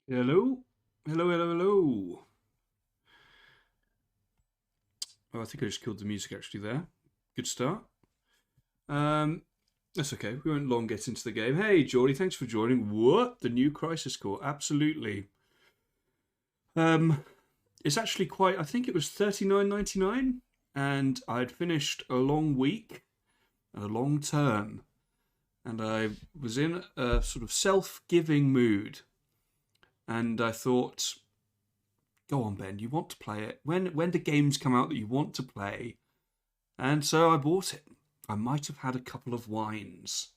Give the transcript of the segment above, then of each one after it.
Hello? Hello, hello, hello. Oh, I think I just killed the music actually there. Good start. Um, that's okay. We won't long get into the game. Hey, Geordie, thanks for joining. What? The new Crisis Core? Absolutely. Um, it's actually quite, I think it was 39.99, and I'd finished a long week, a long term, and I was in a sort of self giving mood. And I thought, go on, Ben, you want to play it. When do games come out that you want to play? And so I bought it. I might have had a couple of wines.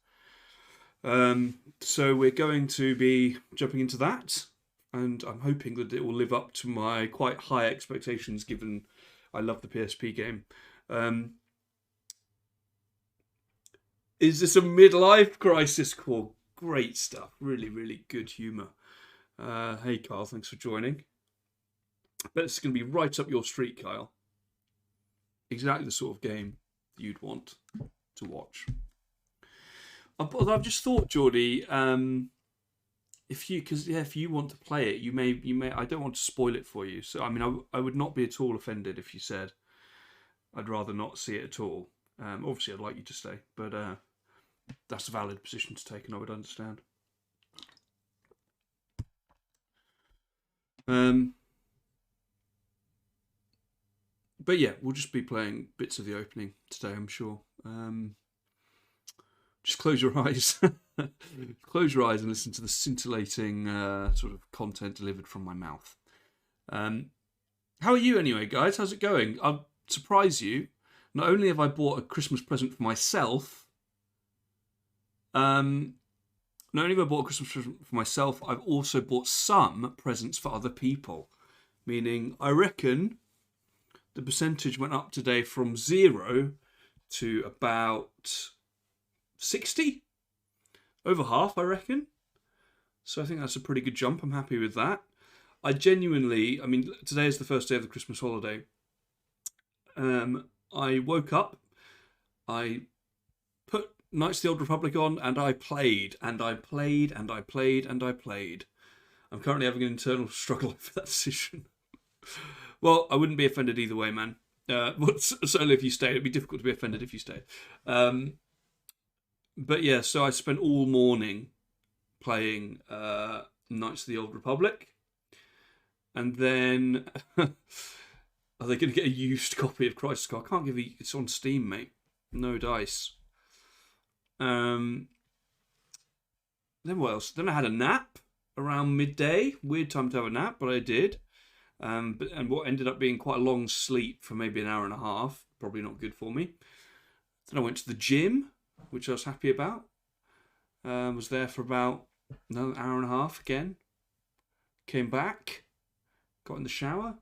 So we're going to be jumping into that, and I'm hoping that it will live up to my quite high expectations, given I love the PSP game. Um, is this a midlife crisis core? Great stuff. Really, really good humour. Hey, Kyle, thanks for joining. I bet it's going to be right up your street, Kyle. Exactly the sort of game you'd want to watch. I've just thought, Geordie, if you want to play it, you may. I don't want to spoil it for you. So I mean, I would not be at all offended if you said I'd rather not see it at all. Obviously, I'd like you to stay, but that's a valid position to take, and I would understand. Um, but yeah, we'll just be playing bits of the opening today, I'm sure. Just close your eyes, close your eyes, and listen to the scintillating sort of content delivered from my mouth. Um, how are you anyway, guys? How's it going? I'll surprise you. Not only have I bought a Christmas present for myself, um, not only have I bought a Christmas present for myself, I've also bought some presents for other people. Meaning, I reckon the percentage went up today from 0 to about 60, over half, I reckon. So I think that's a pretty good jump. I'm happy with that. I mean, today is the first day of the Christmas holiday. I woke up, I put Knights of the Old Republic on, and I played, and I played, and I played, and I played. I'm currently having an internal struggle over that decision. Well, I wouldn't be offended either way, man. Certainly if you stayed, it'd be difficult to be offended if you stayed. Um, but yeah, so I spent all morning playing Knights of the Old Republic, and then are they going to get a used copy of Crisis Core? I can't give you. It's on Steam, mate. No dice. Um, then what else? Then I had a nap around midday. Weird time to have a nap, but I did. And what ended up being quite a long sleep for maybe an hour and a half. Probably not good for me. Then I went to the gym, which I was happy about. Was there for about another hour and a half again. Came back, got in the shower.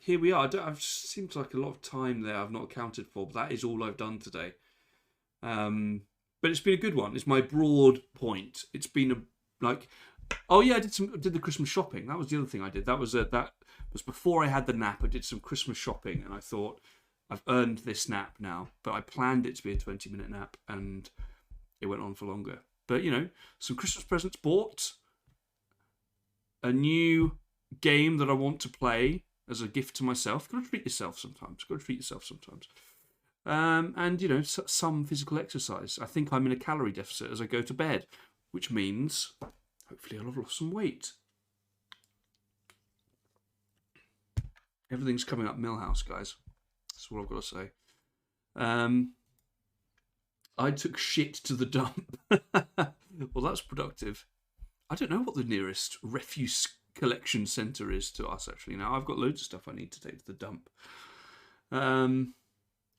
Here we are. I've seems like a lot of time there I've not accounted for, but that is all I've done today. But it's been a good one. It's my broad point. It's been like, oh yeah, did the Christmas shopping. That was the other thing I did. That was before I had the nap. I did some Christmas shopping, and I thought I've earned this nap now. But I planned it to be a 20-minute nap, and it went on for longer. But some Christmas presents bought, a new game that I want to play as a gift to myself. Got to treat yourself sometimes. Got to treat yourself sometimes. And some physical exercise. I think I'm in a calorie deficit as I go to bed, which means hopefully I'll have lost some weight. Everything's coming up Millhouse, guys. That's what I've got to say. I took shit to the dump. Well, that's productive. I don't know what the nearest refuse collection centre is to us, actually. Now, I've got loads of stuff I need to take to the dump.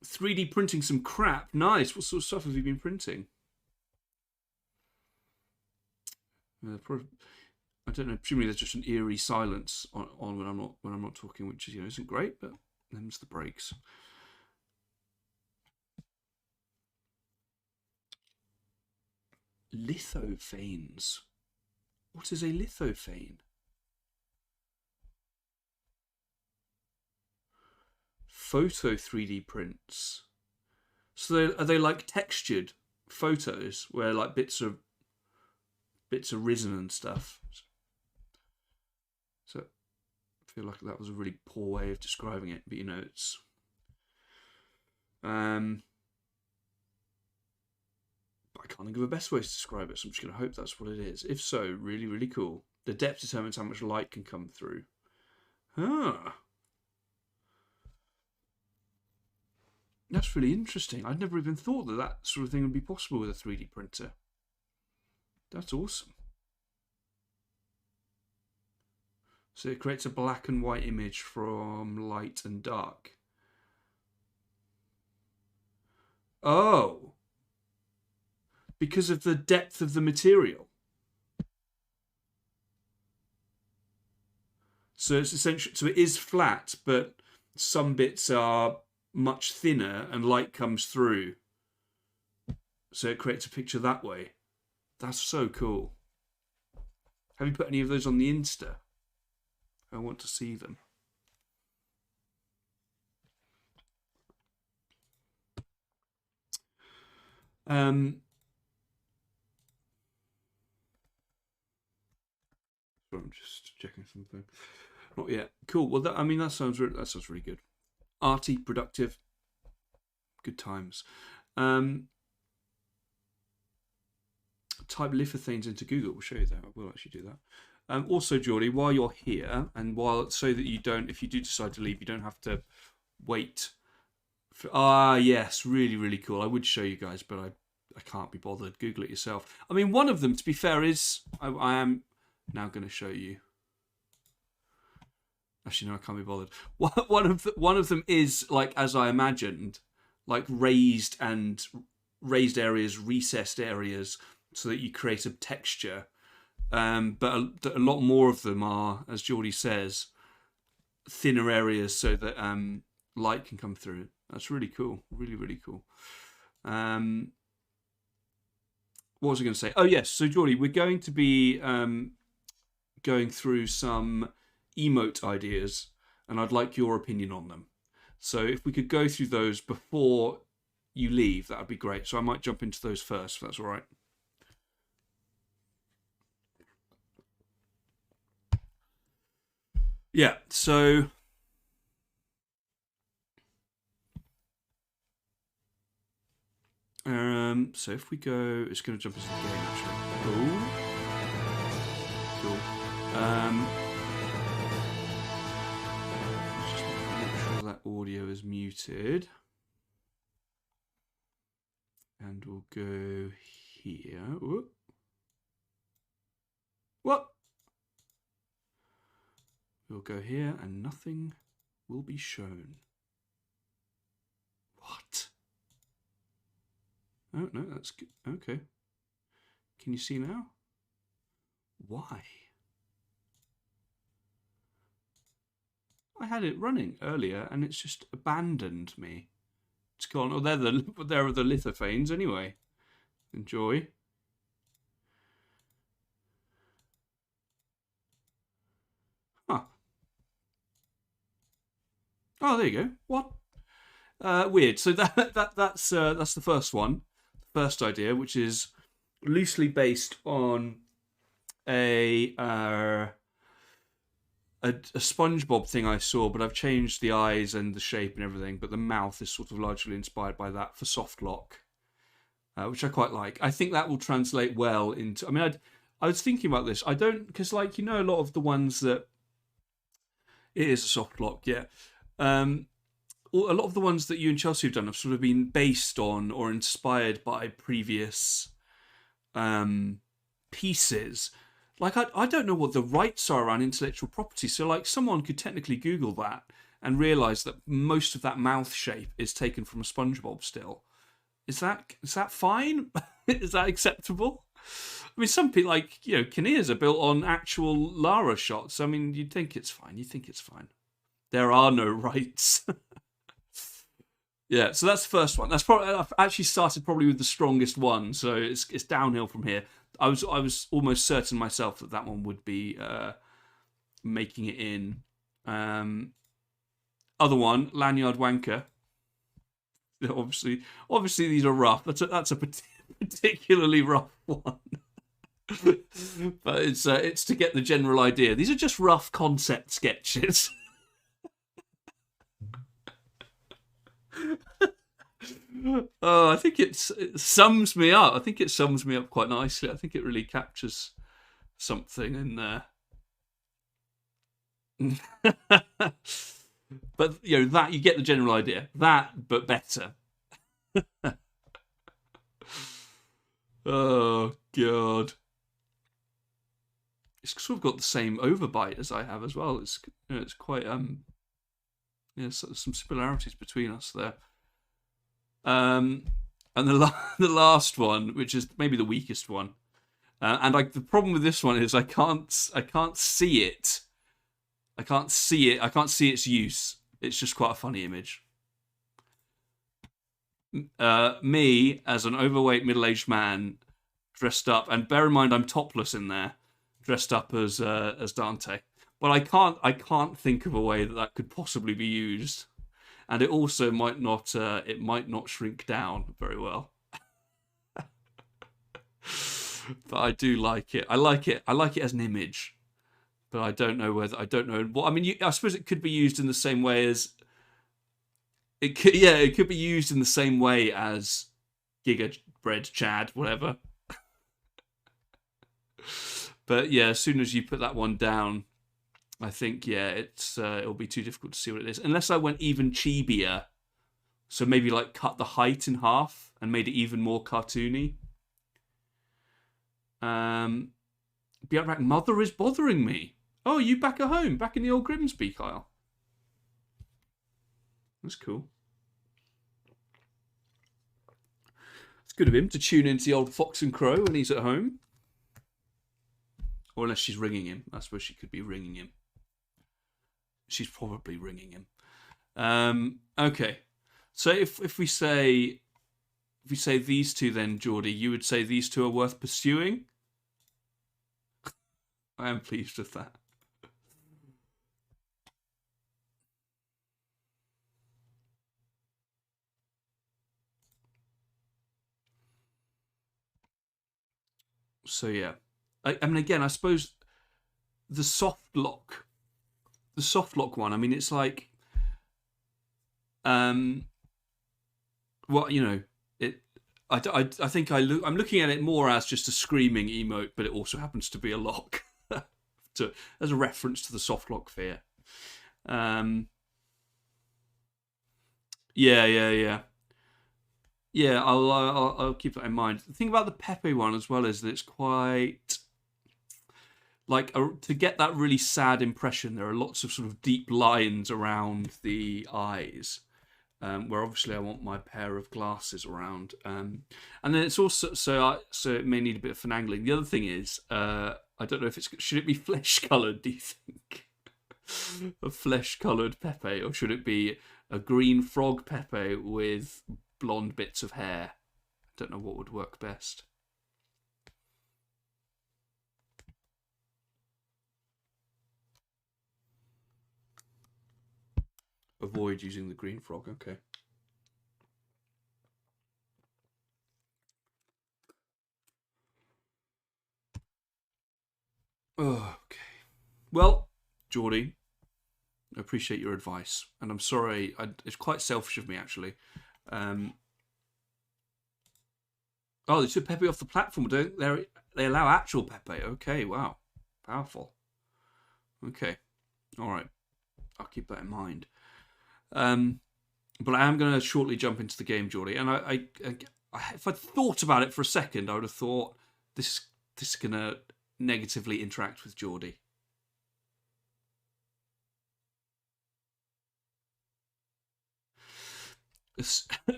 3D printing some crap. Nice. What sort of stuff have you been printing? I don't know. Presumably, there's just an eerie silence on when I'm not talking, which isn't great. But them's the breaks. Lithophanes. What is a lithophane? Photo 3D prints. So are they like textured photos where like bits are risen and stuff? feel like that was a really poor way of describing it, but you know, it's but I can't think of a best way to describe it, so I'm just going to hope that's what it is. If so, really, really cool. The depth determines how much light can come through. That's really interesting. I'd never even thought that that sort of thing would be possible with a 3D printer. That's awesome. So it creates a black and white image from light and dark. Oh. Because of the depth of the material. So it's essentially, so it is flat, but some bits are much thinner and light comes through. So it creates a picture that way. That's so cool. Have you put any of those on the Insta? I want to see them. I'm just checking something. Not yet. Cool. Well, I mean, that sounds really good. Arty, productive, good times. Type lithothenes into Google. We'll show you that. We'll actually do that. Also, Geordie, while you're here, and so that you don't, if you do decide to leave, you don't have to wait. Yes, really, really cool. I would show you guys, but I can't be bothered. Google it yourself. I mean, one of them, to be fair, is I am now going to show you. Actually, no, I can't be bothered. One of them is, like, as I imagined, like raised areas, recessed areas, so that you create a texture. But a lot more of them are, as Geordie says, thinner areas so that light can come through. That's really cool. Really, really cool. What was I going to say? Oh, yes. So, Geordie, we're going to be going through some emote ideas, and I'd like your opinion on them. So if we could go through those before you leave, that would be great. So I might jump into those first, if that's all right. Yeah, so so if we go, it's going to jump into the game actually. Oh, cool. Just make sure that audio is muted, and we'll go here. Whoop. What? We'll go here and nothing will be shown. What? Oh, no, that's good. Okay. Can you see now? Why? I had it running earlier and it's just abandoned me. It's gone. Oh, there are the lithophanes anyway. Enjoy. Huh. Oh, there you go. What? Weird. So that's the first one, first idea, which is loosely based on a SpongeBob thing I saw, but I've changed the eyes and the shape and everything. But the mouth is sort of largely inspired by that for soft lock, which I quite like. I think that will translate well into. I mean, I was thinking about this. I don't, because, like, you know, a lot of the ones that it is a soft lock, yeah. A lot of the ones that you and Chelsea have done have sort of been based on or inspired by previous pieces. Like, I don't know what the rights are around intellectual property. So, like, someone could technically Google that and realise that most of that mouth shape is taken from a SpongeBob still. Is that fine? Is that acceptable? I mean, some people, like, you know, Kinnears are built on actual Lara shots. I mean, you'd think it's fine. There are no rights. Yeah, so that's the first one. That's probably, I've actually started probably with the strongest one, so it's downhill from here. I was almost certain myself that one would be making it in. Other one, Lanyard Wanker. Obviously these are rough. That's a particularly rough one. But it's to get the general idea. These are just rough concept sketches. Oh, I think it sums me up. I think it sums me up quite nicely. I think it really captures something in there. But that you get the general idea. That, but better. Oh God. It's sort of got the same overbite as I have as well. It's quite some similarities between us there. And the last one, which is maybe the weakest one, and the problem with this one is I can't see it. I can't see it. I can't see its use. It's just quite a funny image. Me as an overweight middle-aged man dressed up, and bear in mind I'm topless in there, dressed up as Dante. But I can't think of a way that could possibly be used, and it also might not shrink down very well. But I do like it. I like it as an image, but I don't know what. I mean, I suppose it could be used in the same way as it could be used in the same way as Giga Bread Chad, whatever. But yeah, as soon as you put that one down, I think it'll be too difficult to see what it is, unless I went even chibier. So maybe like cut the height in half and made it even more cartoony. Be right back. Mother is bothering me. Oh, you back at home, back in the old Grimsby, Kyle. That's cool. It's good of him to tune into the old Fox and Crow when he's at home. Or unless she's ringing him. I suppose she could be ringing him. She's probably ringing him. Okay. So if we say these two, then Geordie, you would say these two are worth pursuing? I am pleased with that. So yeah, I mean, again, I suppose the soft lock one. I mean, it's like, well, it. I think I'm looking at it more as just a screaming emote, but it also happens to be a lock, as a reference to the soft lock fear. Yeah. Yeah, I'll keep that in mind. The thing about the Pepe one as well is that it's quite like to get that really sad impression. There are lots of sort of deep lines around the eyes, where obviously I want my pair of glasses around. And then it's also so it may need a bit of finagling. The other thing is, I don't know if should it be flesh coloured? Do you think a flesh coloured Pepe, or should it be a green frog Pepe with blonde bits of hair? I don't know what would work best. Avoid using the green frog. Okay. Okay. Well, Geordie, I appreciate your advice, and I'm sorry. It's quite selfish of me, actually. Oh, they took Pepe off the platform. They allow actual Pepe? Okay, wow, powerful. Okay, all right. I'll keep that in mind. But I am going to shortly jump into the game, Geordie. And I if I'd thought about it for a second, I would have thought this is going to negatively interact with Geordie.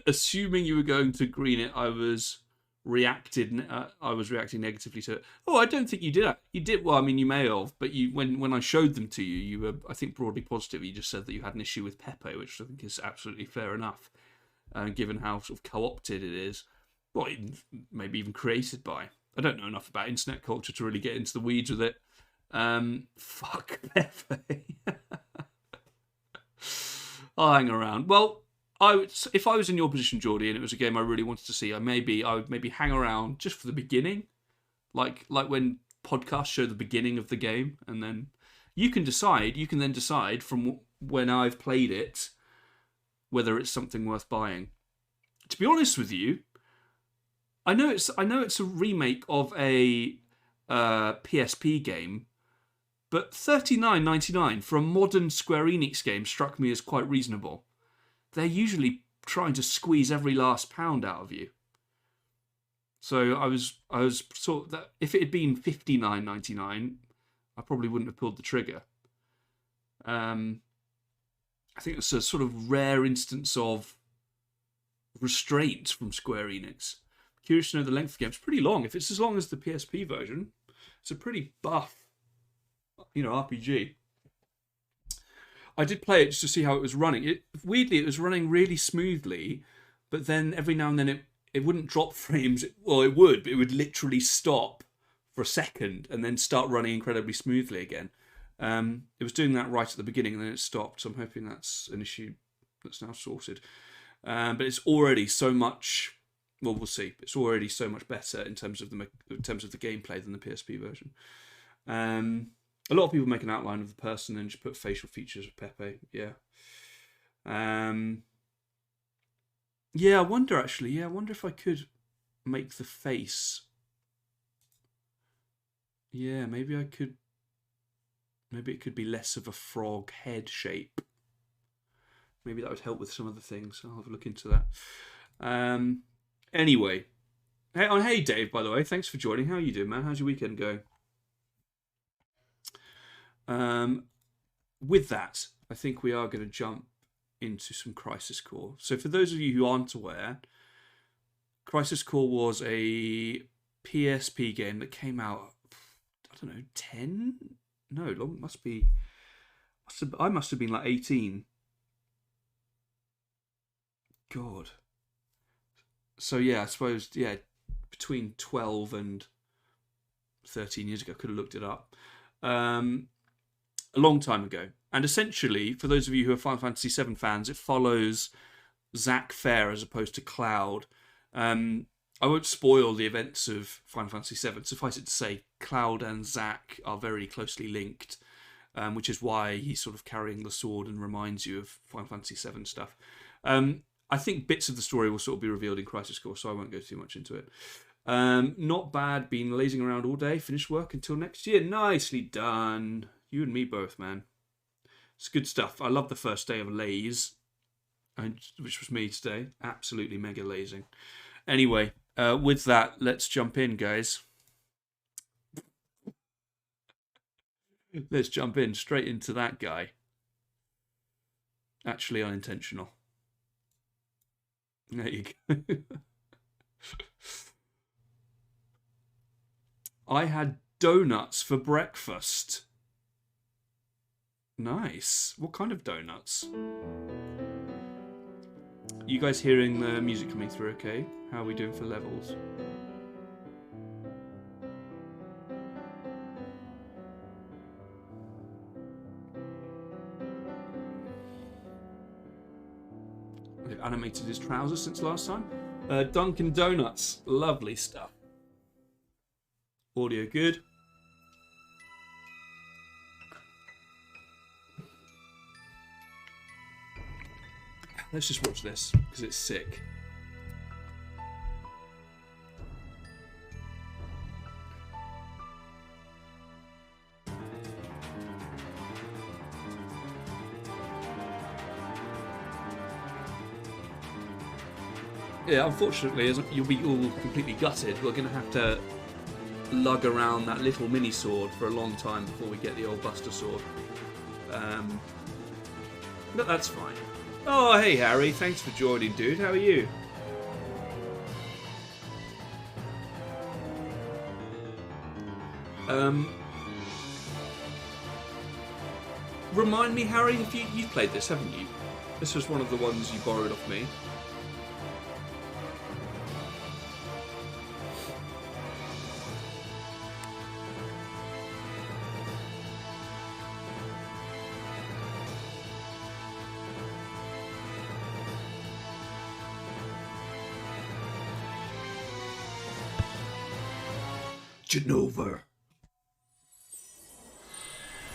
Assuming you were going to green it, I was reacting negatively to it. Oh, I don't think you did. You did well. I mean, you may have, but when I showed them to you, you were, I think, broadly positive. You just said that you had an issue with Pepe, which I think is absolutely fair enough, given how sort of co-opted it is. Well, maybe even created by. I don't know enough about internet culture to really get into the weeds with it. Fuck Pepe. I'll hang around. Well, if I was in your position, Geordie, and it was a game I really wanted to see, I would maybe hang around just for the beginning, like when podcasts show the beginning of the game, and then you can then decide from when I've played it whether it's something worth buying. To be honest with you, I know it's a remake of a PSP game, but $39.99 for a modern Square Enix game struck me as quite reasonable. They're usually trying to squeeze every last pound out of you. So I was sort of that if it had been $59.99, I probably wouldn't have pulled the trigger. I think it's a sort of rare instance of restraint from Square Enix. Curious to know the length of the game. It's pretty long. If it's as long as the PSP version, it's a pretty buff, RPG. I did play it just to see how it was running. Weirdly, it was running really smoothly, but then every now and then it wouldn't drop frames. Well, it would, but it would literally stop for a second and then start running incredibly smoothly again. It was doing that right at the beginning and then it stopped, so I'm hoping that's an issue that's now sorted. But it's already so much... Well, we'll see. It's already so much better in terms of the gameplay than the PSP version. A lot of people make an outline of the person and just put facial features of Pepe. Yeah. Yeah, I wonder actually. Yeah, I wonder if I could make the face. Yeah, maybe I could. Maybe it could be less of a frog head shape. Maybe that would help with some of the things. I'll have a look into that. Anyway. Hey, Dave, by the way. Thanks for joining. How are you doing, man? How's your weekend going? With that, I think we are going to jump into some Crisis Core. So for those of you who aren't aware, Crisis Core was a PSP game that came out, I don't know, 10? No, long I must have been like 18. God. So yeah, I suppose, yeah, between 12 and 13 years ago, I could have looked it up. A long time ago. And essentially, for those of you who are Final Fantasy VII fans, it follows Zack Fair as opposed to Cloud. I won't spoil the events of Final Fantasy VII. Suffice it to say, Cloud and Zack are very closely linked, which is why he's sort of carrying the sword and reminds you of Final Fantasy VII stuff. I think bits of the story will sort of be revealed in Crisis Core, so I won't go too much into it. Not bad, been lazing around all day, finished work until next year. Nicely done. You and me both, man. It's good stuff. I love the first day of laze, which was me today. Absolutely mega lazing. Anyway, with that, let's jump in, guys. Let's jump in straight into that guy. Actually unintentional. There you go. I had donuts for breakfast. Nice. What kind of donuts? You guys hearing the music coming through okay? How are we doing for levels? They've animated his trousers since last time. Dunkin' Donuts. Lovely stuff. Audio good. Let's just watch this, because it's sick. Yeah, unfortunately, you'll be all completely gutted. We're going to have to lug around that little mini sword for a long time before we get the old Buster Sword. But that's fine. Oh, hey Harry, thanks for joining, dude. How are you? Remind me, Harry, if you've played this, haven't you? This was one of the ones you borrowed off me. Genova.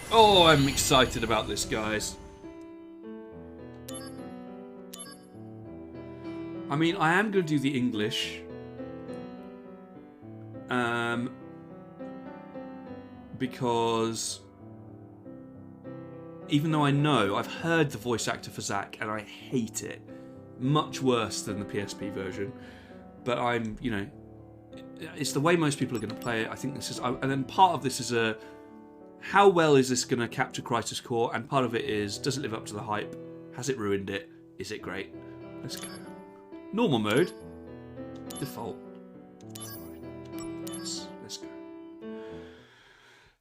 Oh, I'm excited about this, guys. I mean, I am going to do the English. Because even though I know, I've heard the voice actor for Zack and I hate it. Much worse than the PSP version. But I'm, you know, it's the way most people are going to play it. I think this is, and then part of this is how well is this going to capture Crisis Core? And part of it is, does it live up to the hype? Has it ruined it? Is it great? Let's go. Normal mode. Default. Yes, let's go.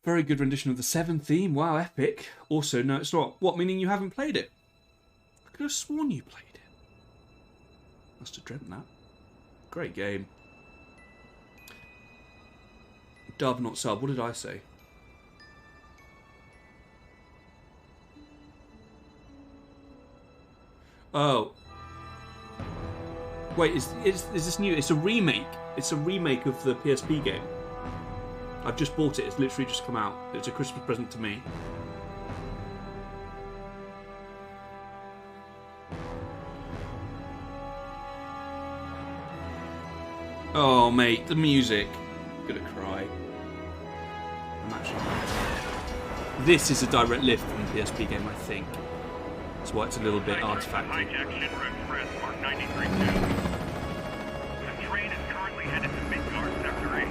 Very good rendition of the 7 theme. Wow, epic. Also, no, it's not. What, meaning you haven't played it? I could have sworn you played it. Must have dreamt that. Great game. Dub, not sub. What did I say? Oh. Wait, is this new? It's a remake. It's a remake of the PSP game. I've just bought it. It's literally just come out. It's a Christmas present to me. Oh, mate, the music. I'm gonna cry. I'm actually... This is a direct lift from the PSP game, I think. That's why it's a little bit artifacty. The train is currently headed to Midgard Sector 8. A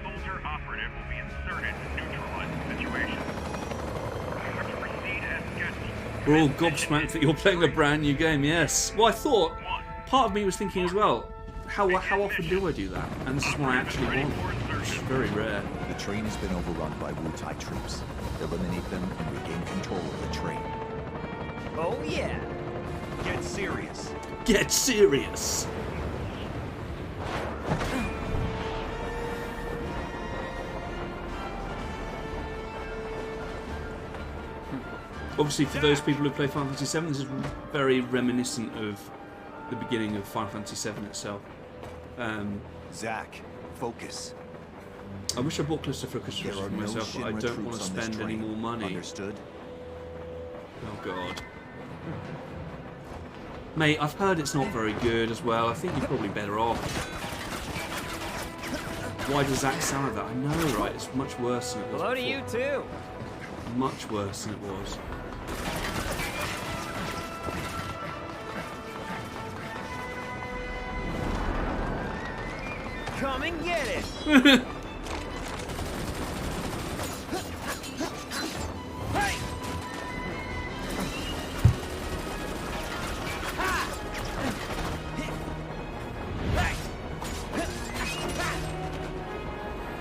soldier operative will be inserted to neutralize the situation. To proceed as scheduled. We're all gobsmacked that you're playing a brand new game, yes. Well, I thought, part of me was thinking as well, how often do I do that? And this is what I actually want. It's very rare. The train has been overrun by Wu-Tai troops. Eliminate them and regain control of the train. Oh yeah. Get serious. Get serious. Obviously, for those people who play Final Fantasy VII, this is very reminiscent of the beginning of Final Fantasy VII itself. Zack, focus. I wish I bought Callisto Focus for myself, but I don't want to spend any more money. Understood? Oh god. Mate, I've heard it's not very good as well. I think you're probably better off. Why does Zack sound like that? I know, right? It's much worse than it was Hello before. to you too. Much worse than it was. Come and get it. Hey!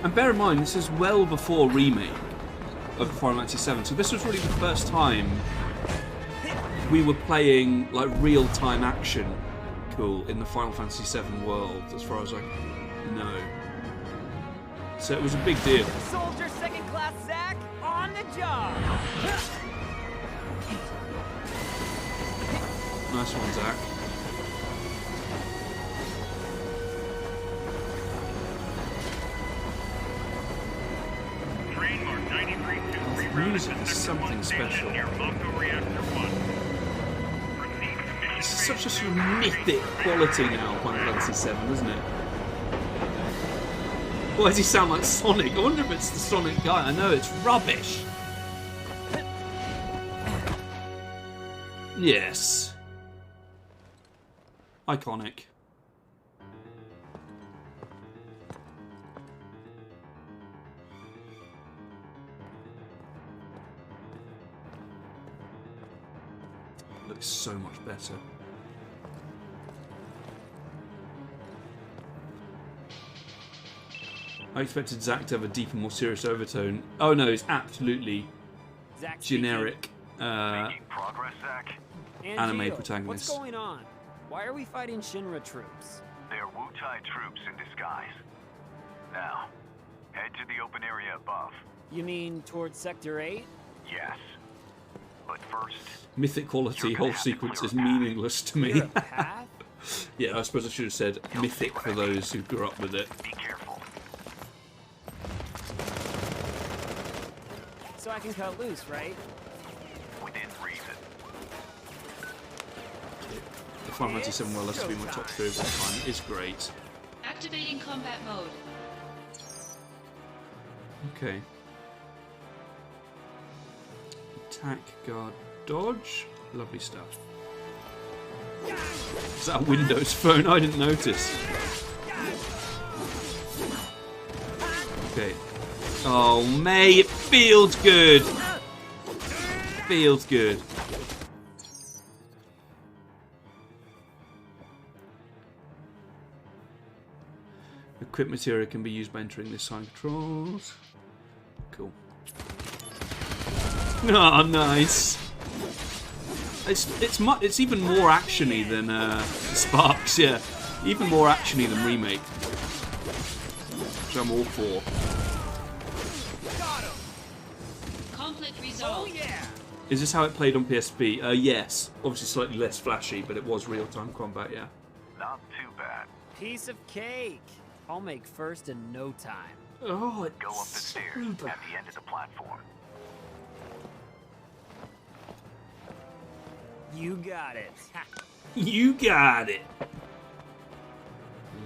And bear in mind, this is well before remake of Final Fantasy VII, so this was really the first time we were playing like real-time action, cool, in the Final Fantasy VII world, as far as I know. So it was a big deal. Soldier second class Zack on the job. Nice one, Zack. Train mark 9323 The music is something special. near Mako Reactor 1. Proceed to It's such a sort of mythic quality now, Final Fantasy VII, isn't it? Why does he sound like Sonic? I wonder if it's the Sonic guy. I know, it's rubbish. Yes. Iconic. Looks so much better. I expected Zack to have a deeper, more serious overtone. Oh no, it's absolutely Zack generic progress, Zack. speaking. anime Gio, protagonist. What's going on? Why are we fighting Shinra troops? They're Wu-Tai troops in disguise. Now, head to the open area above. You mean towards Sector 8? Yes. But first, Mythic quality, whole sequence is meaningless to me. Clear a path? Yeah, I suppose I should have said mythic for those who grew up with it. be careful. can cut loose, right? Within reason. The Final Fantasy VII World has to be my top 3 of all time. It is great. Activating combat mode. Okay. Attack, guard, dodge. Lovely stuff. Is that a Windows phone? I didn't notice. Okay. Oh, May, it feels good. Feels good. Equip material can be used by entering this sign controls. Cool. Oh, nice. It's even more actiony than Sparks, yeah. Even more actiony than Remake. Which I'm all for. Conflict resolved. Is this how it played on PSP? Yes. Obviously slightly less flashy, but it was real-time combat, yeah. Not too bad. Piece of cake. I'll make first in no time. Oh, it's Go up the stairs super. at the end of the platform. You got it. You got it.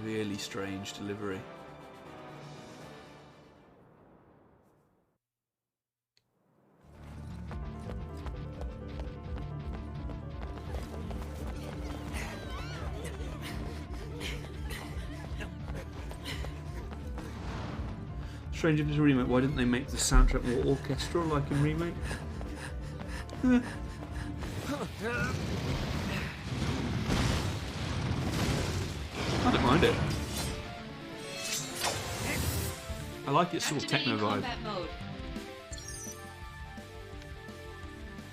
Really strange delivery. Strange if it's a remake. Why didn't they make the soundtrack more orchestral like in Remake? I don't mind it. I like its sort of techno Activating vibe. combat mode.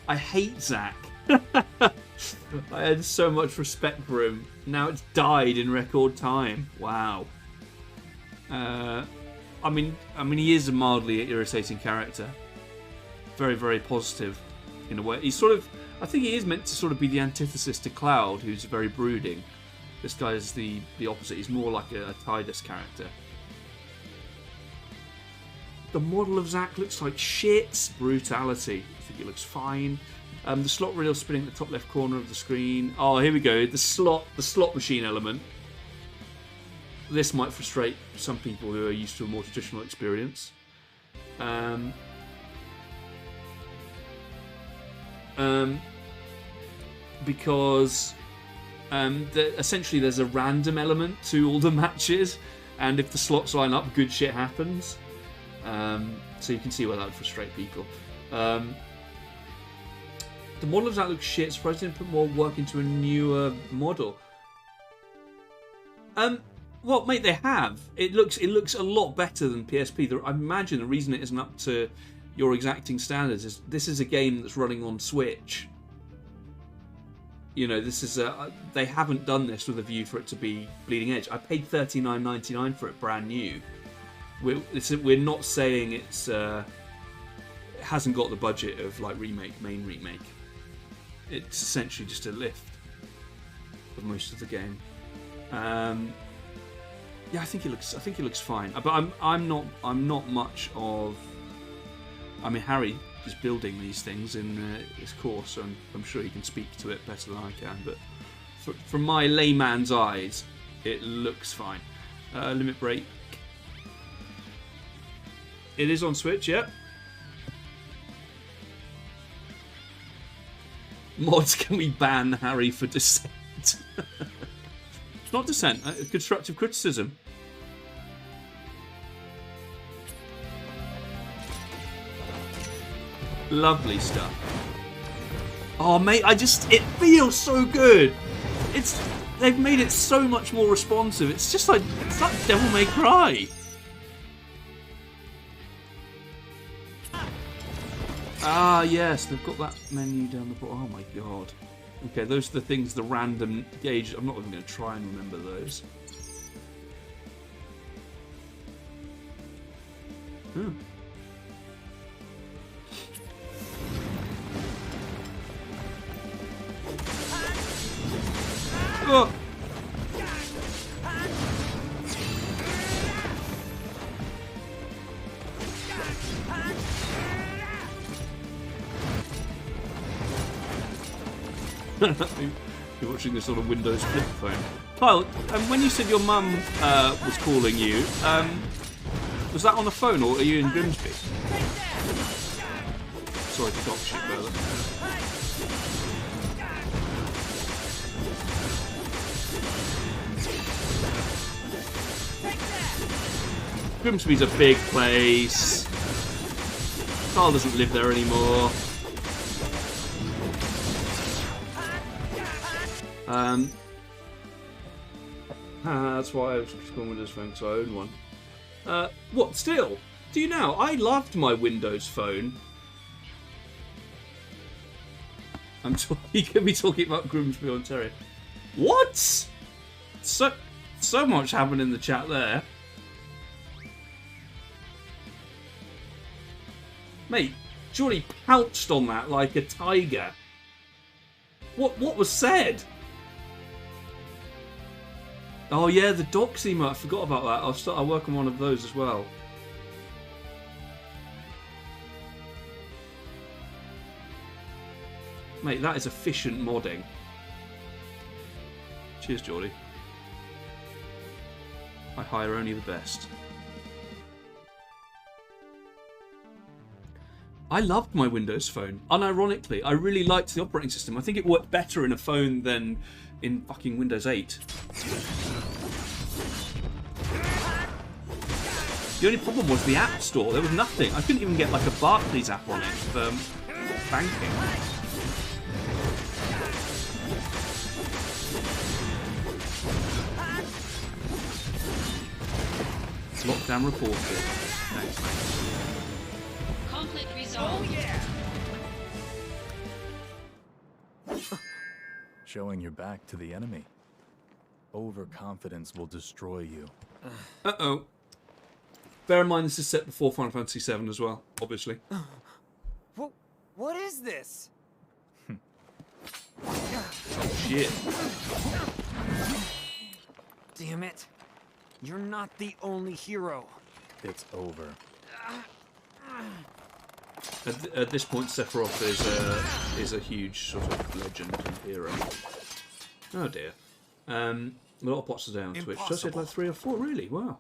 I hate Zack. I had so much respect for him. Now it's died in record time. Wow. I mean, he is a mildly irritating character. Very, very positive, in a way. He's sort of, I think he is meant to sort of be the antithesis to Cloud, who's very brooding. This guy is the opposite. He's more like a Tidus character. The model of Zack looks like shit. Brutality. I think it looks fine. The slot reel spinning at the top left corner of the screen. Oh, here we go. The slot machine element. This might frustrate some people who are used to a more traditional experience. Because essentially there's a random element to all the matches, and if the slots line up, good shit happens. So you can see why that would frustrate people. The model of that looks shit. Surprised they didn't put more work into a newer model. Well, mate, they have. It looks a lot better than PSP. I imagine the reason it isn't up to your exacting standards is this is a game that's running on Switch. You know, this is they haven't done this with a view for it to be bleeding edge. I paid $39.99 for it, brand new. We're not saying it hasn't got the budget of like main remake. It's essentially just a lift of most of the game. Yeah, I think it looks fine. But I'm not much of. I mean, Harry is building these things in his course, so I'm sure he can speak to it better than I can. But from my layman's eyes, it looks fine. Limit Break. It is on Switch, yep. Mods, can we ban Harry for dissent? It's not dissent, constructive criticism. Lovely stuff. Oh, mate, it feels so good. They've made it so much more responsive. It's like Devil May Cry. Ah, yes, they've got that menu down the bottom. Oh my god. Okay, those are the things, the random gauge. I'm not even going to try and remember those. Oh. You're watching this on a Windows flip phone. Kyle, when you said your mum was calling you, was that on the phone or are you in Grimsby? Sorry to dox you further. Grimsby's a big place. Carl doesn't live there anymore. That's why I was going Windows Phone, because I own one. What, still? Do you now? I loved my Windows Phone. You could be talking about Grimsby, Ontario. What? So much happened in the chat there. Mate, Johnny pounced on that like a tiger. What was said? Oh yeah, the docs email. I forgot about that. I'll work on one of those as well. Mate, that is efficient modding. Cheers, Geordie. I hire only the best. I loved my Windows Phone. Unironically, I really liked the operating system. I think it worked better in a phone than in fucking Windows 8. The only problem was the App Store. There was nothing. I couldn't even get like a Barclays app on it for banking. Lockdown reported. Thanks, mate. Conflict resolved. Showing your back to the enemy. Overconfidence will destroy you. Uh-oh. Bear in mind this is set before Final Fantasy VII as well, obviously. What is this? Oh, shit. Damn it. You're not the only hero. It's over. At this point, Sephiroth is a huge sort of legend and hero. Oh dear. A lot of bots are down on Twitch. Just said like 3 or 4, really? Wow.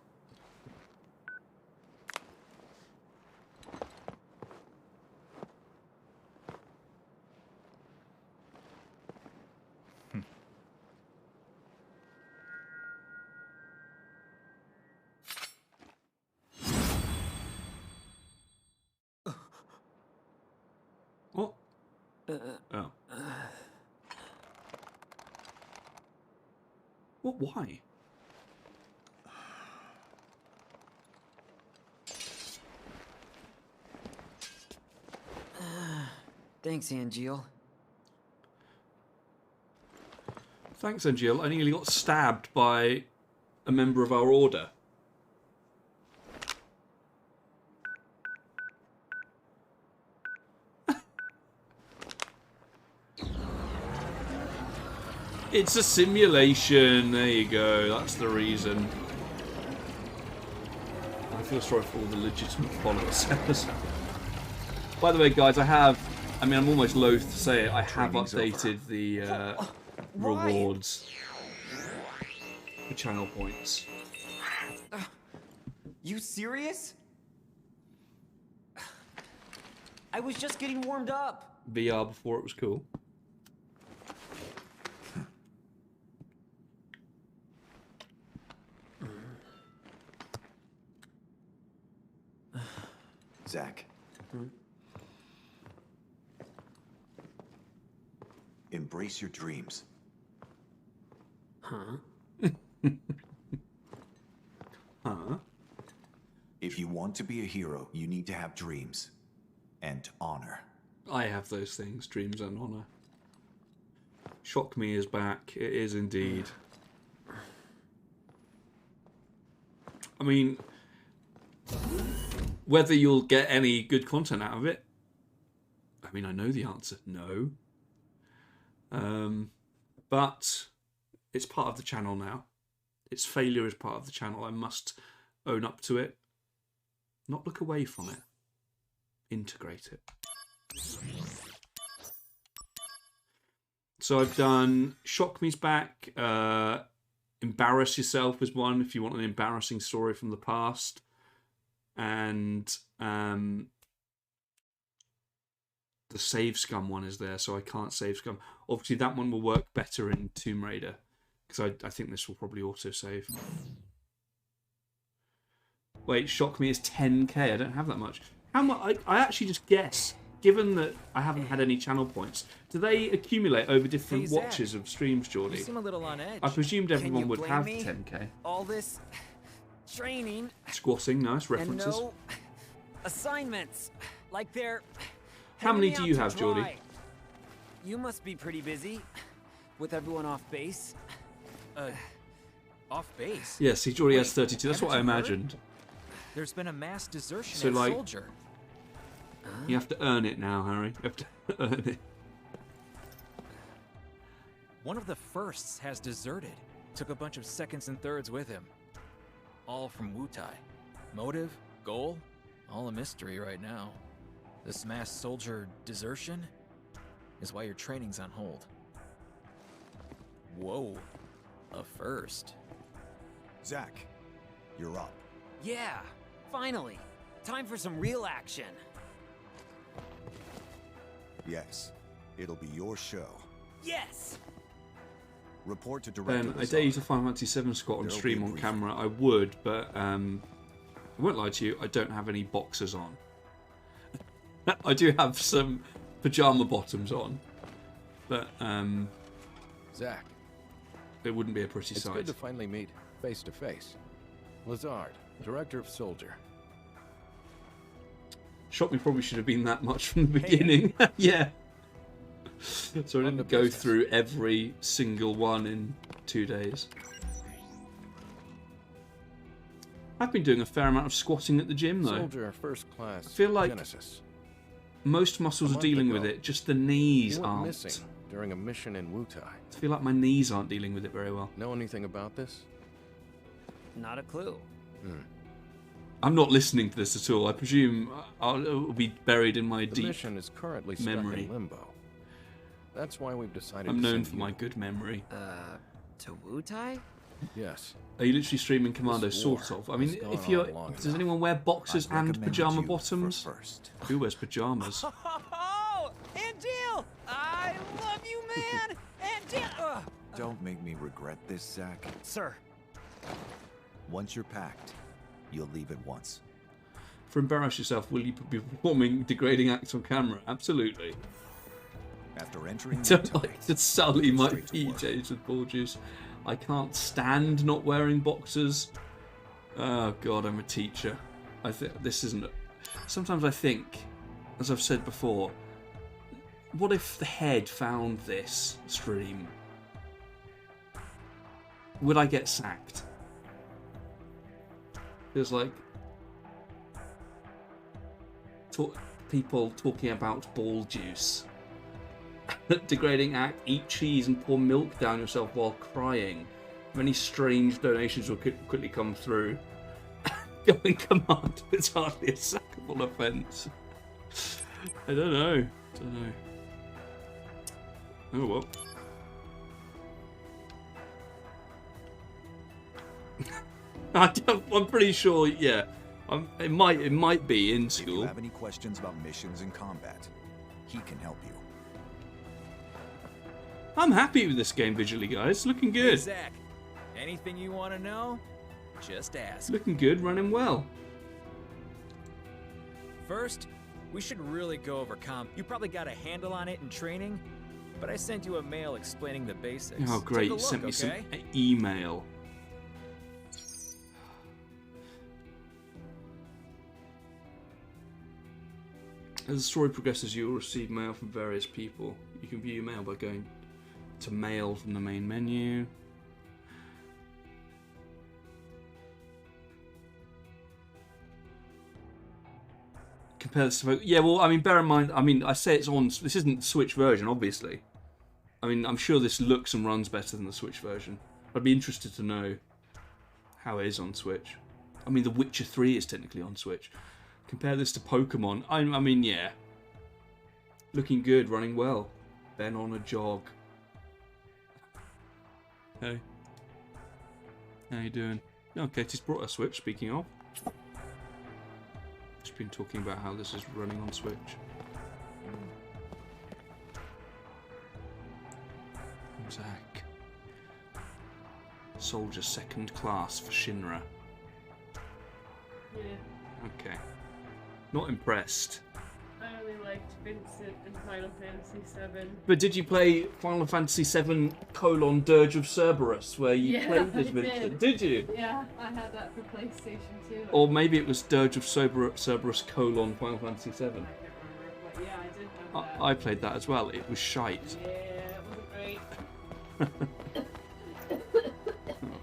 What? Oh. What? Why? Thanks, Angeal. Thanks, Angel. I nearly got stabbed by a member of our order. It's a simulation. There you go. That's the reason. I feel sorry for all the legitimate followers. By the way, guys, I'm almost loath to say it. I have updated the rewards for channel points. You serious? I was just getting warmed up. VR before it was cool. Zack. Embrace your dreams. Huh? Huh? If you want to be a hero, you need to have dreams. And honor. I have those things, dreams and honor. Shock Me is back. It is indeed. I mean, whether you'll get any good content out of it, I mean, I know the answer, no. But it's part of the channel now. Its failure is part of the channel. I must own up to it. Not look away from it. Integrate it. So I've done Shock Me's back. Embarrass Yourself was one if you want an embarrassing story from the past. And the Save Scum one is there, so I can't save Scum. Obviously, that one will work better in Tomb Raider, because I think this will probably auto-save. Wait, Shock Me is 10k. I don't have that much. How much? I actually just guess, given that I haven't had any channel points, do they accumulate over different Zack, watches of streams, You Geordie? seem a little on edge. I presumed everyone you would blame have me? 10k. All this training Squatting, nice and references. no assignments. Like they're How many hanging do you out have, to Geordie? dry. You must be pretty busy with everyone off base. Off base. Yeah, see, Geordie has Wait, 32. That's what I haven't you heard? imagined. There's been a mass desertion So, at like- Soldier. You have to earn it now, Harry. You have to earn it. One of the firsts has deserted. Took a bunch of seconds and thirds with him. All from Wutai. Motive, goal, all a mystery right now. This mass soldier desertion is why your training's on hold. Whoa, a first. Zack, you're up. Yeah, finally. Time for some real action. Yes, it'll be your show. Yes! Report to Director Ben, I dare you to Lazar. Final Fantasy 7 squat on There'll stream be a on briefing. camera. I would, but I won't lie to you, I don't have any boxers on. I do have some pajama bottoms on, but Zack, it wouldn't be a pretty it's sight. good to finally meet face to face. Lazard, Director of Soldier. Shot me probably should have been that much from the beginning. Yeah. So I On to didn't go business. through every single one in 2 days. I've been doing a fair amount of squatting at the gym though. Soldier First Class. I feel like Genesis. most muscles A are month dealing ago, with it, just the knees You went aren't. missing during a mission in Wutai. I feel like my knees aren't dealing with it very well. Know anything about this? Not a clue. I'm not listening to this at all. I presume it'll be buried in my The deep mission is currently stuck memory. in limbo. That's why we've decided I'm to known send for you. my good memory. To Wutai? Yes. Are you literally streaming Commando? This Sort war of. I mean, has gone if you're, on long does enough. anyone wear boxers I'd and recommend pajama you for bottoms? first. Who wears pajamas? Oh, Aunt Jill! I love you, man! Aunt Jill! Don't make me regret this, Zack. Sir, Once you're packed, you'll leave at once. For Embarrass Yourself, will you be performing degrading acts on camera? Absolutely. After entering Don't Wutai, like to sully my straight to work. PJs with ball juice. I can't stand not wearing boxers. Oh god, I'm a teacher. I think this isn't. Sometimes I think, as I've said before, what if the head found this stream? Would I get sacked? There's like people talking about ball juice. Degrading act, eat cheese and pour milk down yourself while crying. Many strange donations will quickly come through. Going command, it's hardly a sackable offence. I don't know. Oh well. I'm pretty sure. Yeah, it might be in if you school. have any questions about missions and combat, he can help you. I'm happy with this game visually, guys. Looking Hey, good. Zack, anything you want to know? Just ask. Looking good. Running well. First, we should really go over comp. You probably got a handle on it in training, but I sent you a mail explaining the basics. Oh great! Take a You sent me look, some okay? email. As the story progresses, you will receive mail from various people. You can view your mail by going to mail from the main menu. Compare this to... Yeah, well, I mean, bear in mind, I say it's on... This isn't the Switch version, obviously. I mean, I'm sure this looks and runs better than the Switch version. I'd be interested to know how it is on Switch. I mean, The Witcher 3 is technically on Switch. Compare this to Pokemon. I mean, yeah. Looking good, running well. Ben on a jog. Hey. How you doing? Oh, Katie's brought a Switch, speaking of. She's been talking about how this is running on Switch. Zack. Soldier second class for Shinra. Yeah, Okay. Not impressed. I only liked Vincent in Final Fantasy VII. But did you play Final Fantasy VII Dirge of Cerberus, where you Yeah, played as I Vincent? did. Did you? Yeah, I had that for PlayStation 2. Or maybe it was Dirge of Cerberus Final Fantasy VII. I can't remember, but yeah, I did have that. I played that as well. It was shite. Yeah, it wasn't great.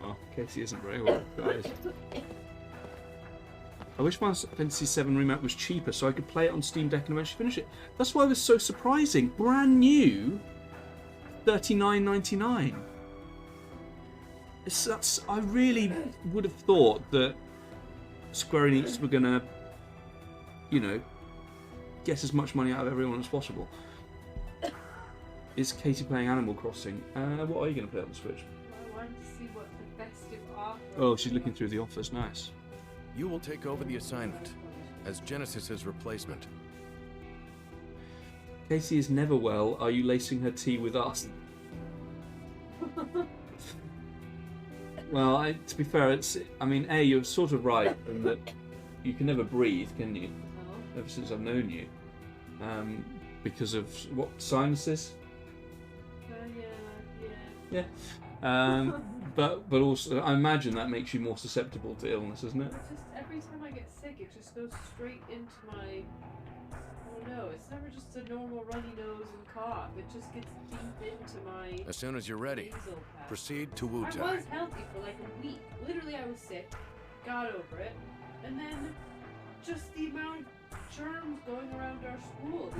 Oh, Casey isn't very well, guys. I wish Final Fantasy VII Remake was cheaper so I could play it on Steam Deck and eventually finish it. That's why it was so surprising. Brand new, $39.99. I really would have thought that Square Enix were gonna, you know, get as much money out of everyone as possible. Is Katie playing Animal Crossing? What are you gonna play on the Switch? I wanted to see what the festive offer. Oh, she's looking through the offers. Nice. You will take over the assignment as Genesis's replacement. Casey is never well. Are you lacing her tea with us? Well, to be fair, you're sort of right in that you can never breathe, can you? No. Ever since I've known you. Because of, what, sinuses? Yeah. Yeah. But also, I imagine that makes you more susceptible to illness, isn't it? It's just every time I get sick, it just goes straight into my. Oh no, it's never just a normal runny nose and cough. It just gets deep into my. As soon as you're ready, nasal patch. proceed to I Wutai. was healthy for like a week. Literally, I was sick, got over it, and then just the amount of germs going around our school.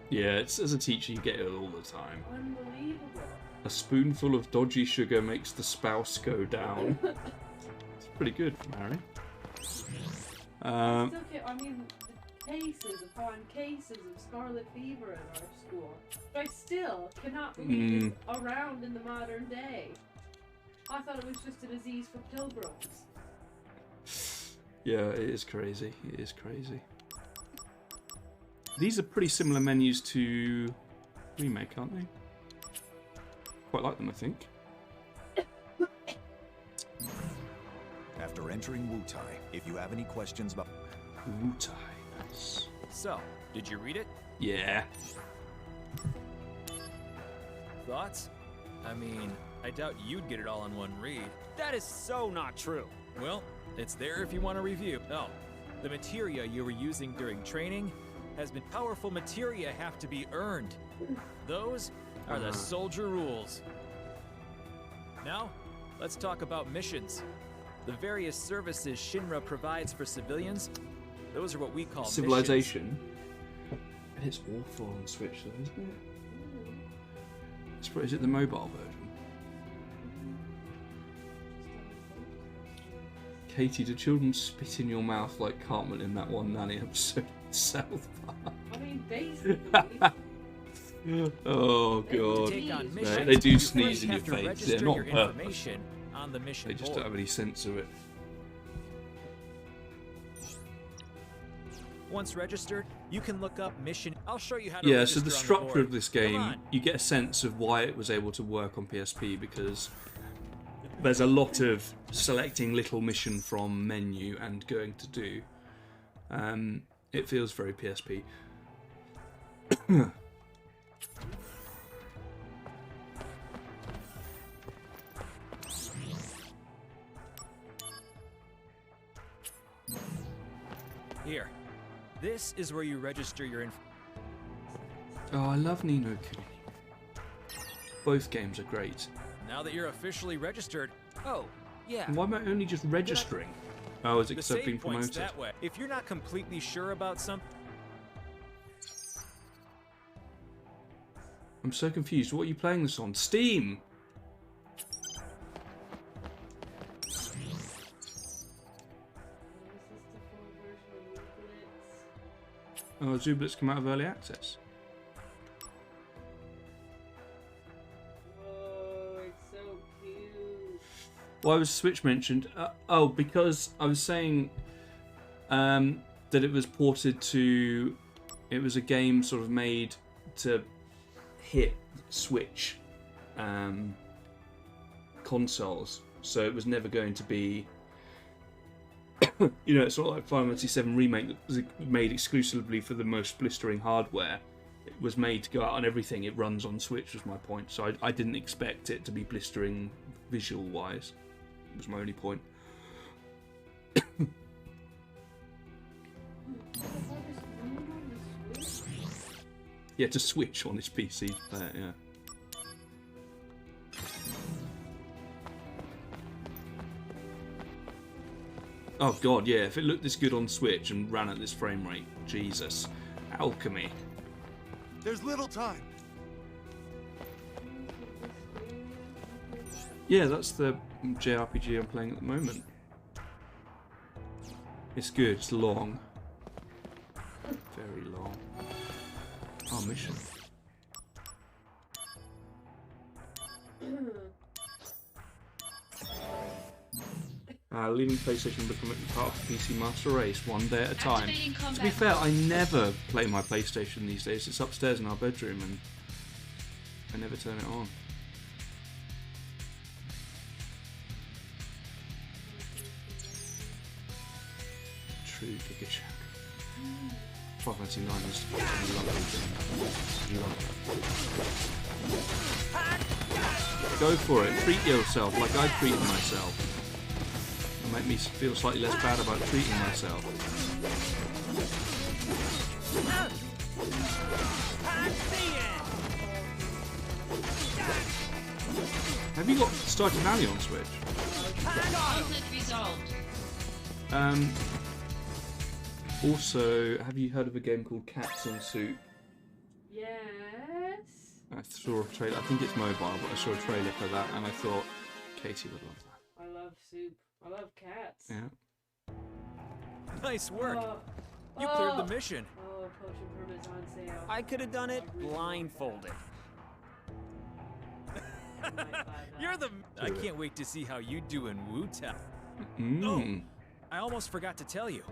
Yeah, as a teacher, you get it all the time. Unbelievable. A spoonful of dodgy sugar makes the spouse go down. It's pretty good, Mary. I still get, the cases upon cases of scarlet fever in our school. But I still cannot believe it's around in the modern day. I thought it was just a disease for pilgrims. Yeah, it is crazy. It is crazy. These are pretty similar menus to Remake, aren't they? Quite like them, I think. After entering Wutai, if you have any questions about... Wutai, nice. So, did you read it? Yeah. Thoughts? I mean, I doubt you'd get it all in one read. That is so not true. Well, it's there if you want to review. Oh, the materia you were using during training has been powerful materia have to be earned. Those are the soldier rules. Now, let's talk about missions. The various services Shinra provides for civilians, those are what we call Civilization. And it's awful on Switch, though, isn't it? Is it the mobile version? Katie, do children spit in your mouth like Cartman in that one Nanny episode of South Park? I mean, basically. Oh To god. take on They missions, do you sneeze first in your have to face. register They're not your purpose. information on the mission They just board. don't have any sense of it. Once registered, you can look up mission. I'll show you how to Yeah, register so the on structure board. of this Come game, on. you get a sense of why it was able to work on PSP because there's a lot of selecting little mission from menu and going to do. It feels very PSP. Here. This is where you register your info. Oh, I love Ni no Kuni. Both games are great. Now that you're officially registered. Oh, yeah. Why am I only just registering? Oh, is it The because I've been save point's promoted? that way. If you're not completely sure about something, I'm so confused. What are you playing this on? Steam! Oh, Zooblets come out of early access. Whoa, it's so cute. Why was Switch mentioned? Because I was saying that it was ported to... It was a game sort of made to hit Switch consoles. So it was never going to be... you know, it's not like Final Fantasy VII Remake that was made exclusively for the most blistering hardware. It was made to go out on everything. It runs on Switch, was my point. So I didn't expect it to be blistering visual-wise. Was my only point. Yeah, to Switch on this PC player, yeah. Oh god, yeah, if it looked this good on Switch and ran at this frame rate, Jesus. Alchemy. There's little time. Yeah, that's the JRPG I'm playing at the moment. It's good, it's long. Very long. Oh, mission. Leaving PlayStation and becoming part of the PC Master Race one day at a time. To be fair, I never play my PlayStation these days. It's upstairs in our bedroom and I never turn it on. True Giga Shack. Final Fantasy IX is lovely. Go for it. Treat yourself like I treated myself. It'll make me feel slightly less bad about treating myself. Have you got Stardew Valley on Switch? Conflict resolved. Also, have you heard of a game called Cats on Soup? Yes. I saw a trailer. I think it's mobile, but I saw a trailer for that, and I thought Katie would love that. I love soup. I love cats. Yeah. Nice work. You cleared the mission. Oh, potion permits on sale. I could have done it blindfolded. You're the... I can't wait to see how you do in Wu-Tai. Oh, I almost forgot to tell you.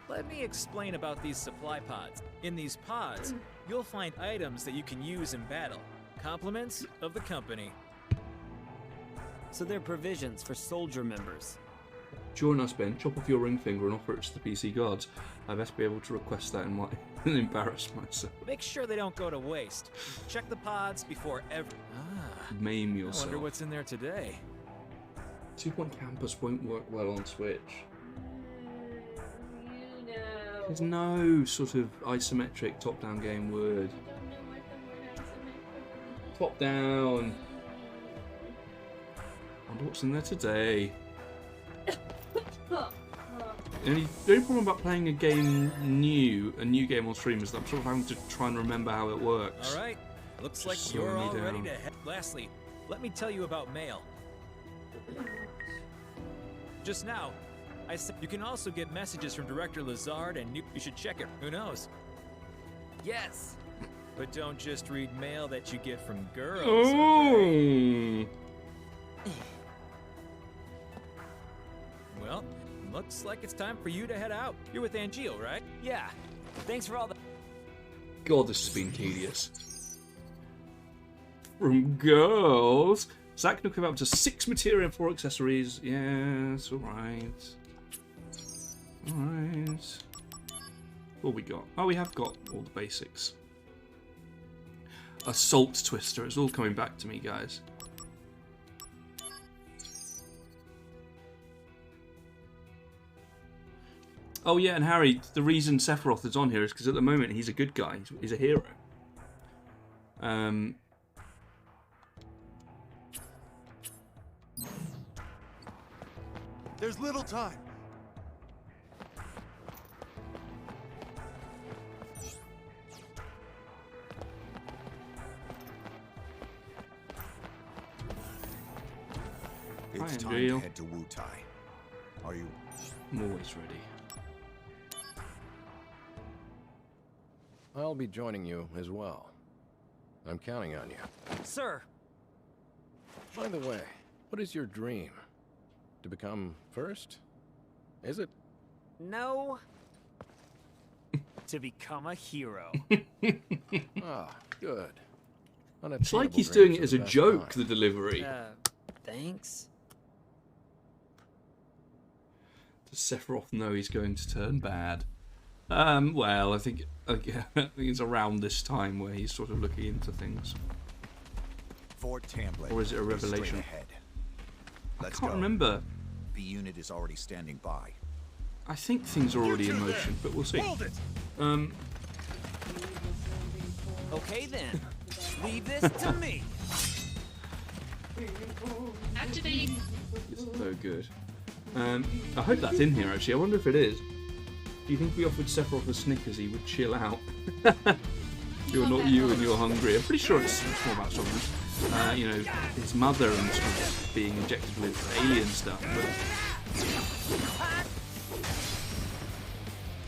Let me explain about these supply pods. In these pods, you'll find items that you can use in battle. Compliments of the company. So they're provisions for soldier members. Join us, Ben. Chop off your ring finger and offer it to the PC guards. I best be able to request that and embarrass myself. Make sure they don't go to waste. Check the pods before every... Maim I yourself. wonder what's in there today. 2 Point Campus won't work well on Switch. You know. There's no sort of isometric top-down game word. I don't know what the word isometric means. Top down. I wonder what's in there today. The only problem about playing a new game on stream is that I'm sort of having to try and remember how it works. All right. Looks like Just you're slow me all ready down. to head. Lastly, let me tell you about mail. Just now, I said you can also get messages from Director Lazard, and you should check it. Who knows? Yes. But don't just read mail that you get from girls. Oh. Okay? Well, looks like it's time for you to head out. You're with Angeal, right? Yeah. Thanks for all the... God, this has been tedious. From girls. Zack can equip up to 6 materia and 4 accessories. Yes, alright. Alright. What we got? Oh, we have got all the basics. Assault Twister. It's all coming back to me, guys. Oh yeah, and Harry, the reason Sephiroth is on here is because at the moment he's a good guy. He's a hero. There's little time. It's Hi, time to Andrew. head to Wu-Tai. Are you? I'm always ready. I'll be joining you as well. I'm counting on you. Sir! By the way, what is your dream? To become first? Is it? No. To become a hero. Ah, good. It's like he's doing it as a joke, the delivery. Thanks. Does Sephiroth know he's going to turn bad? Well, I think it's around this time where he's sort of looking into things. Fort Tamblin. Or is it a revelation? Ahead. I Let's can't go. remember. The unit is already standing by. I think things are already in motion, but we'll see. Okay then. Leave this to me. Activating. It's so good. I hope that's in here, actually. I wonder if it is. Do you think if we offered Sephiroth a Snickers, he would chill out? You're not you and you're hungry. I'm pretty sure it's more about sort of, you know, his mother and sort of being injected with alien stuff.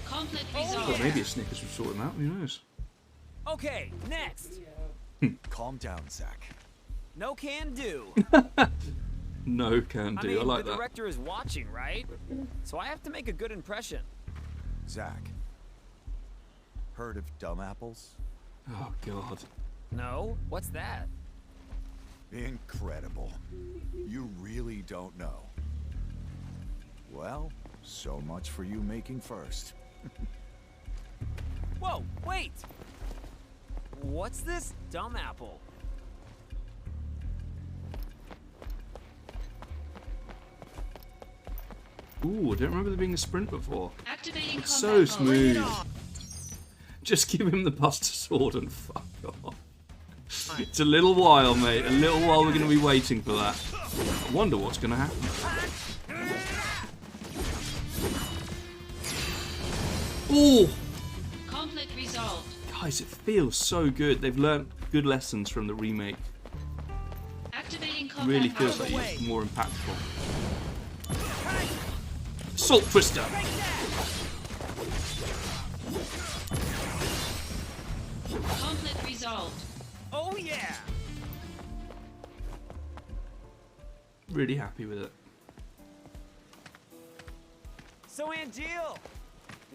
Conflict But resolved. maybe a Snickers would sort him out. Who knows? Okay, next. Calm down, Zack. No can do. No can do. I like the that. director is watching, right? So I have to make a good impression. Zack. Heard of dumb apples? Oh God. No? What's that? Incredible. You really don't know. Well, so much for you making first. Whoa, wait! What's this dumb apple? Ooh, I don't remember there being a sprint before. Activating It's combat so mode. smooth. Just give him the Buster Sword and fuck off. It's a little while, mate. A little while we're going to be waiting for that. I wonder what's going to happen. Ooh! Conflict resolved. Guys, it feels so good. They've learnt good lessons from the remake. Activating combat Really mode. feels like it's more impactful. Salt Twister! Conflict resolved. Oh yeah! Really happy with it. So Angeal,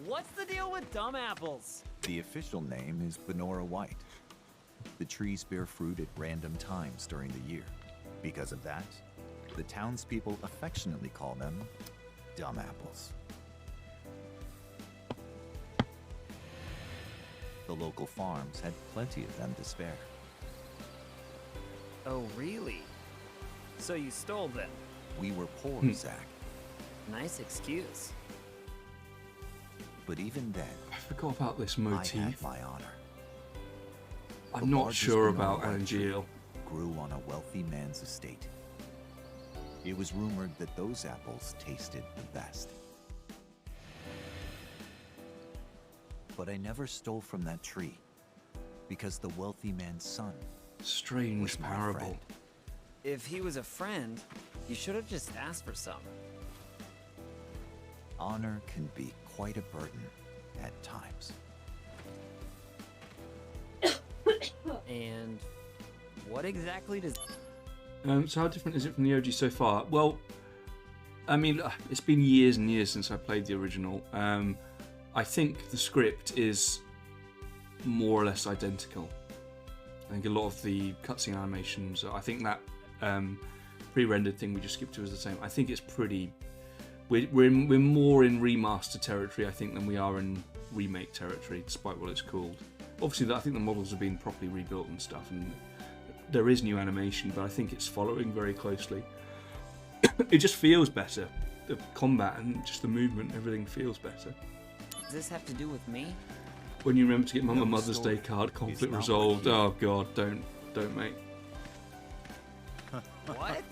what's the deal with dumb apples? The official name is Benora White. The trees bear fruit at random times during the year. Because of that, the townspeople affectionately call them dumb apples. The local farms had plenty of them to spare. Oh really? So you stole them? We were poor, Zack. Nice excuse. But even then, I forgot about this I motif. had my honor. I'm The not largest sure Benora about White tree Angeal. grew on a wealthy man's estate. It was rumored that those apples tasted the best. But I never stole from that tree, because the wealthy man's son Strange was my parable. friend. If he was a friend, you should have just asked for some. Honor can be quite a burden at times. And what exactly does... So how different is it from the OG so far? Well, I mean, it's been years and years since I played the original. I think the script is more or less identical. I think a lot of the cutscene animations, I think that pre-rendered thing we just skipped to is the same. I think it's pretty... We're more in remaster territory, I think, than we are in remake territory, despite what it's called. Obviously, I think the models have been properly rebuilt and stuff, and there is new animation, but I think it's following very closely. It just feels better. The combat and just the movement, everything feels better. Does this have to do with me? When you remember to get Mum a No Mother's Day story card, is conflict not resolved. with you. Oh God, don't mate. What?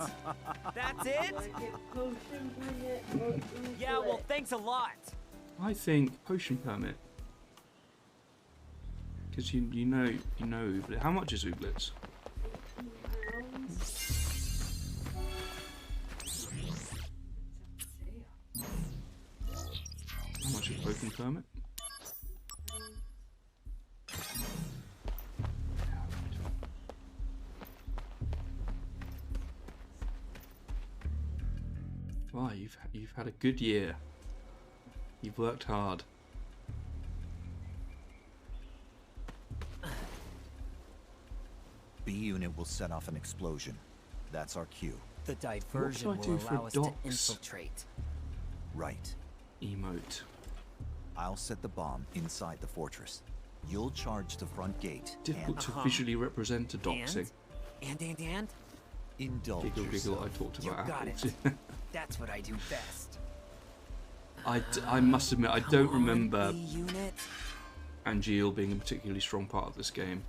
That's it? Like it, potion permit, Yeah, well, thanks a lot. I think potion permit. Because you know Ooblet. How much is Ooblets? How much is potion permit? You've had a good year. You've worked hard. B unit will set off an explosion. That's our cue. The diversion What do I will do for allow us to docks? infiltrate. Right. Emote. I'll set the bomb inside the fortress. You'll charge the front gate Difficult to visually represent a doxing. And? indulge Giggle, giggle, yourself. I talked You about got apples. it. That's what I do best. I must admit, I don't Come on, remember B unit. Angeal being a particularly strong part of this game.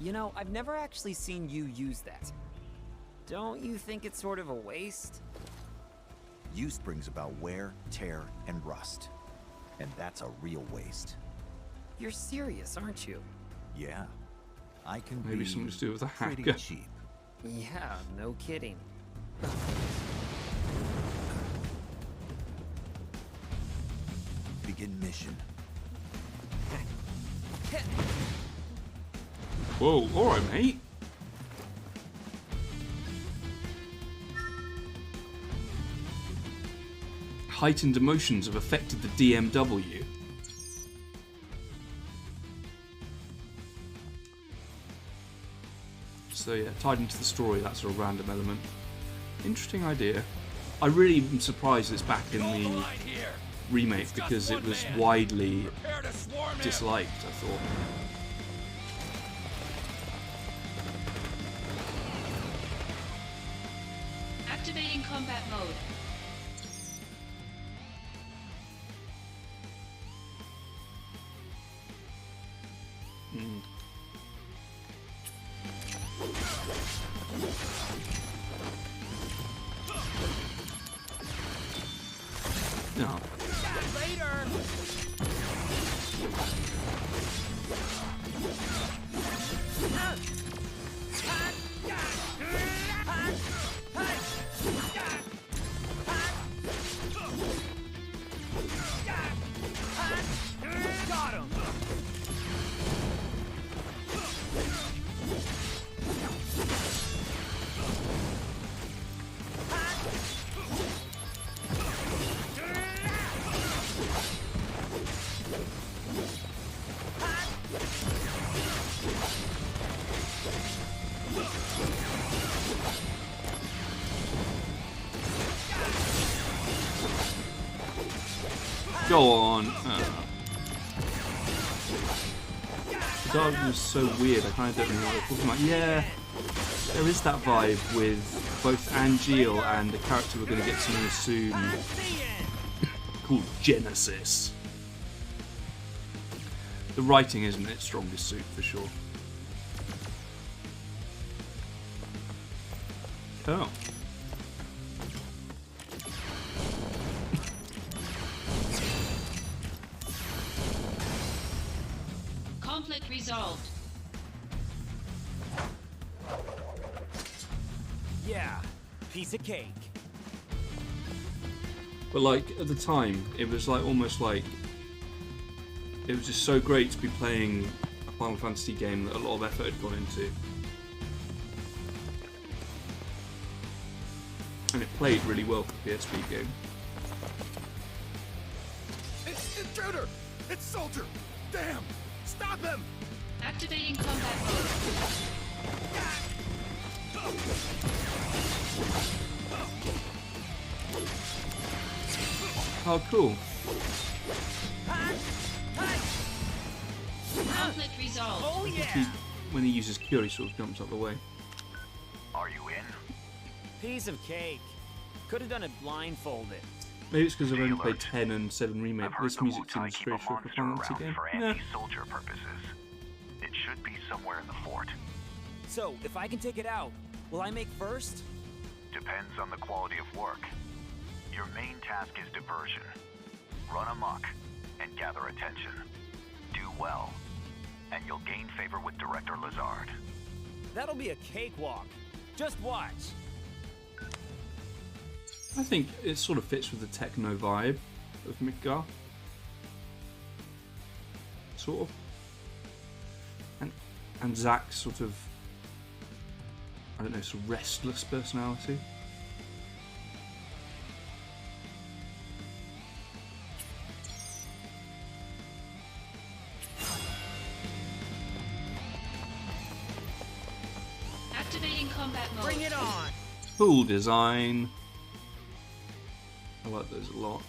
You know, I've never actually seen you use that. Don't you think it's sort of a waste? Use brings about wear, tear, and rust. And that's a real waste. You're serious, aren't you? Yeah. I can Maybe be something to do with a pretty hacker. cheap. Yeah, no kidding. Begin mission. Whoa, alright, mate. Heightened emotions have affected the DMW. So yeah, tied into the story, that sort of random element. Interesting idea. I really am surprised it's back in the remake because it was widely disliked, I thought. Activating combat mode. No. Got him! Go on. The dialogue was so weird, I kind of don't know what they're talking about. Yeah, there is that vibe with both Angeal and the character we're going to get to know soon called Genesis. The writing isn't its strongest suit for sure. Oh. Conflict resolved. Yeah, piece of cake. But like at the time, it was like almost like it was just so great to be playing a Final Fantasy game that a lot of effort had gone into, and it played really well for a PSP game. It's intruder! It's soldier! Damn! Stop him! Activating combat mode. Oh, cool! Conflict resolved. Oh When he uses Cure, he sort of jumps out the way. Are you in? Piece of cake. Could have done it blindfolded. Maybe it's because I've only played 10 and 7 remake. I've heard This the music Wu-Tai seems keep very a short for monster Final Fantasy around game. for Yeah. anti-soldier purposes. It should be somewhere in the fort. So, if I can take it out, will I make first? Depends on the quality of work. Your main task is diversion. Run amok and gather attention. Do well, and you'll gain favor with Director Lazard. That'll be a cakewalk. Just watch. I think it sort of fits with the techno vibe of Midgar. Sort of. And Zack sort of I don't know, sort of restless personality. Activating combat mode. Bring it on! Cool design. I like those a lot.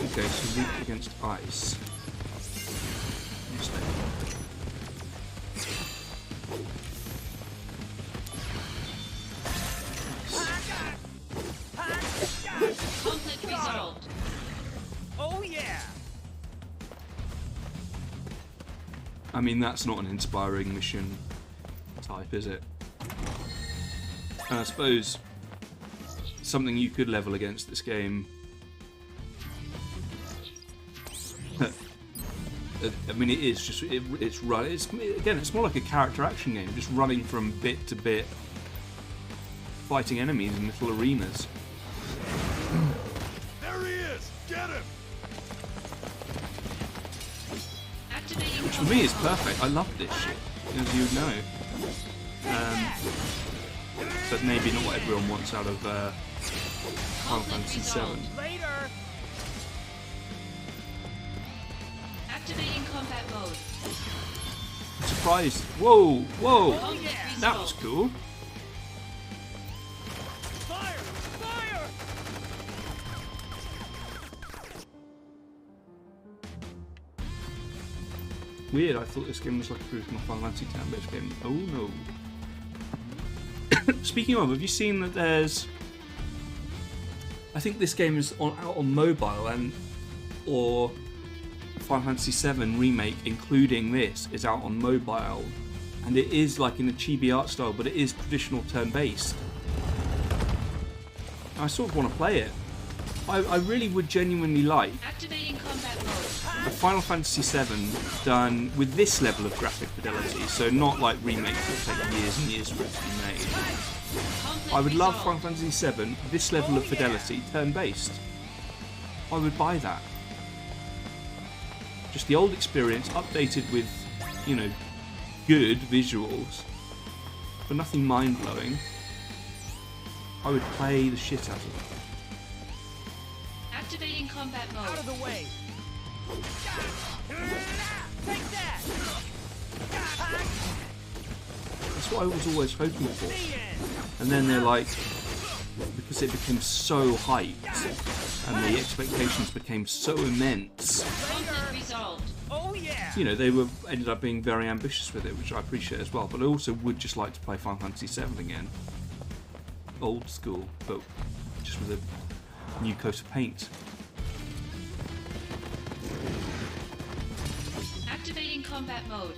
Okay, so weak against ice. Interesting. Conflict resolved. Oh yeah! I mean, that's not an inspiring mission type, is it? And I suppose something you could level against this game. I mean, it is just it's run. It's again, it's more like a character action game, just running from bit to bit, fighting enemies in little arenas. There he is! Get him! Activating Which for me is perfect. I love this shit, as you know. But maybe not what everyone wants out of Final Fantasy VII. Later! Activating combat mode. Surprised! Whoa, whoa! Conflict That was resolved. cool. Fire! Fire! Weird, I thought this game was like a traditional Final Fantasy turn-based game. Oh no. Speaking of, have you seen that there's... I think this game is out on mobile, and or Final Fantasy VII Remake, including this, is out on mobile. And it is like in a chibi art style, but it is traditional turn-based. I sort of want to play it. I really would genuinely like Activating combat mode. a Final Fantasy VII done with this level of graphic fidelity, so not like remakes that take years and years for it to be made. Conflict I would love resolved. Final Fantasy VII, this level of fidelity, turn-based. I would buy that. Just the old experience, updated with, you know, good visuals, but nothing mind-blowing. I would play the shit out of it. Activating combat Out of mode. the way! Take that! That's what I was always hoping for. The end! And then they're like, because it became so hyped, and the expectations became so immense, Conflict resolved. Oh yeah! you know, ended up being very ambitious with it, which I appreciate as well. But I also would just like to play Final Fantasy VII again, old school, but just with a new coat of paint. Activating combat mode.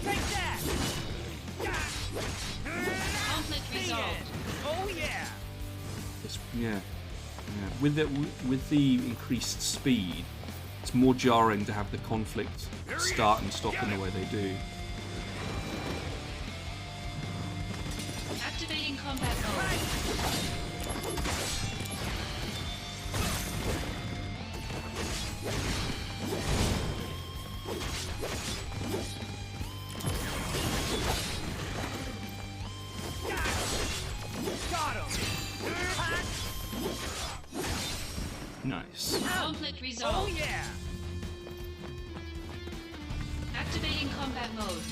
Take that! Conflict The resolved. end! Oh yeah! Yeah. With the increased speed, it's more jarring to have the conflict start and stop in the way they do. Activating combat mode. Got him! Nice. Conflict Oh resolved. yeah! Activating combat mode.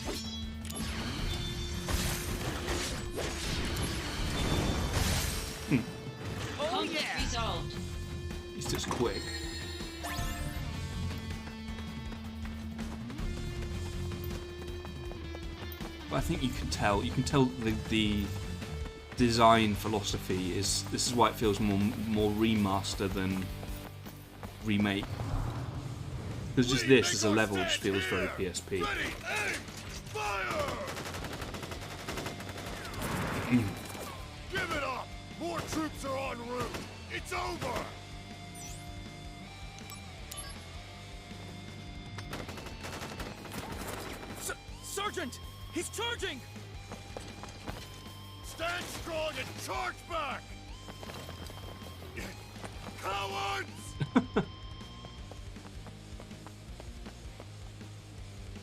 Oh Conflict yeah! resolved. It's just quick. But I think you can tell the design philosophy is, this is why it feels more remaster than remake. Because just this as a level just feels very PSP. Ready, aim, fire! Give it up! More troops are en route! It's over! Sergeant! He's charging! Stand strong and charge back! Cowards!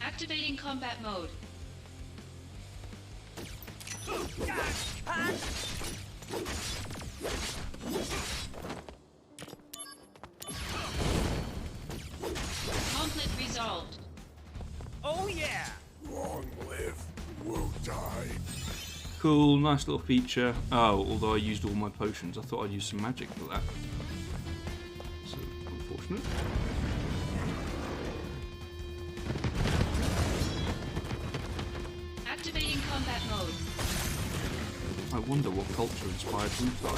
Activating combat mode. Conflict resolved. Oh yeah! Long live Wutai. Cool, nice little feature. Oh, although I used all my potions, I thought I'd use some magic for that. So, unfortunate. Activating combat mode. I wonder what culture inspired Wutai.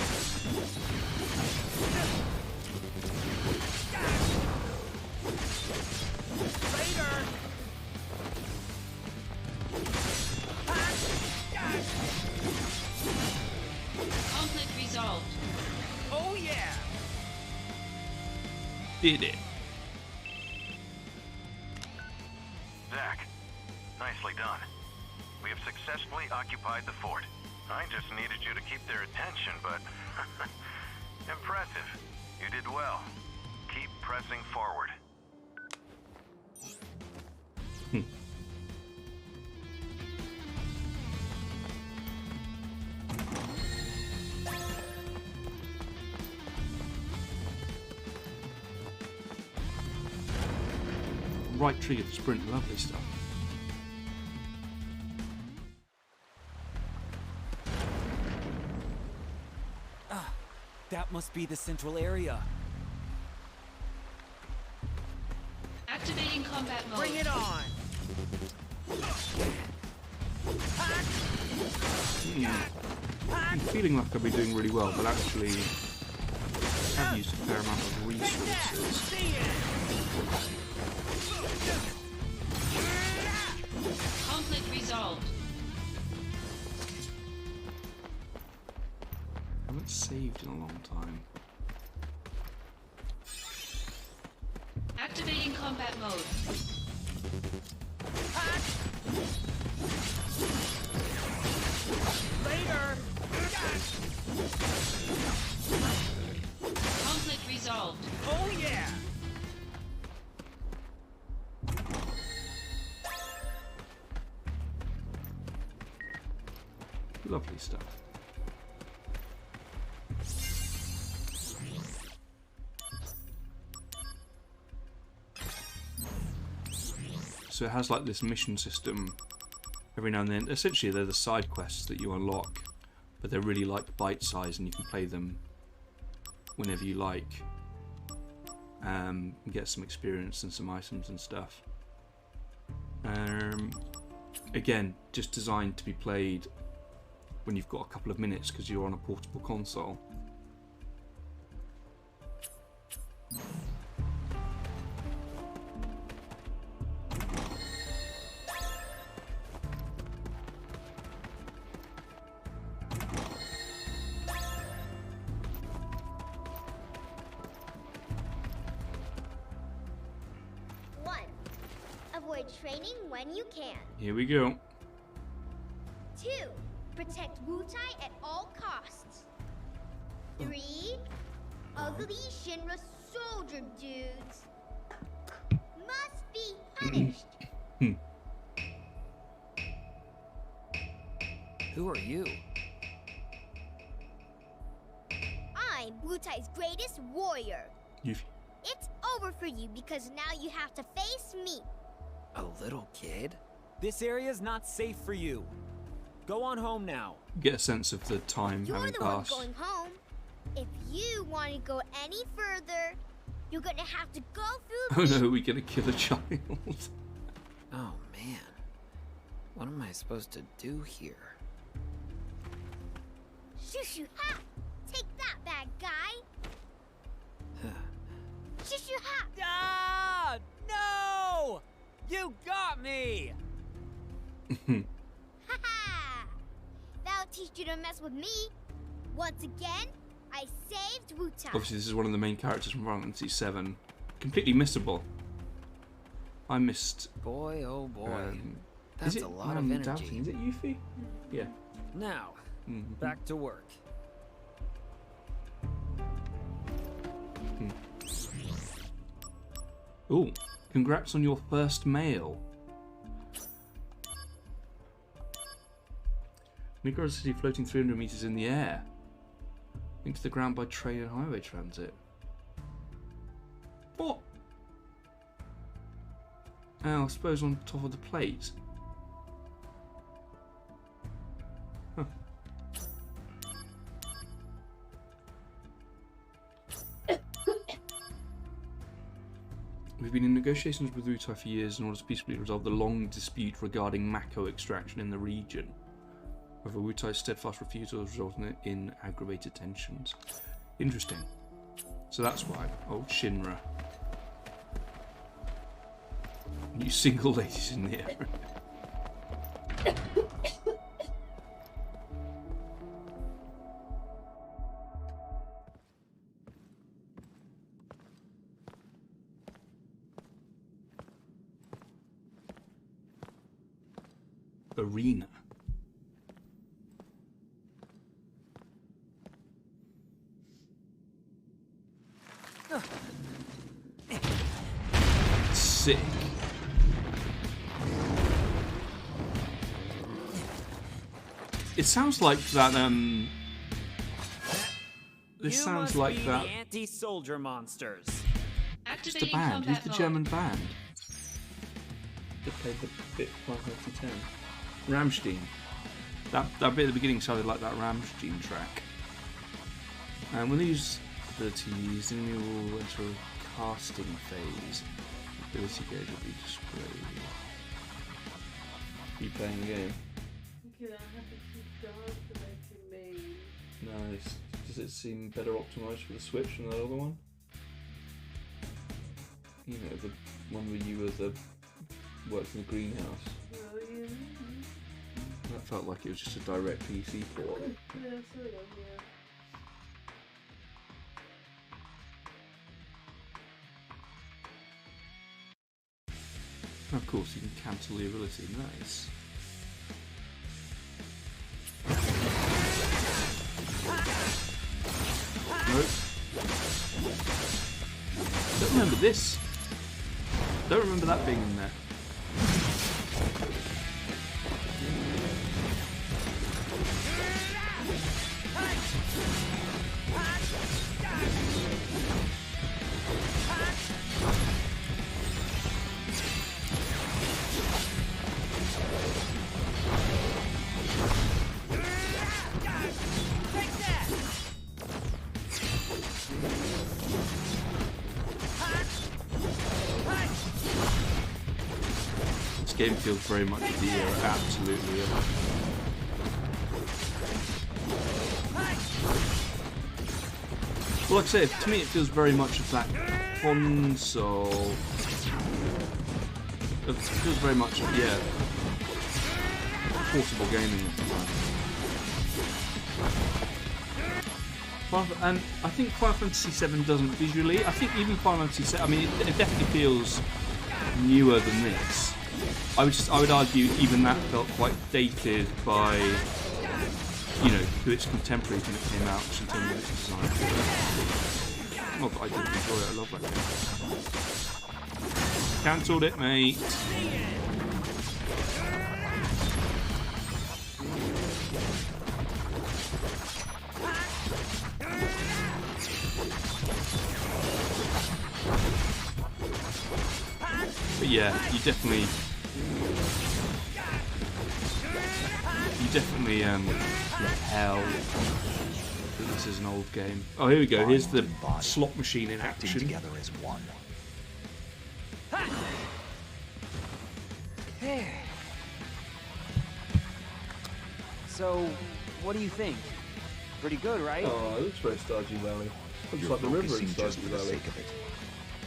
Conflict resolved. Oh yeah! Did it? Zack, nicely done. We have successfully occupied the fort. I just needed you to keep their attention, but... impressive. You did well. Keep pressing forward. Right trigger to sprint, lovely stuff. That must be the central area. Activating combat mode. Bring it on! I'm feeling like I'll be doing really well, but actually I've used a fair amount of resources. Conflict resolved. I haven't saved in a long time. Activating combat mode. Later! Conflict resolved. Oh yeah! Lovely stuff. So it has like this mission system every now and then. Essentially they're the side quests that you unlock, but they're really like bite-sized and you can play them whenever you like. And get some experience and some items and stuff. Again, just designed to be played when you've got a couple of minutes because you're on a portable console. Avoid training when you can. Here we go. 2. Protect Wutai at all costs. 3. Ugly Shinra soldier dudes must be punished. Who are you? I'm Wutai's greatest warrior. You've... It's over for you because now you have to face me. A little kid? This area's not safe for you. Go on home now. Get a sense of the time You're having the one passed. going home. If you want to go any further, you're gonna have to go through Oh me. no, we're gonna kill a child. Oh man. What am I supposed to do here? Shoo ha! Take that, bad guy. Shoo ha! Ah! No! You got me! Ha ha! That'll teach you to mess with me. Once again, I saved Wutai. Obviously, this is one of the main characters from Final Fantasy VII. Completely missable. I missed. Boy, oh boy. Is That's it a lot of energy. Doubting? Is it Yuffie? Yeah. Now, back to work. Ooh, congrats on your first mail. Micro city floating 300 meters in the air. Linked to the ground by train and highway transit. What? Oh, I suppose on top of the plate. Huh. We've been in negotiations with Wutai for years in order to peacefully resolve the long dispute regarding Mako extraction in the region. However, Wutai's steadfast refusal has resulted in aggravated tensions. Interesting. So that's why. Oh, Shinra. New single ladies in the area. Arena. Sick. It sounds like that. This sounds like that. The anti-soldier monsters. Just a band. Who's the German band? That played the bit 510. Rammstein. That bit at the beginning sounded like that Rammstein track. And when these abilities, then we will enter a casting phase. Ability gauge will be displayed. Are you playing the game? Okay, I have to keep going to make your main. Nice. Does it seem better optimized for the Switch than the other one? You know, the one where you were the worked in the greenhouse. Oh, yeah. That felt like it was just a direct PC port. Yeah, sort of, yeah. Of course, you can cancel the ability. Nice. Nope. Don't remember this. Don't remember that being in there. This game feels very much of the era, absolutely. Well, like I say, to me it feels very much of that console. It feels very much, yeah, portable gaming at the time. And I think Final Fantasy VII doesn't visually. I think even Final Fantasy VII, I mean, it definitely feels newer than this. I would argue even that felt quite dated by, you know, to its contemporaries when it came out, just in terms of its design. Not that I didn't enjoy it, I love that game. Cancelled it, mate. But yeah, you definitely can tell that this is an old game. Oh, here we go. Here's the slot machine in action. Together as one. So, what do you think? Pretty good, right? Oh, it looks very Stardew Valley. Looks You're like the river in focusing just Stardew for the Valley. sake of it.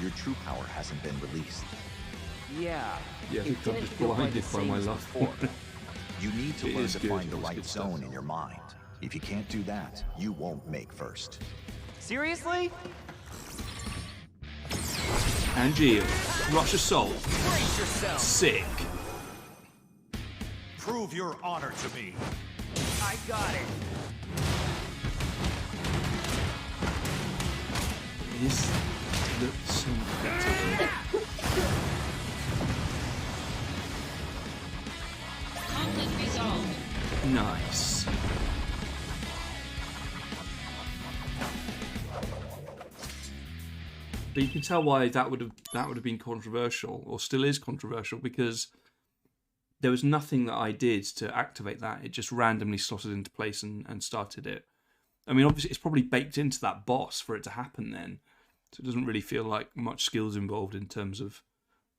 Your true power hasn't been released. Yeah. Yeah, I think I'm didn't just feel quite blinded the by same my as love. before. You need to It learn is to good. find the It's right good stuff. zone in your mind. If you can't do that, you won't make first. Seriously? Angeal. Rush Assault. Brace yourself. Sick. Prove your honor to me. I got it. This looks so much better. Nice. But you can tell why that would have been controversial, or still is controversial, because there was nothing that I did to activate that. It just randomly slotted into place and started it. I mean, obviously, it's probably baked into that boss for it to happen then. So it doesn't really feel like much skills involved in terms of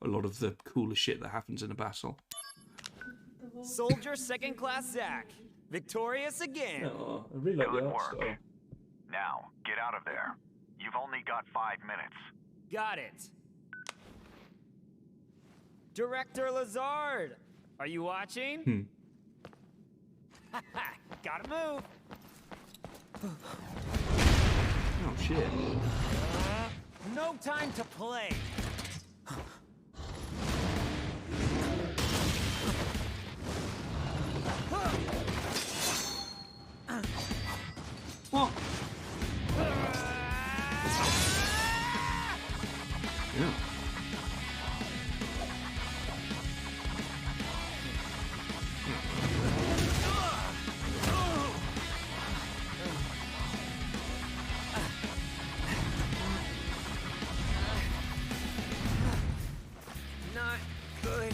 a lot of the cooler shit that happens in a battle. Soldier second class Zack. Victorious again. Oh, I really like Good the art work. style. Now, get out of there. You've only got 5 minutes. Got it. Director Lazard, are you watching? Gotta move. Oh shit. No time to play. What? Yeah. Not good.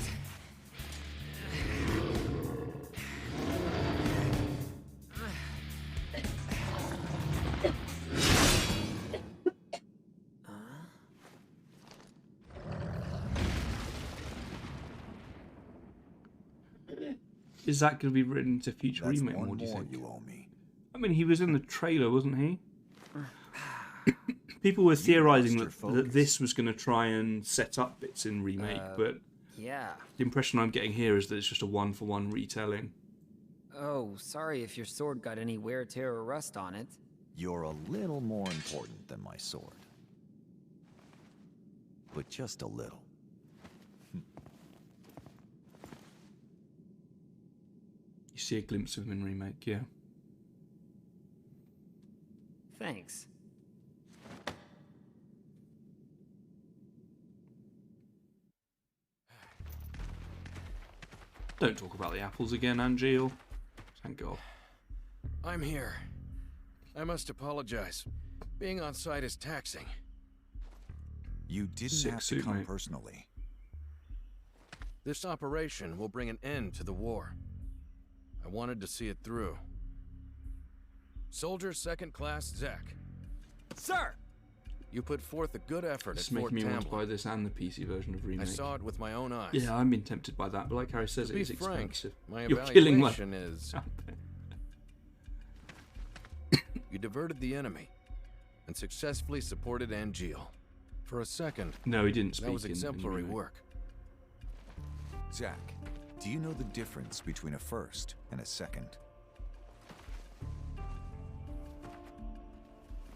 Is that going to be written into future That's remake? one What do you more think? you owe me. I mean, he was in the trailer, wasn't he? People were theorizing that this was going to try and set up bits in remake, but Yeah. the impression I'm getting here is that it's just a one-for-one retelling. Oh, sorry if your sword got any wear, tear, or rust on it. You're a little more important than my sword. But just a little. You see a glimpse of him in remake, yeah. Thanks. Don't talk about the apples again, Angeal. Thank God. I'm here. I must apologize. Being on site is taxing. You didn't Sick have to suit, come mate. personally. This operation will bring an end to the war. I wanted to see it through. Soldier second class Zack. Sir! You put forth a good effort It's at Fort making me want to buy Tambler. this and the PC version of I remake. saw it with my own eyes. Yeah, I'm being tempted by that, but like Harry says, To it be is frank, expensive. my You're killing my... evaluation is you diverted the enemy and successfully supported Angeal. For a second, No, he didn't speak that was in exemplary remake. work. Zack, do you know the difference between a first and a second?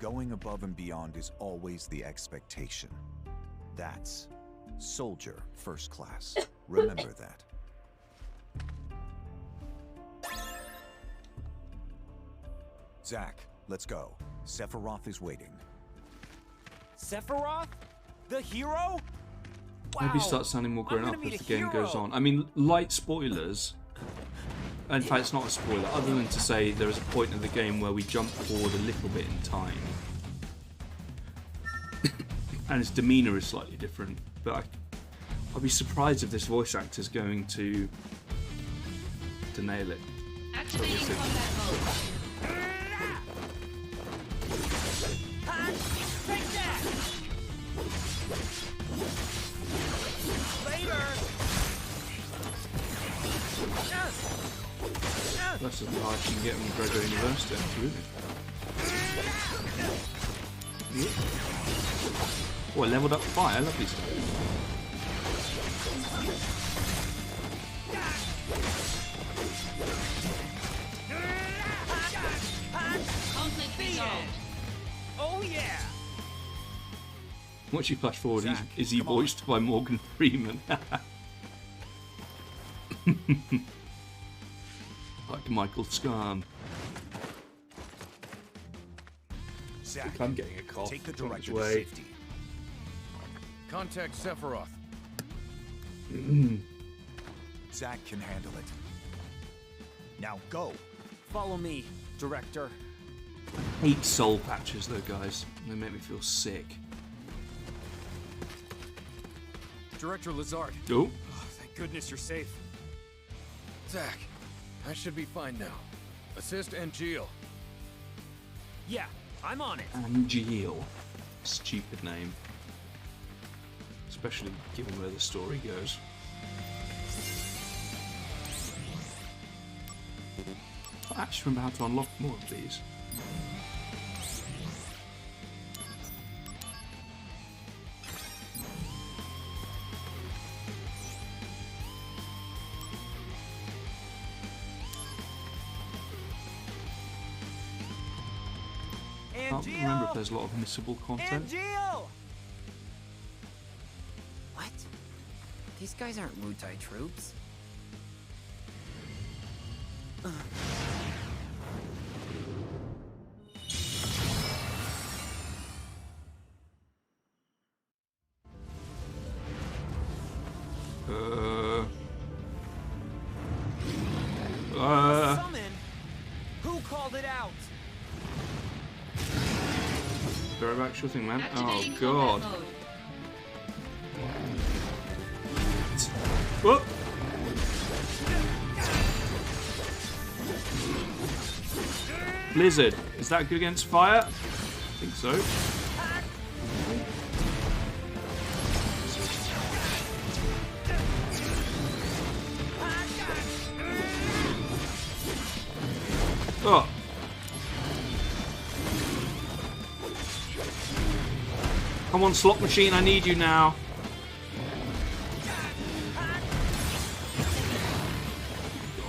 Going above and beyond is always the expectation. That's soldier first class. Remember that. Zack, let's go. Sephiroth is waiting. Sephiroth? The hero? Maybe Wow. start sounding more grown I'm up gonna meet as a the game goes hero. on. I mean, light spoilers. In fact, it's not a spoiler, other than to say there is a point in the game where we jump forward a little bit in time. And his demeanour is slightly different. But I'd be surprised if this voice actor's going to nail it. Activating Obviously. combat mode. Take that! Later! That's as high as you can get from Gregor University, absolutely. Oh, I leveled up fire, lovely stuff. Conflict resolved. Oh yeah! Once you flash forward, Zack, is he come on. voiced by Morgan Freeman? Like Michael Scarn. Zack, I'm getting a cough. take the It's on its director to way. safety. Contact Sephiroth. Zack can handle it. Now go. Follow me, Director. I hate soul patches though, guys. They make me feel sick. Director Lazard. Oh. Oh, thank goodness you're safe. Zack, I should be fine now. Assist Angeal. Yeah, I'm on it. Angeal. Stupid name. Especially given where the story goes. I actually remember how to unlock more of these. I can't remember if there's a lot of missable content. Angeal! What? These guys aren't Wutai troops. Summon? Who called it out? Go back, sure thing, man. Oh Activating god. combat mode. Whoop! Blizzard. Is that good against fire? I think so. Oh. Come on, slot machine, I need you now.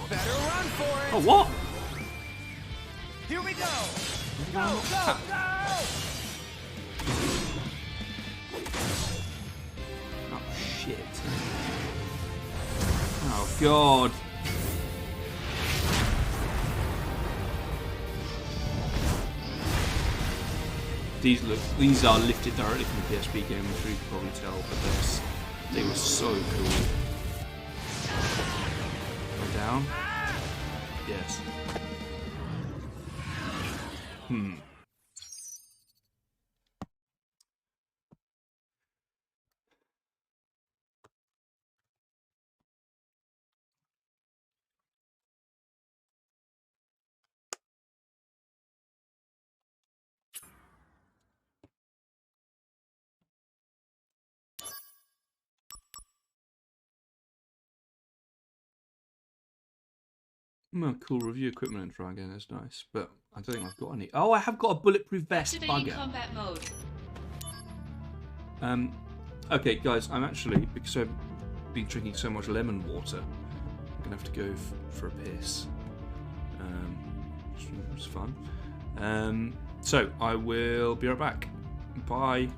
Better run for it! Oh, what? Here we go! Go, go, go! Oh, shit. Oh, God. These are lifted directly from the PSP game, I'm sure you can probably tell, but they were so cool. Go down. Yes. Cool review equipment and try again, that's nice. But I don't think I've got any. Oh, I have got a bulletproof vest. Activating Bugger. combat mode. Okay, guys, I'm actually, because I've been drinking so much lemon water, I'm gonna have to go for a piss. Which was fun. So I will be right back. Bye.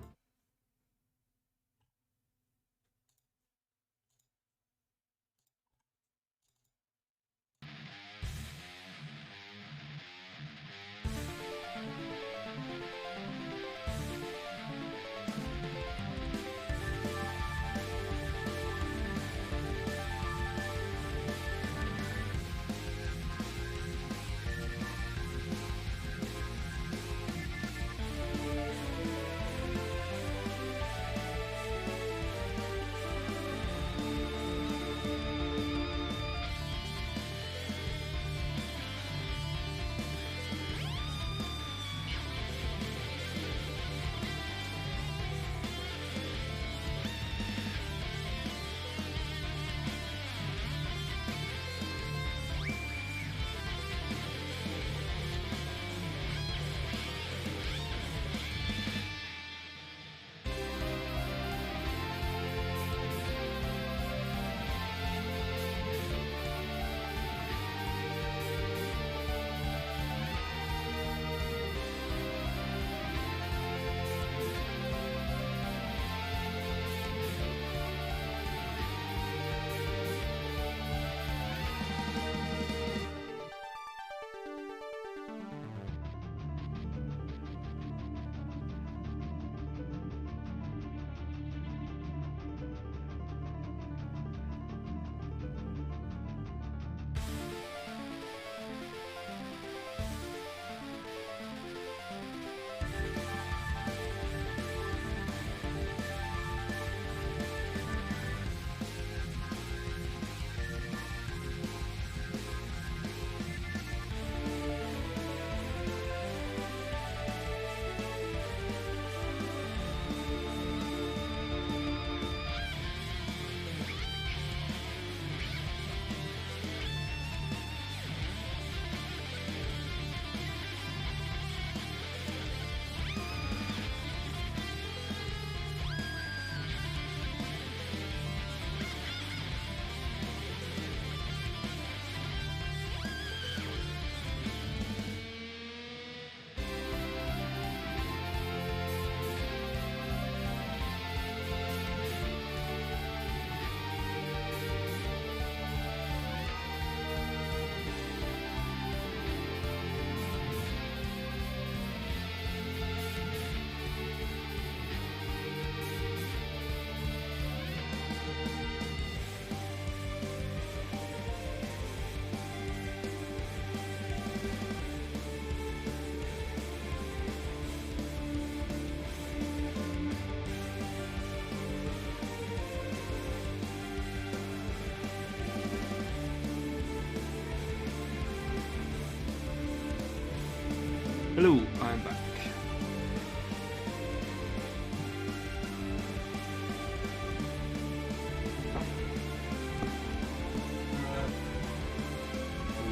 Hello, I'm back.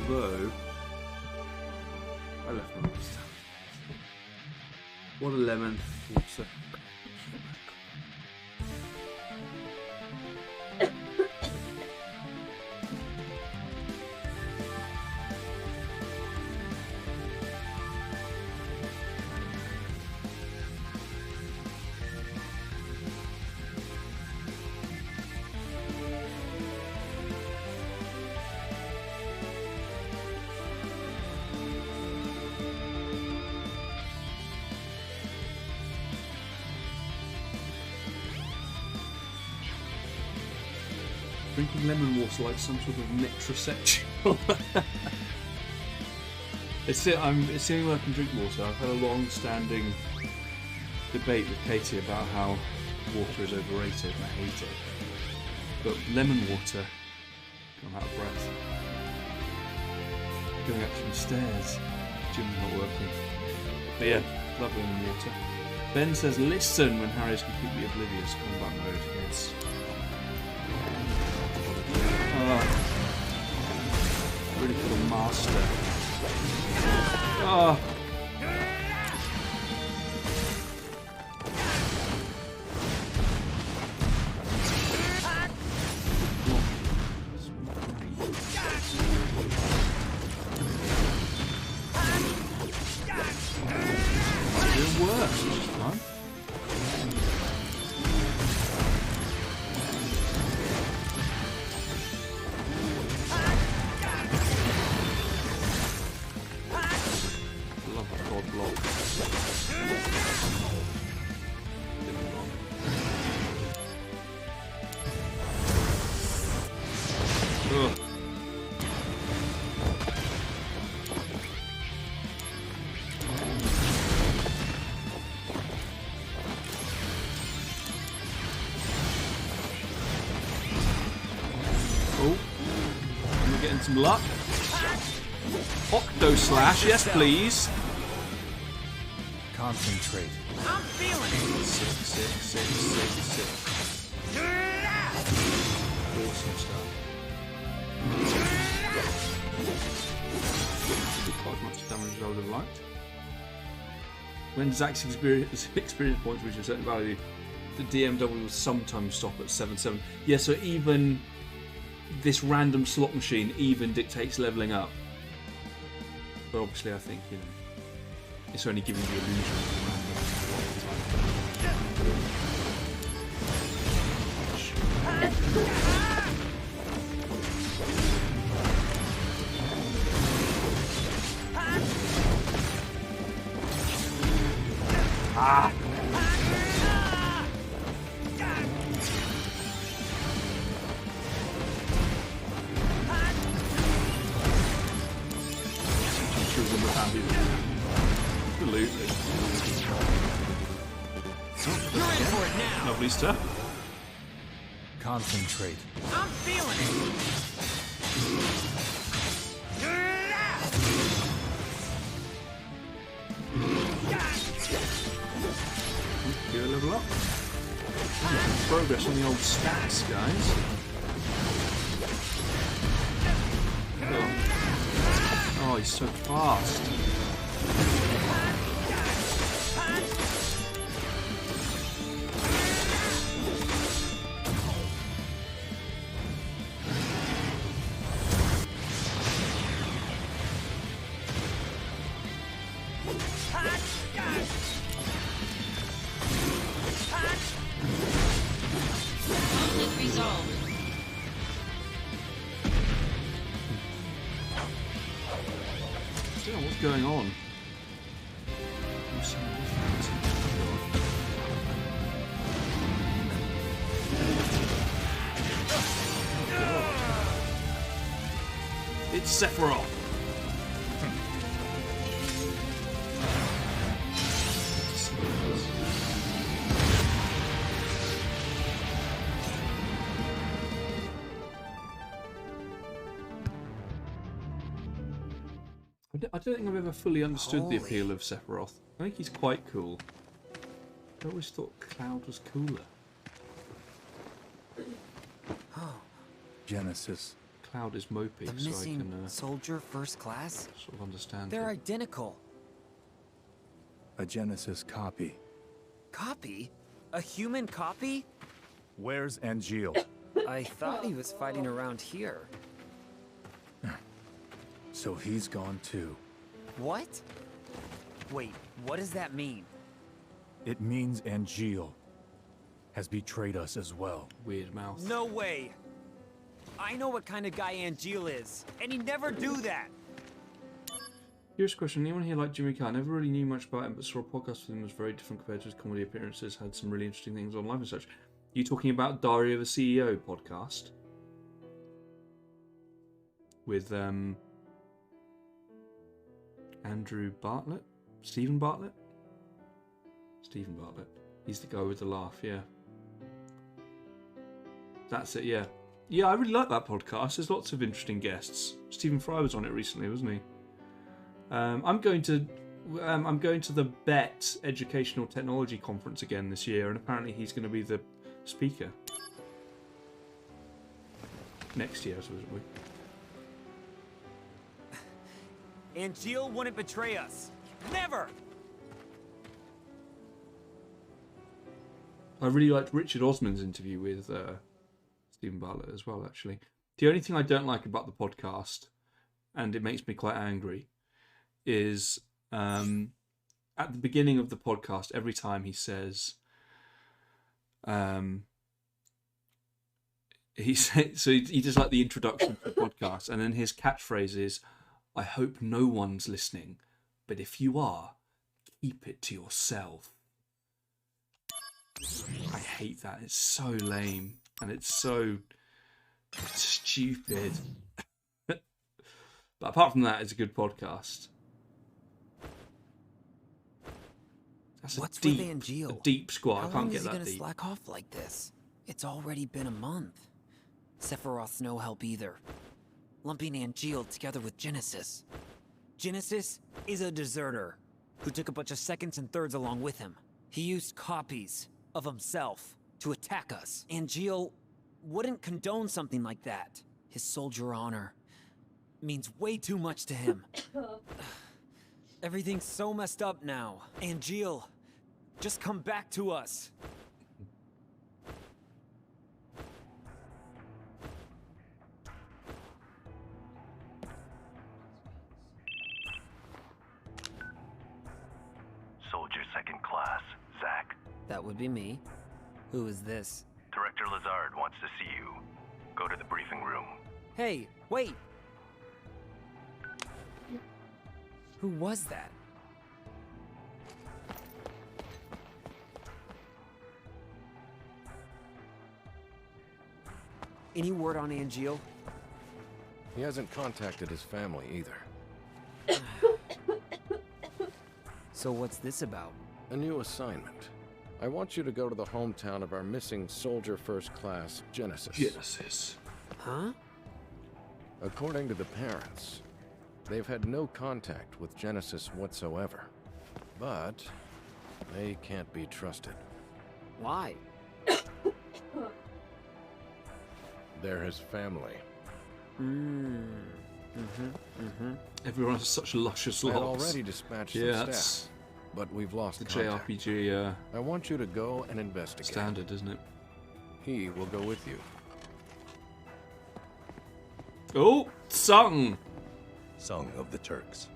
Although I left my water. What a lemon water. Drinking lemon water like some sort of metrosexual. It's the only way I can drink water. I've had a long-standing debate with Katie about how water is overrated and I hate it. But lemon water, I'm out of breath. Going up some stairs. Gym's not working. But yeah, love lemon water. Ben says, listen when Harry's completely oblivious. Combat mode, yes. Really for the master. Oh. It's doing worse, which is fun. Some luck. Octo slash, yes please. Concentrate. I'm feeling it. Sick. Awesome stuff. Did quite much damage as I would have liked. When Zack's experience points reach a certain value, the DMW will sometimes stop at 7-7. Yeah, so even this random slot machine even dictates leveling up. But obviously I think, you know, it's only giving the illusion of random. Ah! Absolutely. You're in for it now. Lovely stuff. Concentrate. I'm feeling it. Give it a level up. Progress on the old stats, guys. Oh, he's so fast. Conflict resolved. I don't know what's going on. It's Sephiroth. I don't think I've ever fully understood the Holy. appeal of Sephiroth. I think he's quite cool. I always thought Cloud was cooler. Genesis. Cloud is mopey, The so I missing can soldier first class? sort of understand They're it. identical. A Genesis copy. Copy? A human copy? Where's Angeal? I thought he was fighting around here. So he's gone too. What? Wait, what does that mean? It means Angeal has betrayed us as well. Weird mouth. No way! I know what kind of guy Angeal is, and he'd never do that! Here's a question. Anyone here like Jimmy Carr? I never really knew much about him, but saw a podcast with him was very different compared to his comedy appearances, had some really interesting things on live and such. You talking about Diary of a CEO podcast? With Andrew Bartlett? Stephen Bartlett? Stephen Bartlett. He's the guy with the laugh, yeah. That's it, yeah. Yeah, I really like that podcast. There's lots of interesting guests. Stephen Fry was on it recently, wasn't he? I'm going to the BET Educational Technology Conference again this year, and apparently he's going to be the speaker next year, I suppose it will be. Angeal wouldn't betray us. Never! I really liked Richard Osman's interview with Stephen Bartlett as well, actually. The only thing I don't like about the podcast, and it makes me quite angry, is at the beginning of the podcast, every time he says, he does like the introduction to the podcast, and then his catchphrase is, "I hope no one's listening, but if you are, keep it to yourself." I hate that. It's so lame, and it's so stupid. But apart from that, it's a good podcast. That's What's a deep, with Angeal? a deep squat. How I long can't get is he that gonna deep. slack off like this? It's already been a month. Sephiroth's no help either. Lumping Angeal together with Genesis. Genesis is a deserter who took a bunch of seconds and thirds along with him. He used copies of himself to attack us. Angeal wouldn't condone something like that. His soldier honor means way too much to him. Everything's so messed up now. Angeal, just come back to us. Soldier second class, Zack. That would be me. Who is this? Director Lazard wants to see you. Go to the briefing room. Hey, wait! Who was that? Any word on Angeal? He hasn't contacted his family either. So what's this about? A new assignment. I want you to go to the hometown of our missing soldier first class, Genesis. Genesis. Huh? According to the parents, they've had no contact with Genesis whatsoever. But they can't be trusted. Why? They're his family. Everyone has such luscious I had locks. already dispatched Yeah, some that's staff, but we've lost the contact. JRPG I want you to go and investigate. standard, isn't it? He will go with you. Oh, Sung! Sung of the Turks.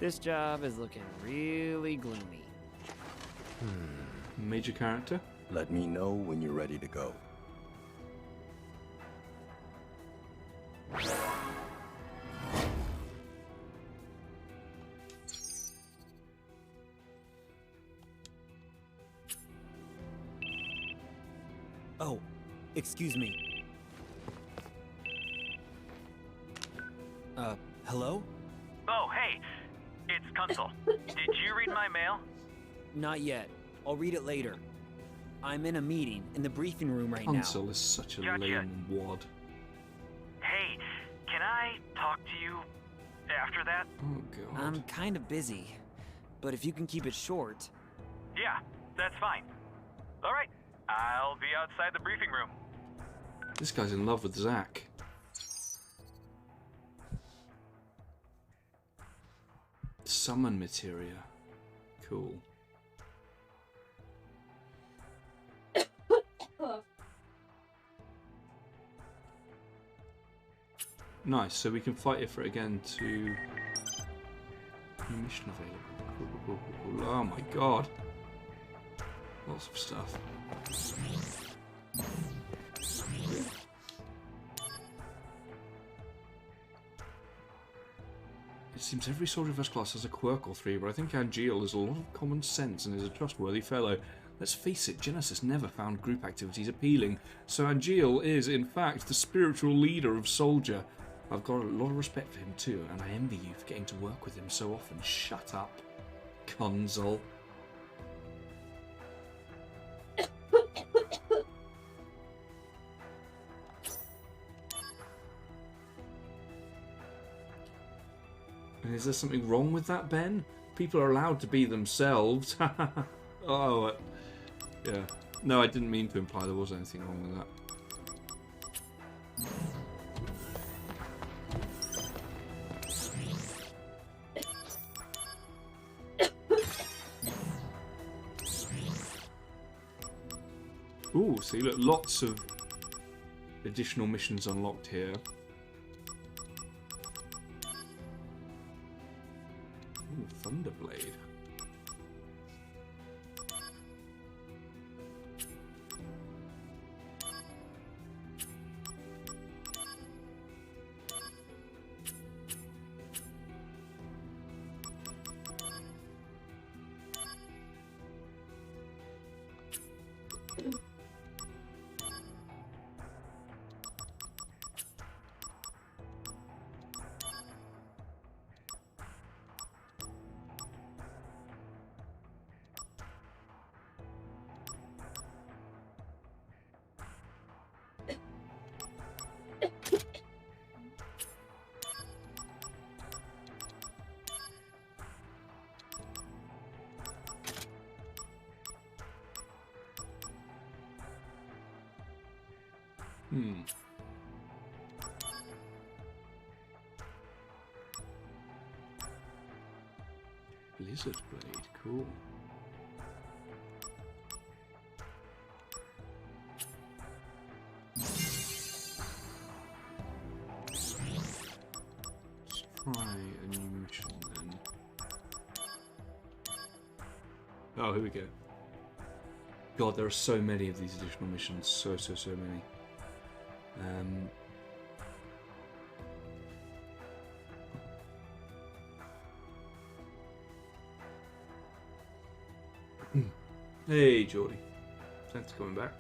This job is looking really gloomy. Major character. Let me know when you're ready to go. Oh, excuse me. Hello? Oh, hey! It's Kunzel. Did you read my mail? Not yet. I'll read it later. I'm in a meeting in the briefing room right now. Hansel is such a Gotcha. lame wad. Hey, can I talk to you After that? Oh, God. I'm kind of busy, but if you can keep it short... Yeah, that's fine. All right, I'll be outside the briefing room. This guy's in love with Zack. Summon materia. Cool. Nice, so we can fight it for it again to... New mission available. Cool. Oh my god. Lots of stuff. It seems every soldier of first class has a quirk or three, but I think Angeal has a lot of common sense and is a trustworthy fellow. Let's face it, Genesis never found group activities appealing, so Angeal is, in fact, the spiritual leader of Soldier. I've got a lot of respect for him too, and I envy you for getting to work with him so often. Shut up, Consul. And is there something wrong with that, Ben? People are allowed to be themselves. Oh, yeah. No, I didn't mean to imply there was anything wrong with that. Ooh, see, look, lots of additional missions unlocked here. Ooh, Thunderblade. Blizzard Blade, cool. Let's try a new mission then. Oh, here we go. God, there are so many of these additional missions. So many. Hey, Geordie. Thanks for coming back.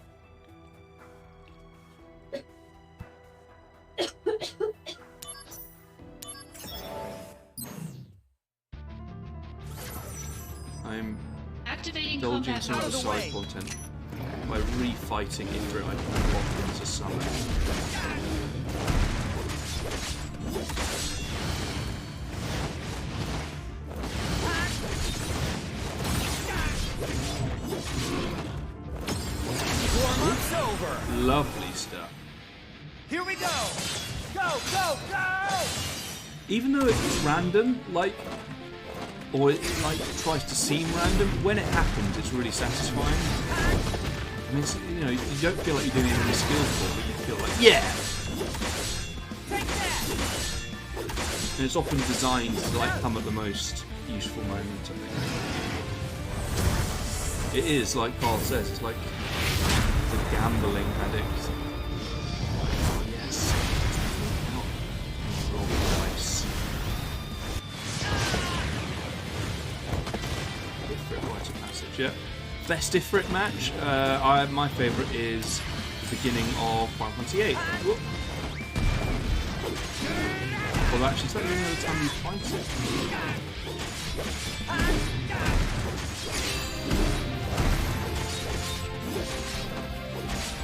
I'm indulging some of the side content by refighting Ifrit I popped into summon. Lovely stuff. Here we go! Go, go, go! Even though it's random, or it tries to seem random, when it happens, it's really satisfying. I mean, you don't feel like you're doing anything skillful, but you feel like, yeah! And it's often designed to come at the most useful moment, I think. It is, like Carl says, it's like the gambling addict. Oh, yes. Roll the dice. Ifrit Rite of Passage, yeah. Best Ifrit match? My favourite is the beginning of Final Fantasy VIII. Whoop. Well, actually, it's not the only time you fight it.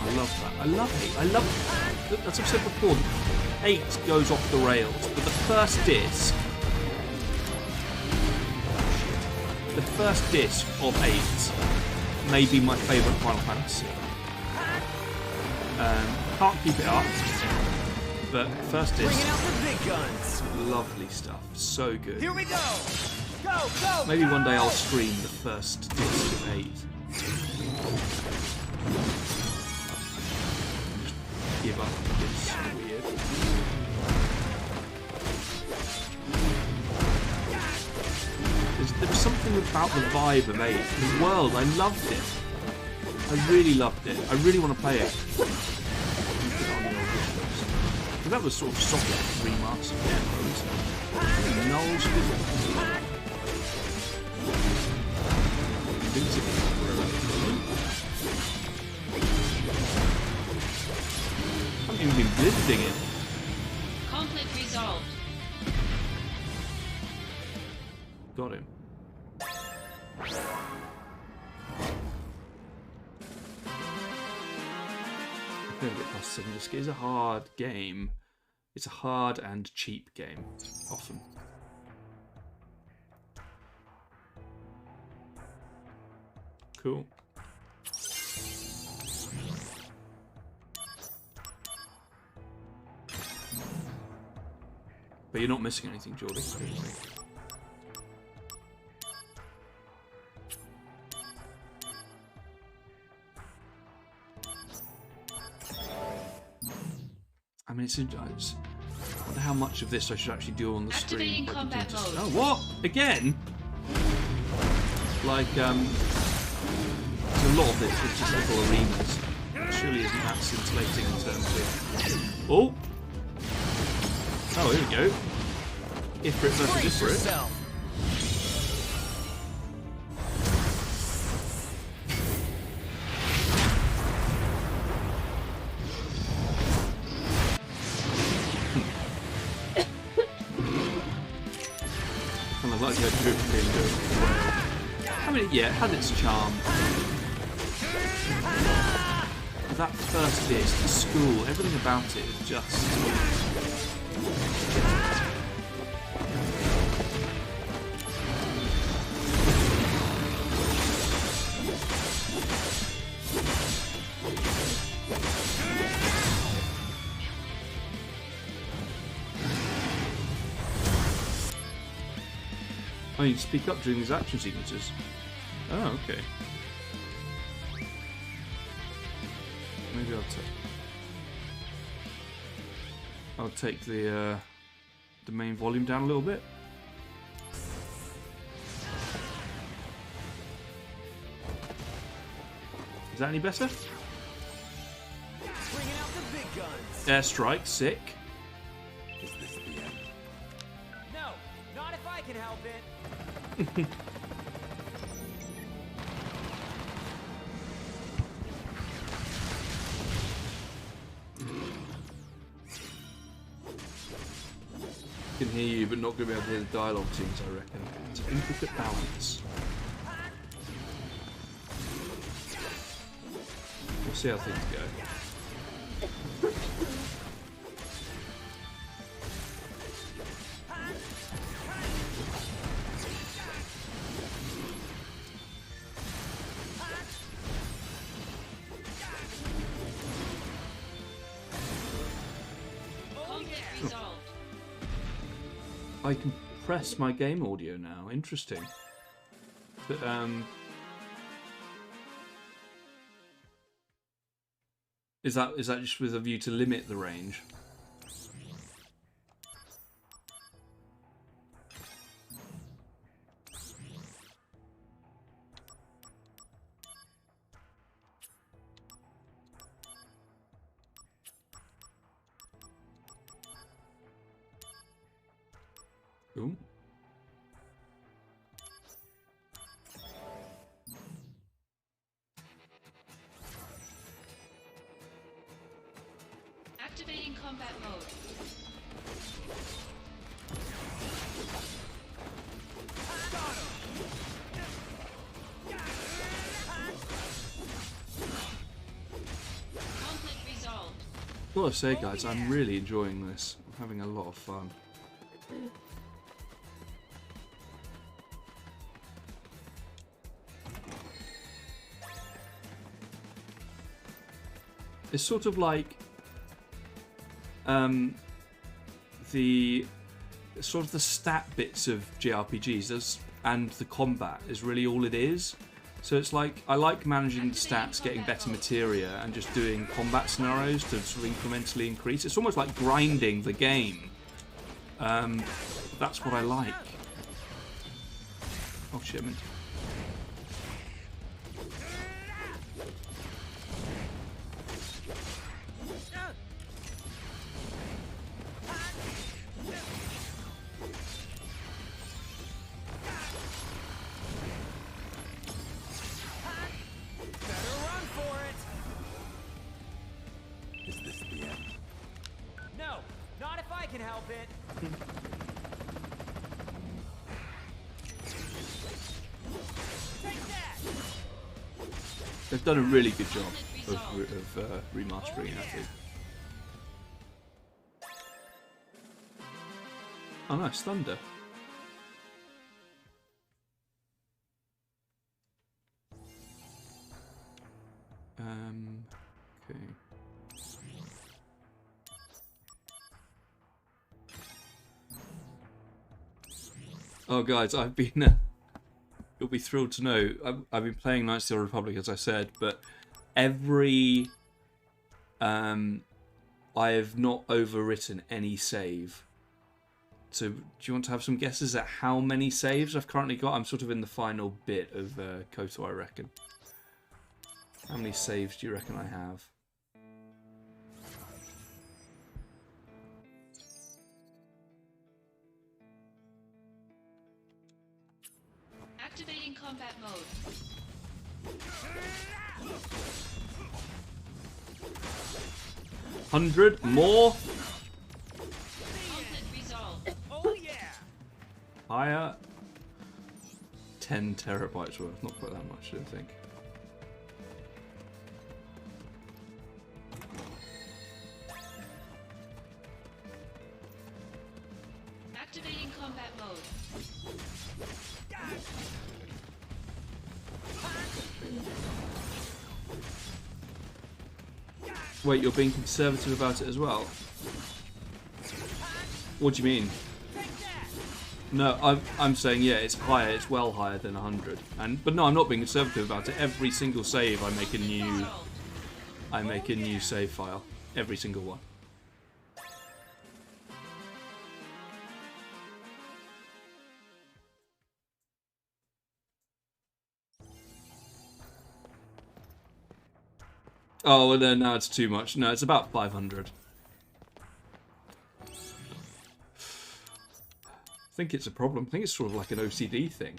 I love that. I love it. As I've said before, 8 goes off the rails, but the first disc the first disc of 8 may be my favourite Final Fantasy. Can't keep it up, but first disc, Bringing out the big guns. lovely stuff, so good. Here we go. Go, go. Maybe one day I'll stream the first disc of 8. Just give up. It's weird. There was something about the vibe of 8. The world, I loved it. I really loved it. I really want to play it. But that was sort of soft remaster. Knowles I haven't even been visiting it. Conflict resolved. Got him. I'm gonna get past the second disc. It is a hard game. It's a hard and cheap game, often. Cool. But you're not missing anything, Jordy. I mean, I wonder how much of this I should actually do on the Activating stream. combat mode. Oh, what? Again? Like, there's a lot of this is just little arenas. Surely isn't that scintillating in terms of... Oh! Oh, here we go. Ifrit versus Ifrit. Kind of like the drip thing. I mean, yeah, it had its charm. That first disc, the school, everything about it is just... Oh, you speak up during these action sequences. Oh, okay. Maybe I'll take the main volume down a little bit. Is that any better? Bringing out the big guns. Airstrike, sick. Is this the end? No, not if I can help it. Can hear you, but not going to be able to hear the dialogue tunes, I reckon. It's an intricate balance. We'll see how things go. I can press my game audio now. Interesting. But, is that just with a view to limit the range? Ooh. Activating combat mode. Conflict resolved. What I say, guys, I'm really enjoying this. I'm having a lot of fun. It's sort of like the stat bits of JRPGs and the combat is really all it is. So it's like I like managing the stats, getting better materia, and just doing combat scenarios to sort of incrementally increase. It's almost like grinding the game. That's what I like. Oh shit, I meant to... They've done a really good job of remastering it, I think. Oh nice, thunder. Okay. Oh guys, I've been... you'll be thrilled to know, I've been playing Knights of the Old Republic, as I said, but every... I have not overwritten any save. So, do you want to have some guesses at how many saves I've currently got? I'm sort of in the final bit of KOTOR, I reckon. How many saves do you reckon I have? Activating combat mode. 100 more. Conflict resolved. Oh yeah. Higher. 10 terabytes worth. Not quite that much, I don't think. Activating combat mode. Wait, you're being conservative about it as well? What do you mean? No, I'm saying, yeah, it's higher, it's well higher than 100. But no, I'm not being conservative about it. Every single save I make a new save file. Every single one. Oh, well, no, now it's too much. No, it's about 500. I think it's a problem. I think it's sort of like an OCD thing.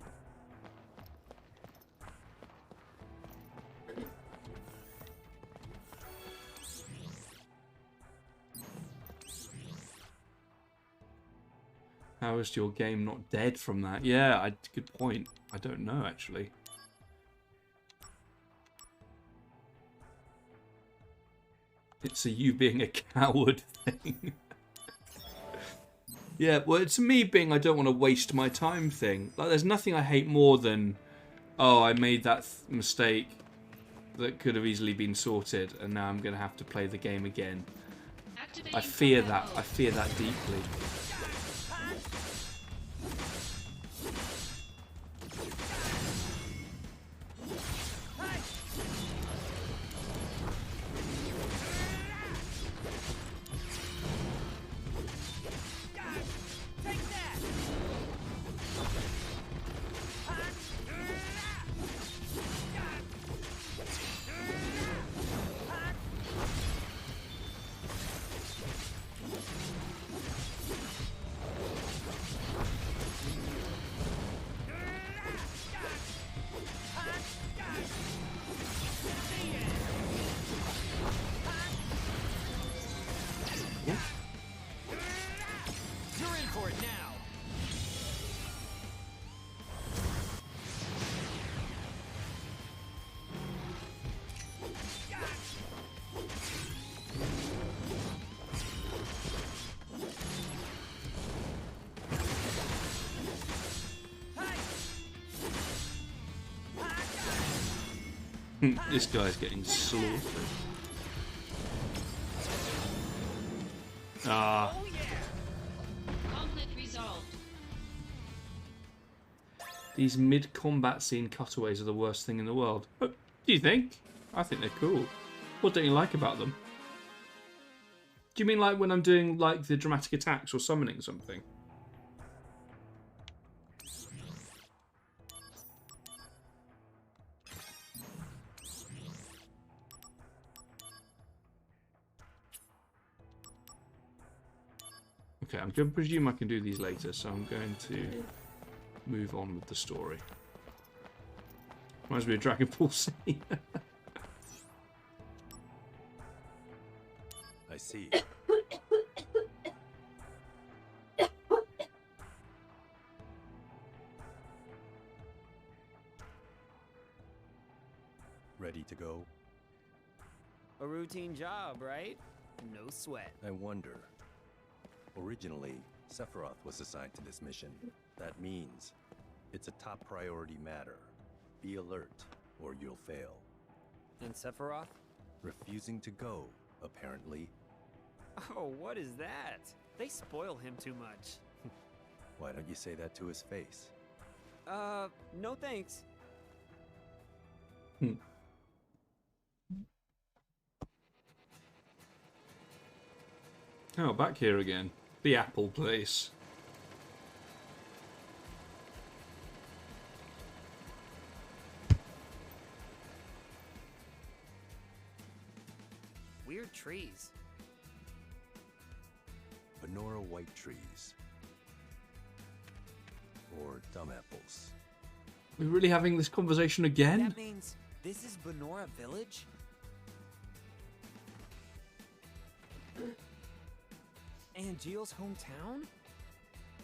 How is your game not dead from that? Yeah, good point. I don't know, actually. It's a you being a coward thing. Yeah, well, it's me being I don't want to waste my time thing. Like, there's nothing I hate more than, oh, I made that mistake that could have easily been sorted, and now I'm going to have to play the game again. I fear that. I fear that deeply. This guy's getting slaughtered. These mid-combat scene cutaways are the worst thing in the world. Oh, do you think? I think they're cool. What don't you like about them? Do you mean like when I'm doing like the dramatic attacks or summoning something? Okay, I'm going to presume I can do these later, so I'm going to move on with the story. Reminds me of Dragon Ball Z. I see. Ready to go? A routine job, right? No sweat. I wonder. Originally, Sephiroth was assigned to this mission. That means it's a top priority matter. Be alert, or you'll fail. And Sephiroth? Refusing to go, apparently. Oh, what is that? They spoil him too much. Why don't you say that to his face? No thanks. Oh, back here again. The Apple place. Weird trees. Benora white trees. Or dumb apples. We're really having this conversation again? That means this is Benora Village? Angeal's hometown?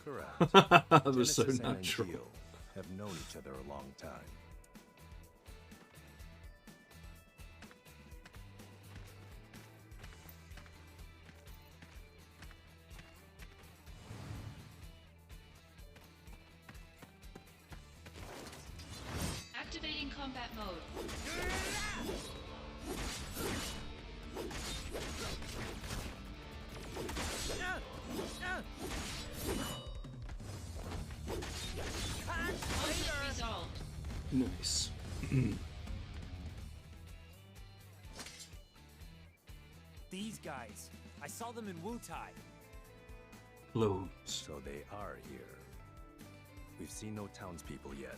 Correct. That was so Genesis and natural. Angeal have known each other a long time. Activating combat mode. Conflict resolved. Nice. These guys. I saw them in Wutai. Clones. So they are here. We've seen no townspeople yet.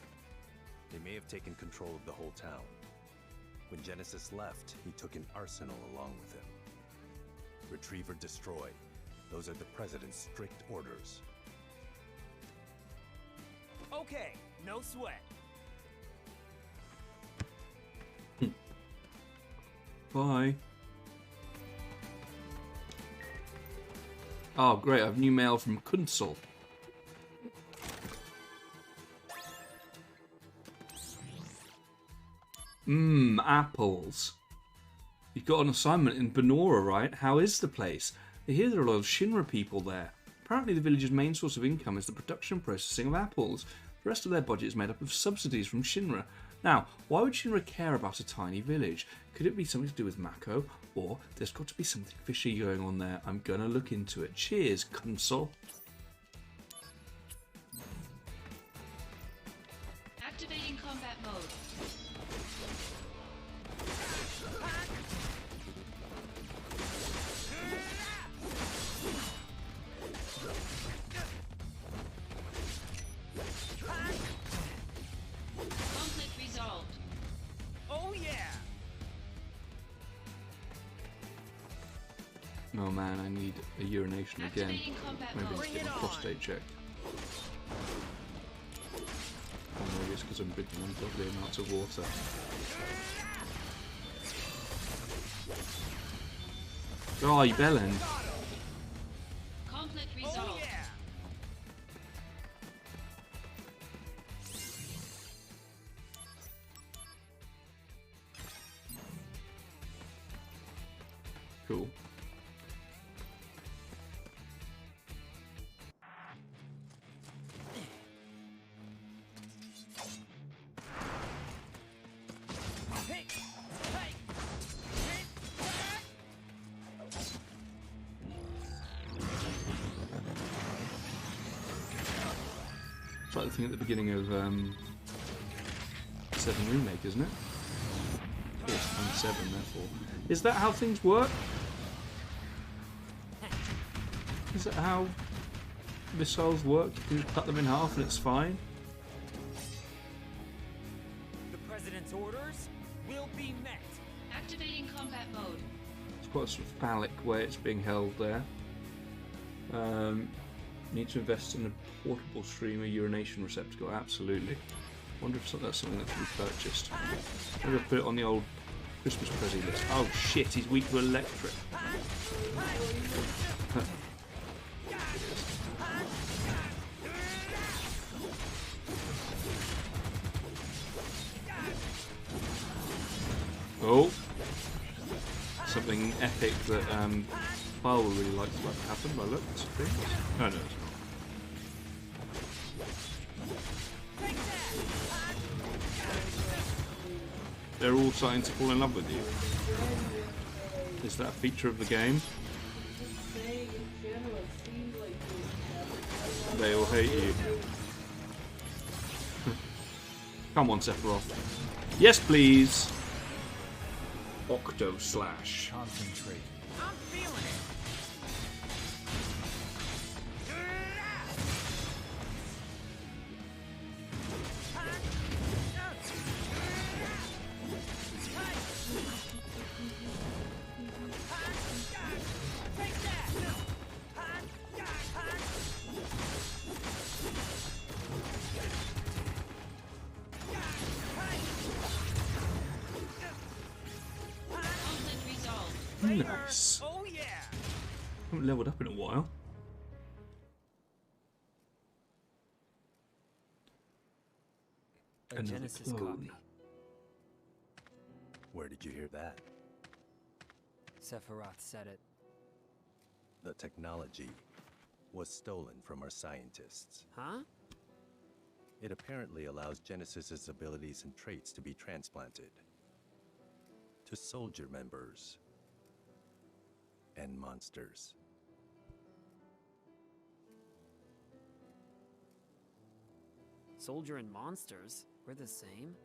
They may have taken control of the whole town. When Genesis left, he took an arsenal along with him. Retrieve or destroy. Those are the President's strict orders. Okay, no sweat. Bye. Oh, great. I have new mail from Kunsel. Apples. You've got an assignment in Benora, right? How is the place? I hear there are a lot of Shinra people there. Apparently the village's main source of income is the production and processing of apples. The rest of their budget is made up of subsidies from Shinra. Now, why would Shinra care about a tiny village? Could it be something to do with Mako? Or there's got to be something fishy going on there. I'm gonna look into it. Cheers, Kunsel. Activating combat mode. Conflict resolved. Oh yeah! Oh man, I need a urination again. Activating combat Maybe mode. it's get my prostate checked. Or maybe it's because I'm drinking ungodly amounts of water. Oh, you bellend. Conflict Oh resolved. yeah! Cool. Hey! Hey! It's like the thing at the beginning of 7 Remake, isn't it? Yes, and 7, therefore. Is that how things work? Is that how missiles work? You can cut them in half and it's fine? The President's orders will be met. Activating combat mode. It's quite a sort of phallic way it's being held there. Need to invest in a portable streamer urination receptacle. Absolutely. Wonder if that's something that can be purchased. Maybe I'll put it on the old Christmas present list. Oh shit, he's weak to electric. Oh, something epic that Paul would really like to happen by looks of things. Oh no, it's not. They're all starting to fall in love with you. Is that a feature of the game? They all hate you. Come on, Sephiroth. Yes, please. Octo slash. Concentrate. I'm feeling it. Nice. Oh yeah. Haven't leveled up in a while. A Another Genesis clone. copy. Where did you hear that? Sephiroth said it. The technology was stolen from our scientists. Huh? It apparently allows Genesis's abilities and traits to be transplanted to soldier members and monsters. Soldier and monsters? We're the same?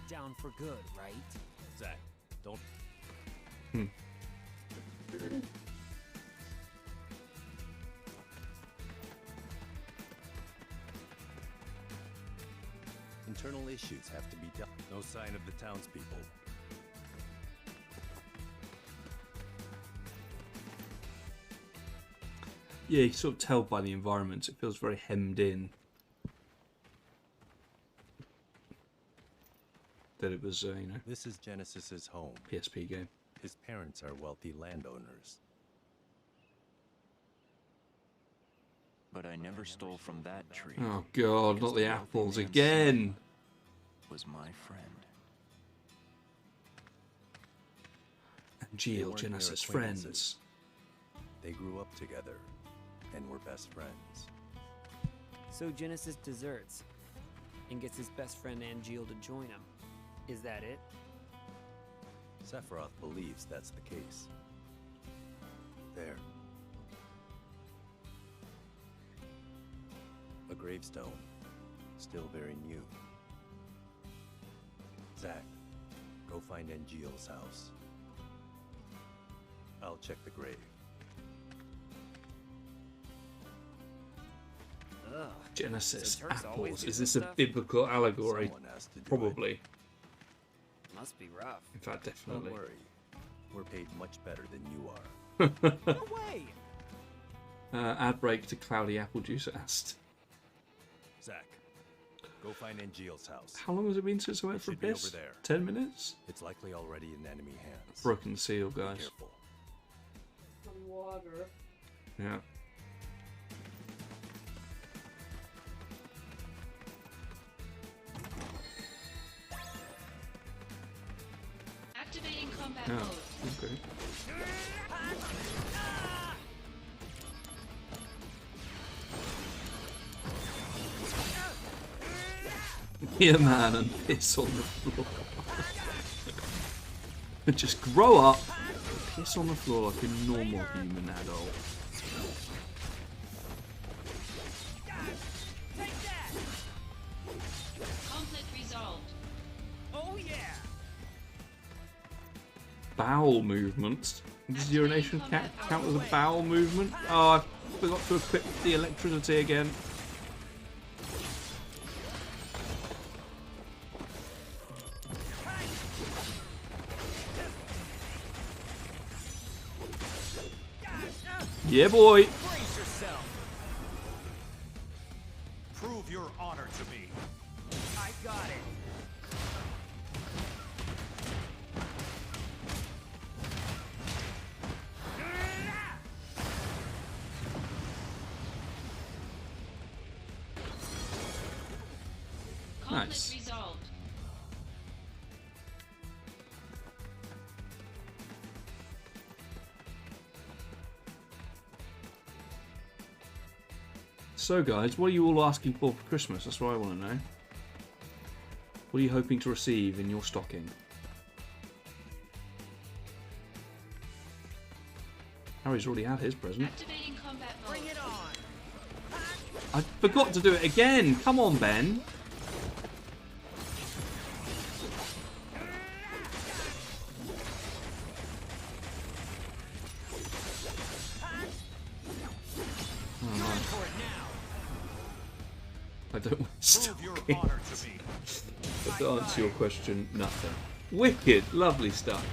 Down for good, right? Zack, don't. Internal issues have to be dealt. No sign of the townspeople. Yeah, you can sort of tell by the environment. It feels very hemmed in. That it was, you know, This is Genesis's home. PSP game. His parents are wealthy landowners. But I never stole from that tree. Oh god, because not the wealthy apples man's again. son Was my friend. And They Geo weren't Genesis mere acquaintances. friends. They grew up together and were best friends. So Genesis deserts and gets his best friend Angeal to join him. Is that it? Sephiroth believes that's the case. There. A gravestone, still very new. Zack, go find Angeal's house. I'll check the grave. Ugh. Genesis So Turks always apples. do Is this this a stuff? biblical allegory? Someone has to do Probably. Must be rough. In fact, Don't definitely. worry. We're paid much better than you are. No way! Ad break to Cloudy Apple Juice asked. Zack, go find Angeal's house. How long has it been since I went It for a should be over piss? there. 10 minutes? It's likely already in enemy hands. Broken seal, Be guys. careful. Some water. Yeah. Activating combat Yeah. mode. Okay. be a man and piss on the floor. Just grow up and piss on the floor like a normal human adult. Conflict resolved. Oh yeah. Bowel movements. Does urination count as a bowel movement? Oh, I forgot to equip the electricity again. Yeah, boy. Brace yourself. Prove your honor to me. I got it. Conflict Nice. resolved. So, guys, what are you all asking for Christmas? That's what I want to know. What are you hoping to receive in your stocking? Harry's already had his present. Activating combat mode. Bring it on. I forgot to do it again. Come on, Ben. Oh, no. For it now. I don't want to Prove your stock it. honor to me. But to answer your question, nothing. Wicked, lovely stuff.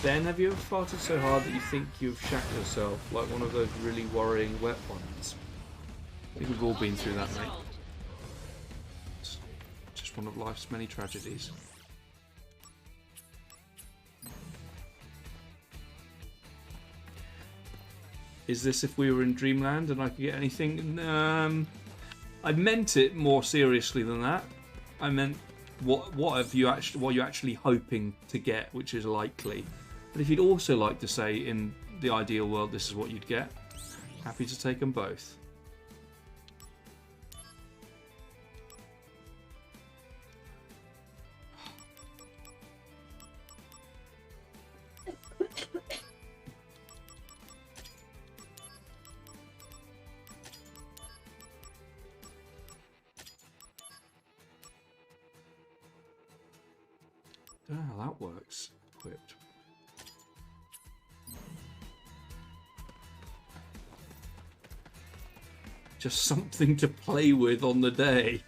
Ben, have you ever farted so hard that you think you've shat yourself, like one of those really worrying wet ones? I think we've all been through that, mate. It's just one of life's many tragedies. Is this if we were in Dreamland and I could get anything? I meant it more seriously than that. I meant what are you actually hoping to get, which is likely. But if you'd also like to say in the ideal world this is what you'd get, happy to take them both. Don't know how that works. Equipped. Just something to play with on the day.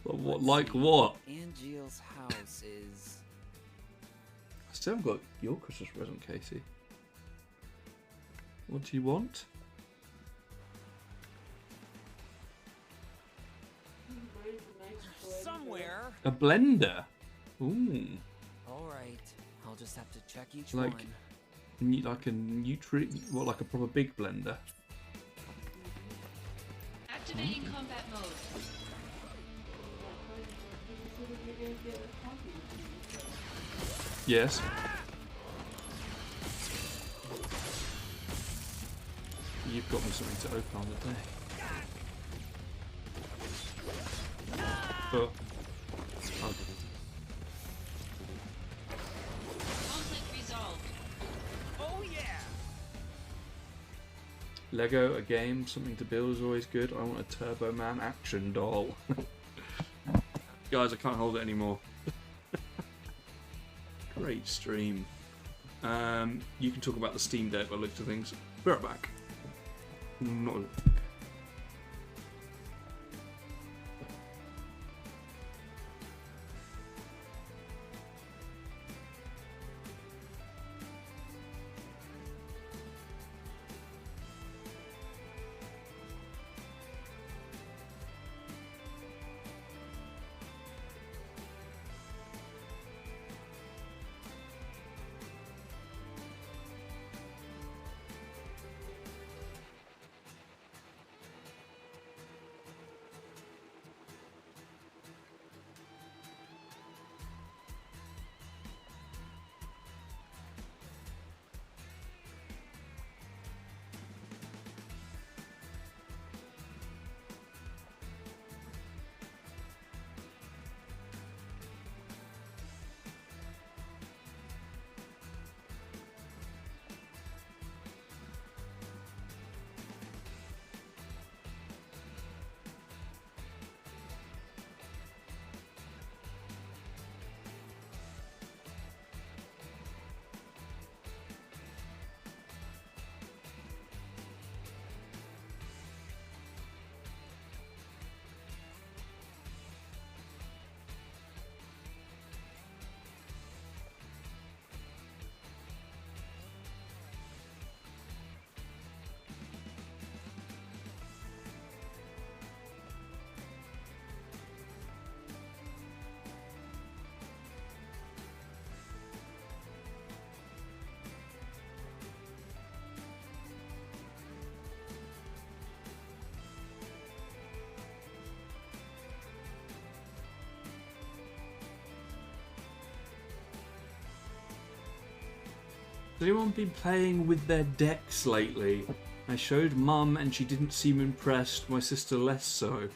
What, like what? Angeal's house is... I still haven't got your Christmas present, Casey. What do you want? Somewhere. A blender. Ooh. Alright, I'll just have to check each Like, one. like a what, like a proper big blender? Activating combat mode. Yes. You've got me something to open on the day. Oh. Conflict resolved. Oh yeah. Lego, a game, something to build is always good. I want a Turbo Man action doll. Guys, I can't hold it anymore. Great stream. You can talk about the Steam Deck by the looks of things. Be right back. Not. Has anyone been playing with their decks lately? I showed Mum and she didn't seem impressed. My sister less so.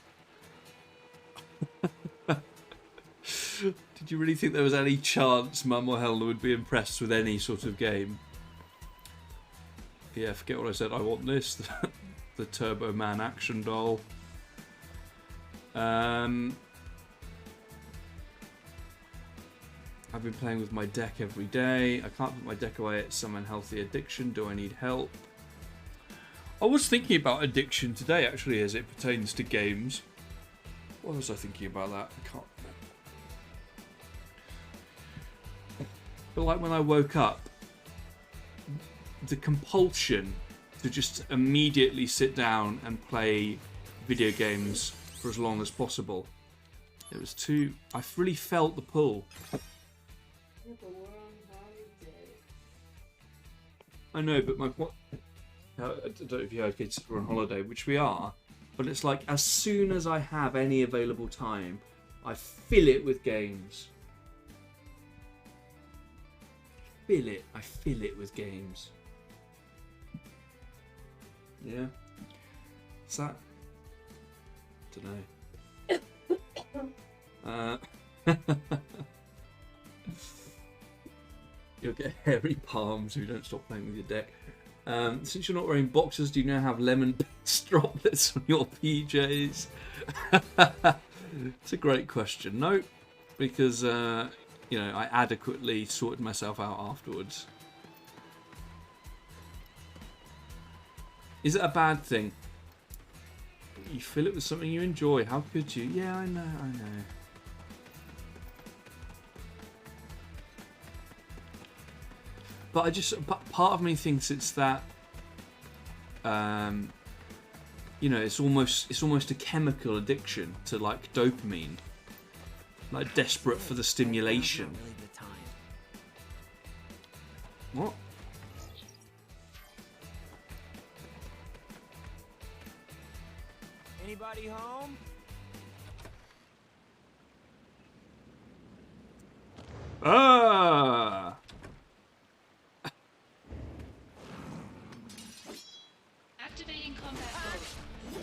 Did you really think there was any chance Mum or Helena would be impressed with any sort of game? Yeah, forget what I said. I want this. The Turbo Man action doll. I've been playing with my deck every day. I can't put my deck away. It's some unhealthy addiction. Do I need help? I was thinking about addiction today, actually, as it pertains to games. What was I thinking about that? I can't remember. But like when I woke up, the compulsion to just immediately sit down and play video games for as long as possible. It was too... I really felt the pull. I know, but my point... I don't know if you heard kids were on holiday, which we are, but it's like as soon as I have any available time, I fill it with games. I fill it with games. Yeah? Is that... I don't know. You'll get hairy palms if you don't stop playing with your deck. Since you're not wearing boxers, do you now have lemon droplets on your PJs? It's a great question. No, because you know, I adequately sorted myself out afterwards. Is it a bad thing? You fill it with something you enjoy. How could you? Yeah, I know. But part of me thinks it's that, you know, it's almost a chemical addiction to like dopamine, like desperate for the stimulation. What? Anybody home? Ah! Activating combat mode.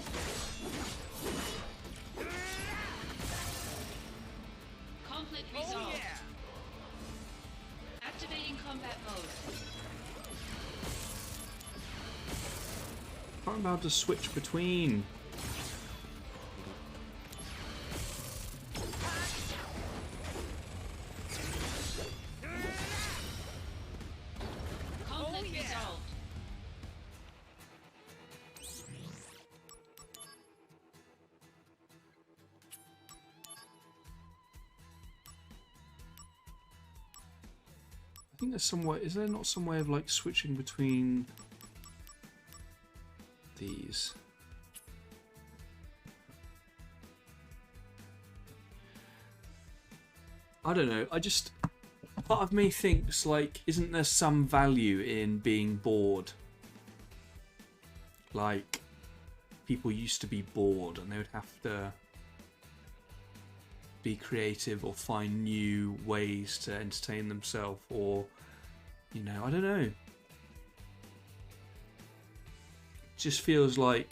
Conflict resolved. Activating combat mode. I'm about to switch between. Conflict resolved. I think there's some way. Is there not some way of like switching between these? I don't know. Part of me thinks like, isn't there some value in being bored? Like, people used to be bored and they would have to be creative or find new ways to entertain themselves, or, you know, I don't know. It just feels like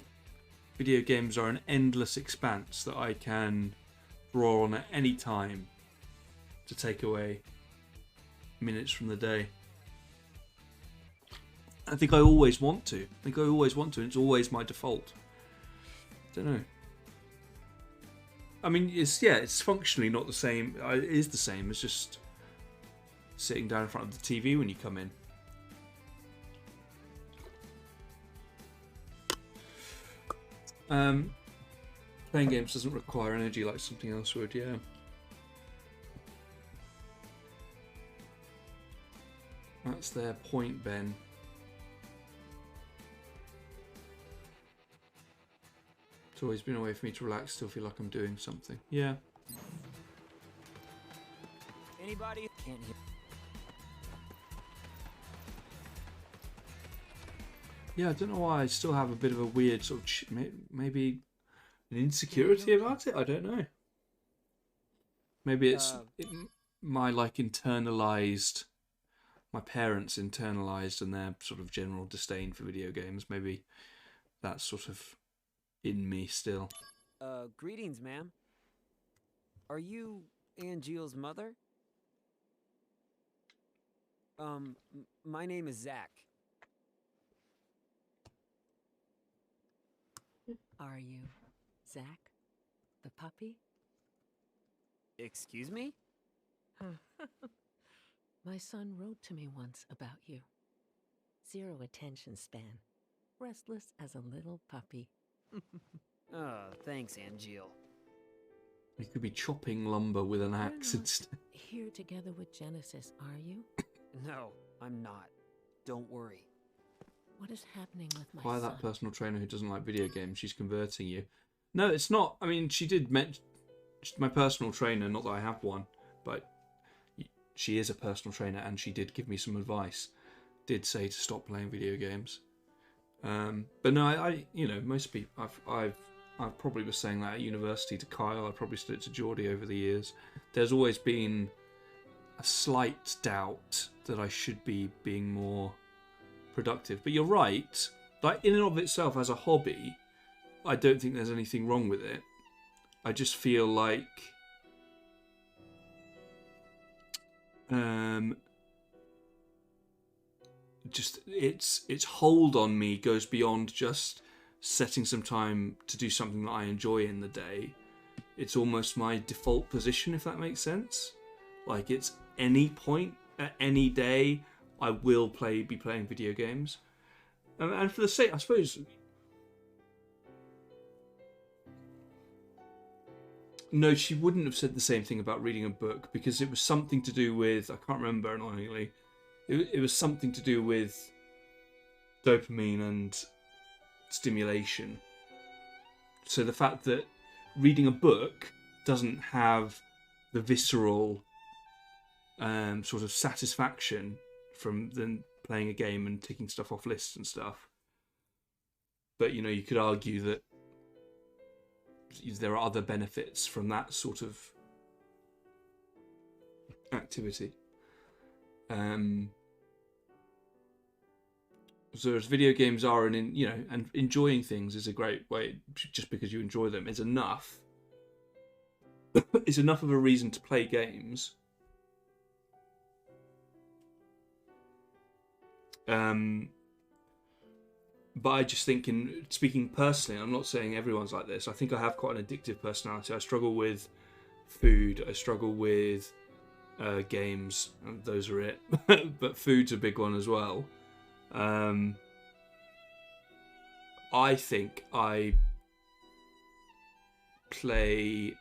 video games are an endless expanse that I can draw on at any time to take away minutes from the day. I think I always want to. And it's always my default. Don't know. I mean, it's functionally not the same. It is the same as just sitting down in front of the TV when you come in. Playing games doesn't require energy like something else would, yeah. That's their point, Ben. It's always been a way for me to relax, still feel like I'm doing something. Yeah. Anybody? Can't hear. Yeah, I don't know why I still have a bit of a weird sort of maybe an insecurity about it. I don't know. Maybe it's my like internalized my parents internalized and their sort of general disdain for video games. Maybe that's sort of in me still. Greetings, ma'am. Are you Angeal's mother? My name is Zack. Are you Zack, the puppy? Excuse me? My son wrote to me once about you. 0 attention span. Restless as a little puppy. Thanks, Angeel. You could be chopping lumber with an axe instead. Here together with Genesis, are you? No, I'm not. Don't worry. What is happening with my Why son? that personal trainer who doesn't like video games? She's converting you. No, it's not. I mean, she did mention my personal trainer. Not that I have one, but she is a personal trainer, and she did give me some advice. Did say to stop playing video games. But no, I you know, most people. I probably was saying that at university to Kyle. I probably said it to Geordie over the years. There's always been a slight doubt that I should be being more productive. But you're right. Like, in and of itself as a hobby, I don't think there's anything wrong with it. I just feel like just its hold on me goes beyond just setting some time to do something that I enjoy in the day. It's almost my default position, if that makes sense. Like, it's any point at any day I will be playing video games. And for the sake, I suppose, no, she wouldn't have said the same thing about reading a book, because it was something to do with, I can't remember annoyingly, it was something to do with dopamine and stimulation. So the fact that reading a book doesn't have the visceral sort of satisfaction from then playing a game and ticking stuff off lists and stuff. But, you know, you could argue that there are other benefits from that sort of activity. So as video games are, and you know, and enjoying things is a great way. Just because you enjoy them is enough. It's enough of a reason to play games. But I just think, speaking personally, I'm not saying everyone's like this. I think I have quite an addictive personality. I struggle with food. I struggle with games. And those are it. But food's a big one as well. I think I play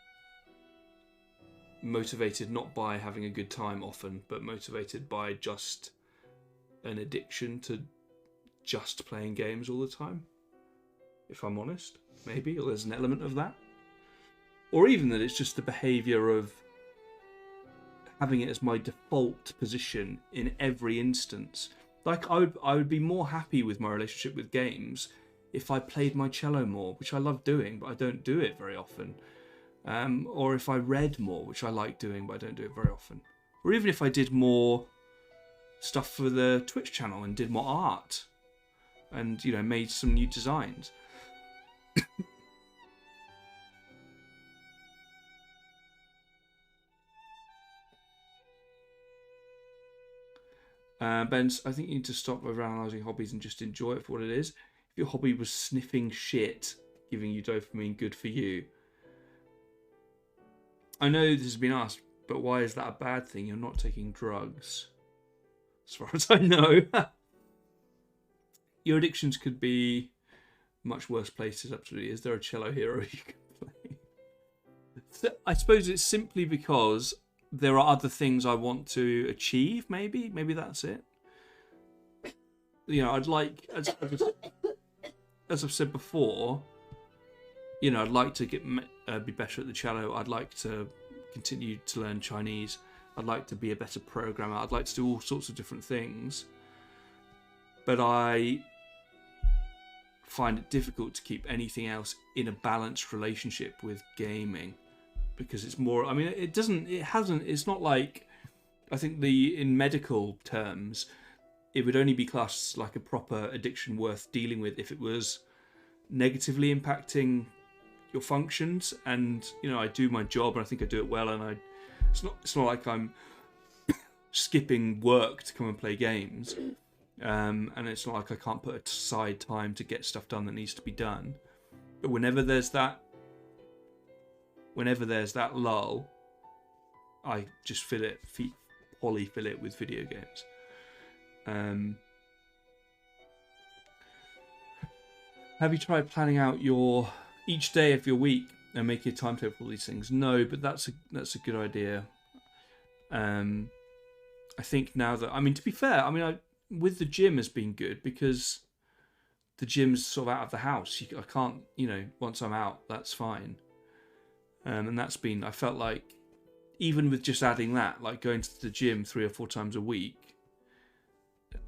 motivated not by having a good time often, but motivated by just an addiction to just playing games all the time. If I'm honest, maybe, or there's an element of that. Or even that it's just the behaviour of having it as my default position in every instance. Like, I would be more happy with my relationship with games if I played my cello more, which I love doing, but I don't do it very often. Or if I read more, which I like doing, but I don't do it very often. Or even if I did more stuff for the Twitch channel and did more art and, you know, made some new designs. Ben, I think you need to stop overanalyzing hobbies and just enjoy it for what it is. If your hobby was sniffing shit, giving you dopamine, good for you. I know this has been asked, but why is that a bad thing? You're not taking drugs. As far as I know. Your addictions could be much worse places, absolutely. Is there a cello hero you can play? I suppose it's simply because there are other things I want to achieve, maybe. Maybe that's it. You know, I'd like, as I've said before, you know, I'd like to be better at the cello. I'd like to continue to learn Chinese. I'd like to be a better programmer. I'd like to do all sorts of different things. But I find it difficult to keep anything else in a balanced relationship with gaming. Because it's more, I mean, it's not like I think in medical terms, it would only be classed like a proper addiction worth dealing with if it was negatively impacting your functions. And I do my job, and I think I do it well. And it's not like I'm skipping work to come and play games. And it's not like I can't put aside time to get stuff done that needs to be done. But whenever there's that lull, I just fill it with video games. Have you tried planning out each day of your week and making a timetable for all these things? No, but that's a good idea. I think now that, to be fair, with the gym has been good because the gym's sort of out of the house. I can't, once I'm out, that's fine. And that's been, I felt like, even with just adding that, like going to the gym 3 or 4 times a week,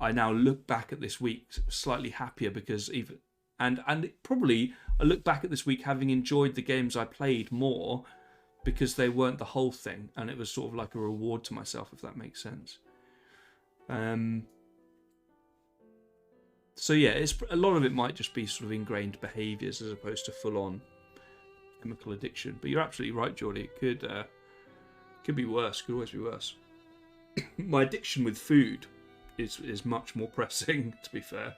I now look back at this week slightly happier because I look back at this week having enjoyed the games I played more because they weren't the whole thing, and it was sort of like a reward to myself, if that makes sense. So yeah, a lot of it might just be sort of ingrained behaviours as opposed to full-on chemical addiction. But you're absolutely right, Geordie. It could be worse. Could always be worse. My addiction with food is much more pressing, to be fair.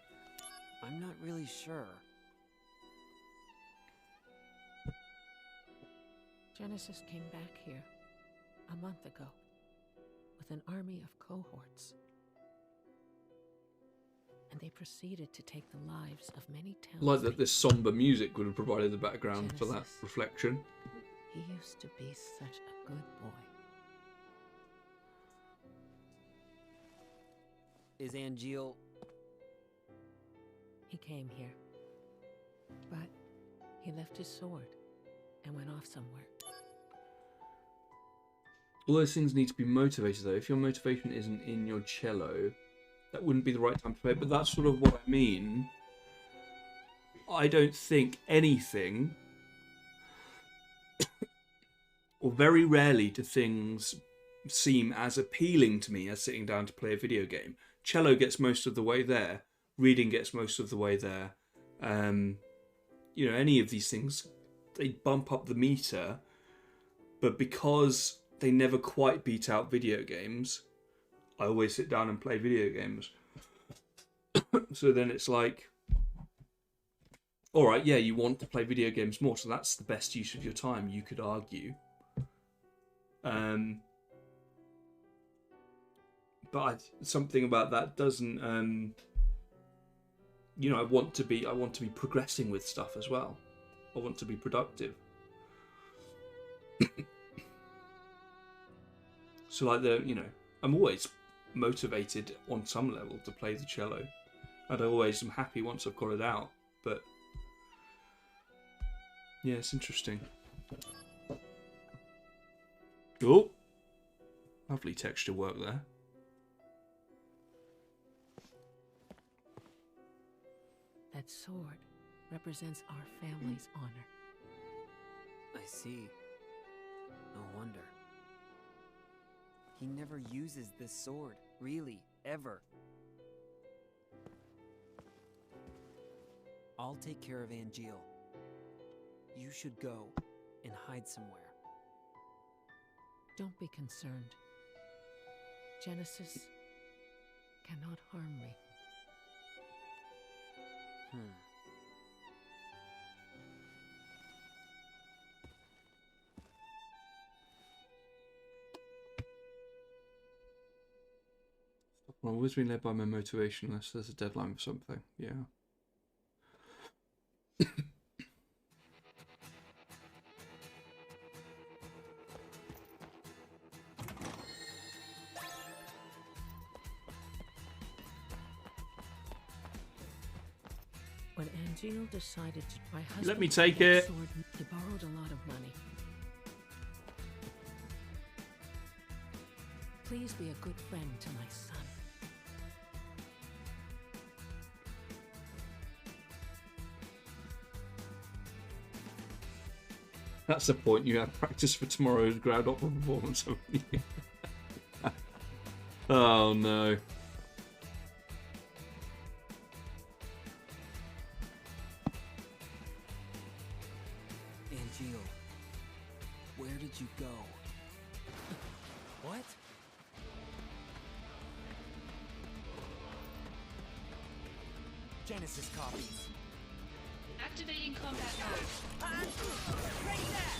I'm not really sure. Genesis came back here a month ago with an army of cohorts. And they proceeded to take the lives of many townspeople. Like that this somber music would have provided the background for that reflection. He used to be such a good boy. Is Angeal... He came here. But he left his sword and went off somewhere. All those things need to be motivated, though. If your motivation isn't in your cello, that wouldn't be the right time to play. But that's sort of what I mean. I don't think anything, or very rarely do things seem as appealing to me as sitting down to play a video game. Cello gets most of the way there. Reading gets most of the way there. Any of these things, they bump up the meter. But because they never quite beat out video games, I always sit down and play video games. So then it's like, all right, yeah, you want to play video games more, so that's the best use of your time, you could argue. But something about that doesn't, I want to be progressing with stuff as well. I want to be productive. So I'm always motivated on some level to play the cello, and I always am happy once I've got it out. But yeah, it's interesting. Oh, lovely texture work there. That sword represents our family's honor. I see. No wonder. He never uses this sword, really, ever. I'll take care of Angeal. You should go and hide somewhere. Don't be concerned. Genesis cannot harm me. I've always been led by my motivation unless there's a deadline for something. Yeah. When Angeal decided to my husband Let me take it. Sword, he borrowed a lot of money. Please be a good friend to my son. That's the point. You have practice for tomorrow's ground opera performance. Oh no. Angeal, where did you go? What? Genesis copies. Activating combat mode. Take that!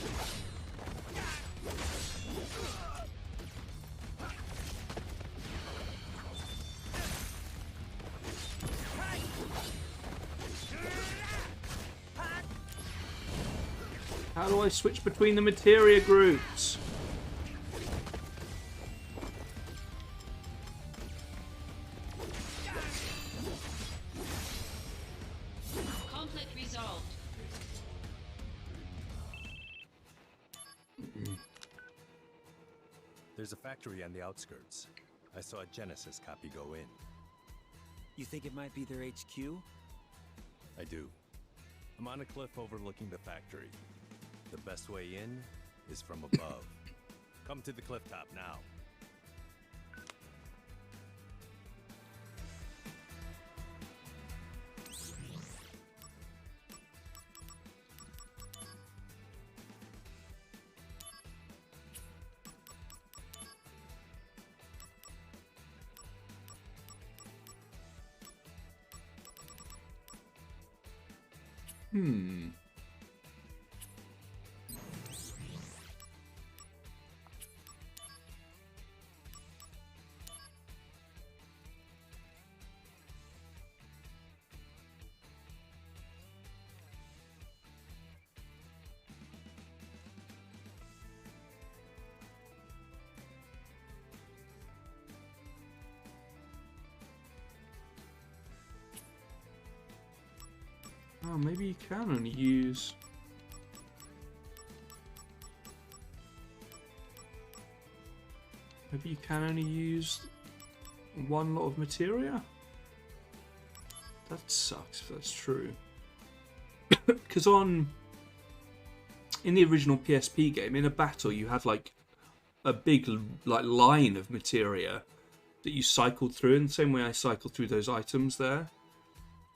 How do I switch between the materia groups? Conflict resolved. There's a factory on the outskirts. I saw a Genesis copy go in. You think it might be their HQ? I do. I'm on a cliff overlooking the factory. The best way in is from above. Come to the cliff top now. Oh, maybe you can only use... Maybe you can only use one lot of materia? That sucks if that's true. Because in the original PSP game, in a battle, you had like a big line of materia that you cycled through in the same way I cycled through those items there.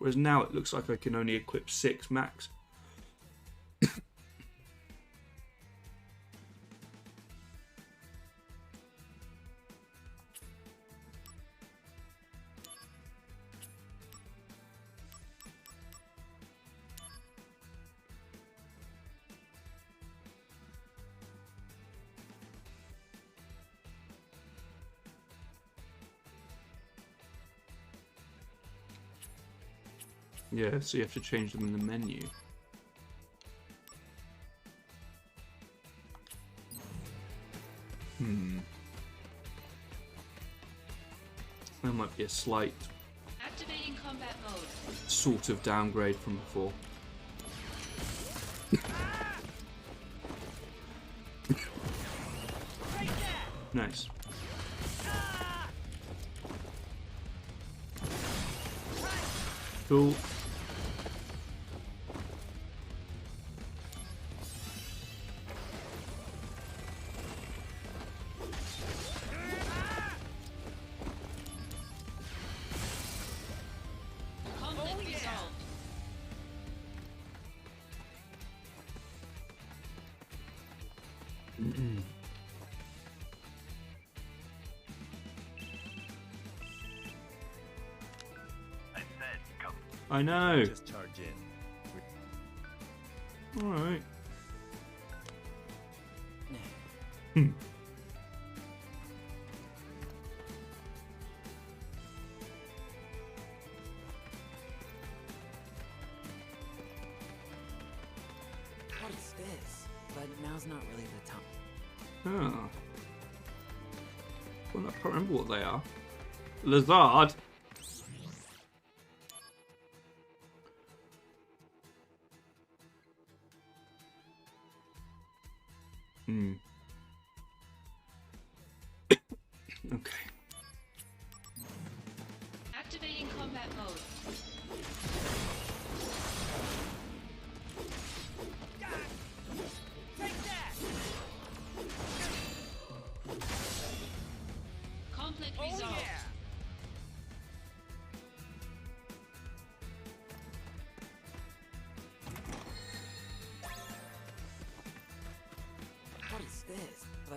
Whereas now it looks like I can only equip 6 max. Yeah, so you have to change them in the menu. That might be a slight Activating combat mode. sort of downgrade from before. Nice. Cool. Conflict resolved. I said, come. I know. Just charge in. Alright. What is this? But now's not really the time. Oh. Well, I can't remember what they are. Lizard. Okay. Activating combat mode. Take that! Conflict resolved.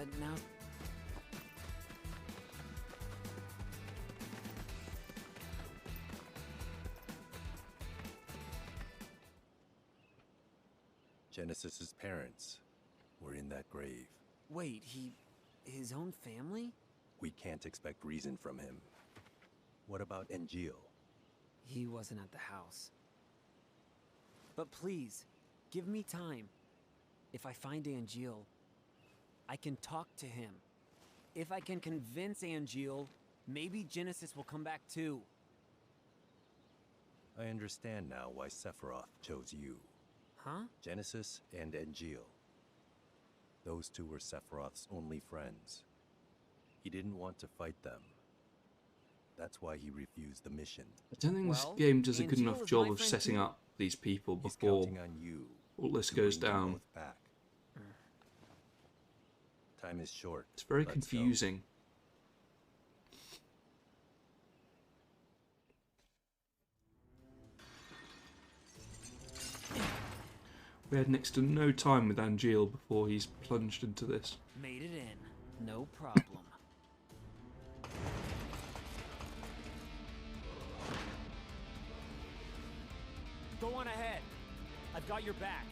but now... Genesis's parents were in that grave. Wait, his own family? We can't expect reason from him. What about Engil? He wasn't at the house. But please, give me time. If I find Angel, I can talk to him. If I can convince Angel, maybe Genesis will come back too. I understand now why Sephiroth chose you. Huh? Genesis and Engil. Those two were Sephiroth's only friends. He didn't want to fight them. That's why he refused the mission. I don't think this game does a good enough job of setting up these people before all this goes down. Back. Time is short. It's very confusing. We had next to no time with Angel before he's plunged into this. Made it in. No problem. Go on ahead. I've got your back.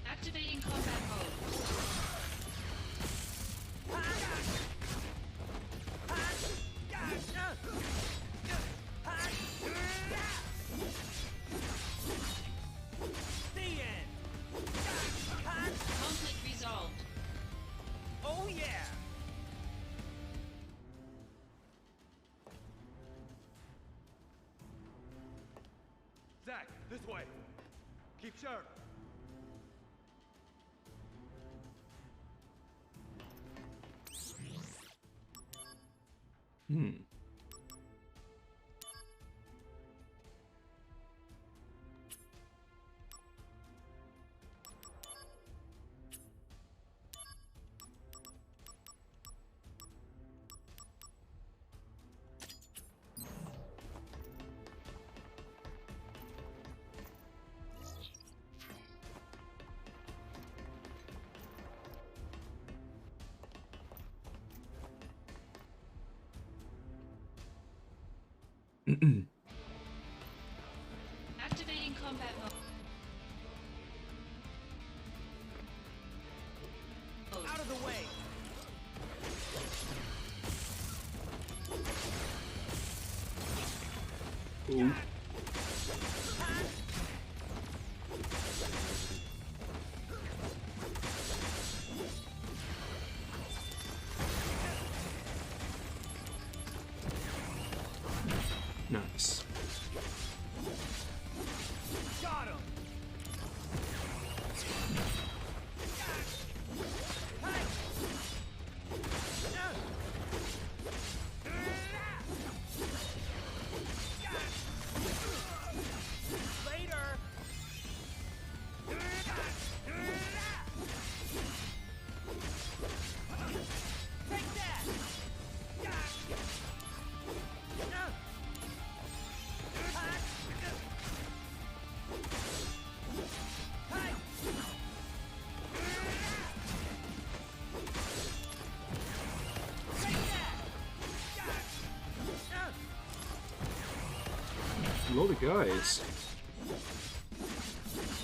Activating combat mode. The end. Conflict resolved. Oh yeah. Zack, this way. Keep sharp. Activating combat mode. Out of the way. Ooh. Nice. Got him. Later. Take that. A lot of guys.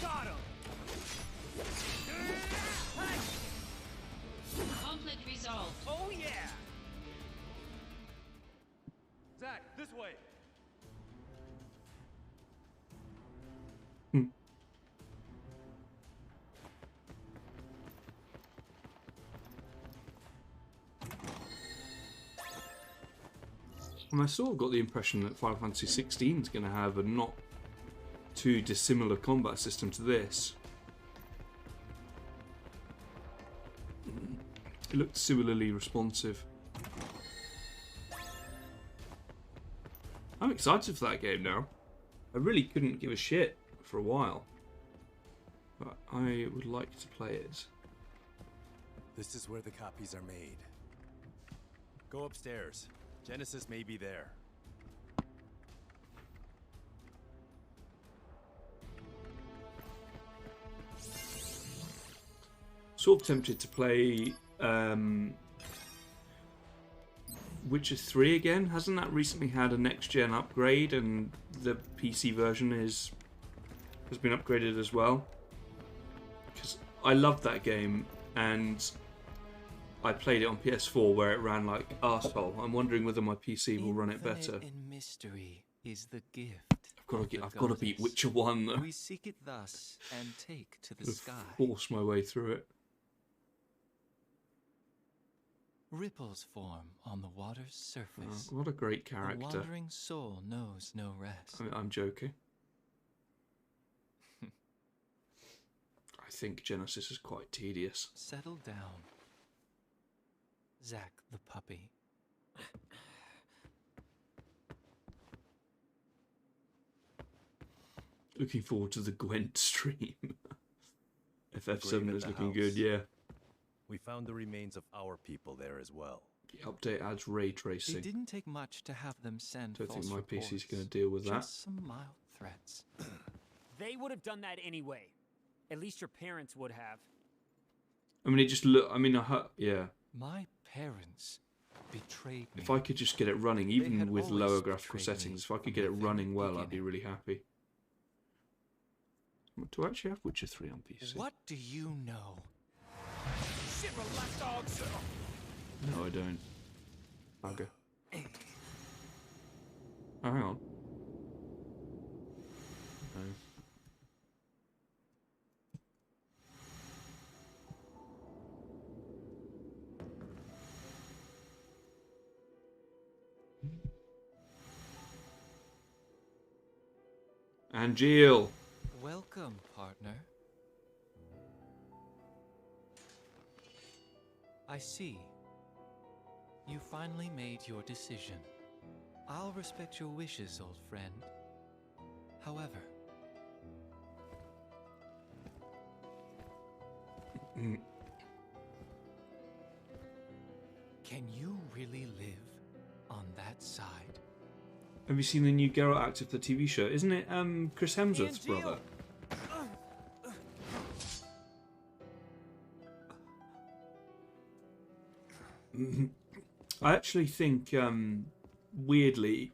Got him. Conflict resolved. Oh yeah. Zack, this way. And I sort of got the impression that Final Fantasy XVI is going to have a not too dissimilar combat system to this. It looked similarly responsive. I'm excited for that game now. I really couldn't give a shit for a while, but I would like to play it. This is where the copies are made. Go upstairs. Genesis may be there. Sort of tempted to play Witcher 3 again. Hasn't that recently had a next-gen upgrade, and the PC version has been upgraded as well? Because I loved that game, and I played it on PS4 where it ran like arsehole. I'm wondering whether my PC will run it better. In mystery is the gift. I've got to beat Witcher 1 though. We seek it thus and take to the sky. Force my way through it. Ripples form on the water's surface. Oh, what a great character. The wandering soul knows no rest. I'm joking. I think Genesis is quite tedious. Settle down. Zack the puppy. Looking forward to the Gwent stream. FF7 Grave at is the looking house. good, yeah. We found the remains of our people there as well. The update adds ray tracing. It didn't take much to have them send Don't think false my PC's reports. going to deal with that. Just some mild threats. They would have done that anyway. At least your parents would have. I mean, it just look. I mean, yeah. My parents betrayed me. If I could just get it running, even had with always lower graphical betrayed me settings, if I could from get the it very running well, I'd be beginning. really happy. Do I actually have Witcher 3 on PC? What do you know? Shiver left dogs. No, I don't. Bugger. Oh, hang on. No. And Jill. Welcome, partner. I see. You finally made your decision. I'll respect your wishes, old friend. However, can you really live on that side? Have you seen the new Geralt actor for the TV show? Isn't it Chris Hemsworth's Jill. brother? I actually think, weirdly,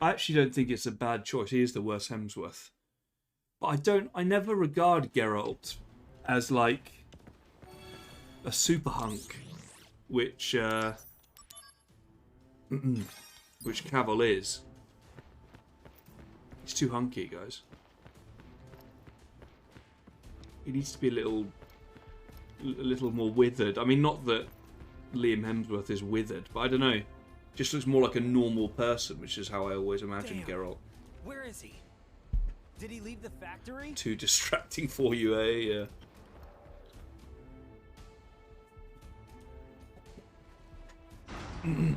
I actually don't think it's a bad choice. He is the worst Hemsworth. But I never regard Geralt as like a super hunk, which Cavill is. He's too hunky, guys. He needs to be a little more withered. I mean, not that Liam Hemsworth is withered, but I don't know. Just looks more like a normal person, which is how I always imagine Geralt. Where is he? Did he leave the factory? Too distracting for you, eh? Yeah. I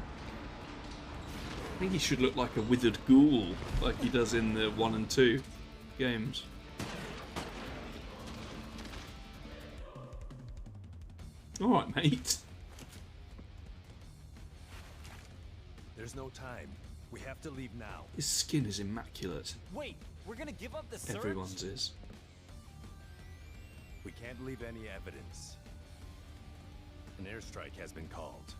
think he should look like a withered ghoul, like he does in the 1 and 2 games. Alright, mate. There's no time. We have to leave now. His skin is immaculate. Wait, we're gonna give up the search? Everyone's is. We can't leave any evidence. An airstrike has been called.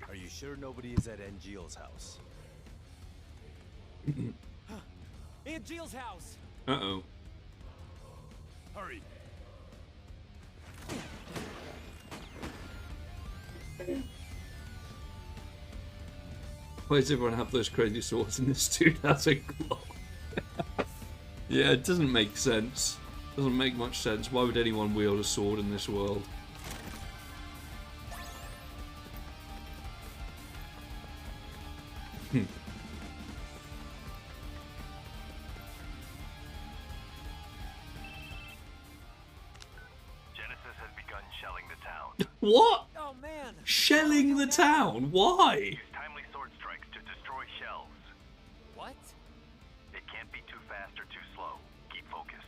Are you sure nobody is at Angeal's house? Angeal's house! Uh-oh. Hurry! Why does everyone have those crazy swords in this 2000 clock? Yeah, it doesn't make sense. Doesn't make much sense. Why would anyone wield a sword in this world? Genesis has begun shelling the town. What? Oh man! Shelling the town? Why? Use timely sword strikes to destroy shells. What? It can't be too fast or too slow. Keep focus.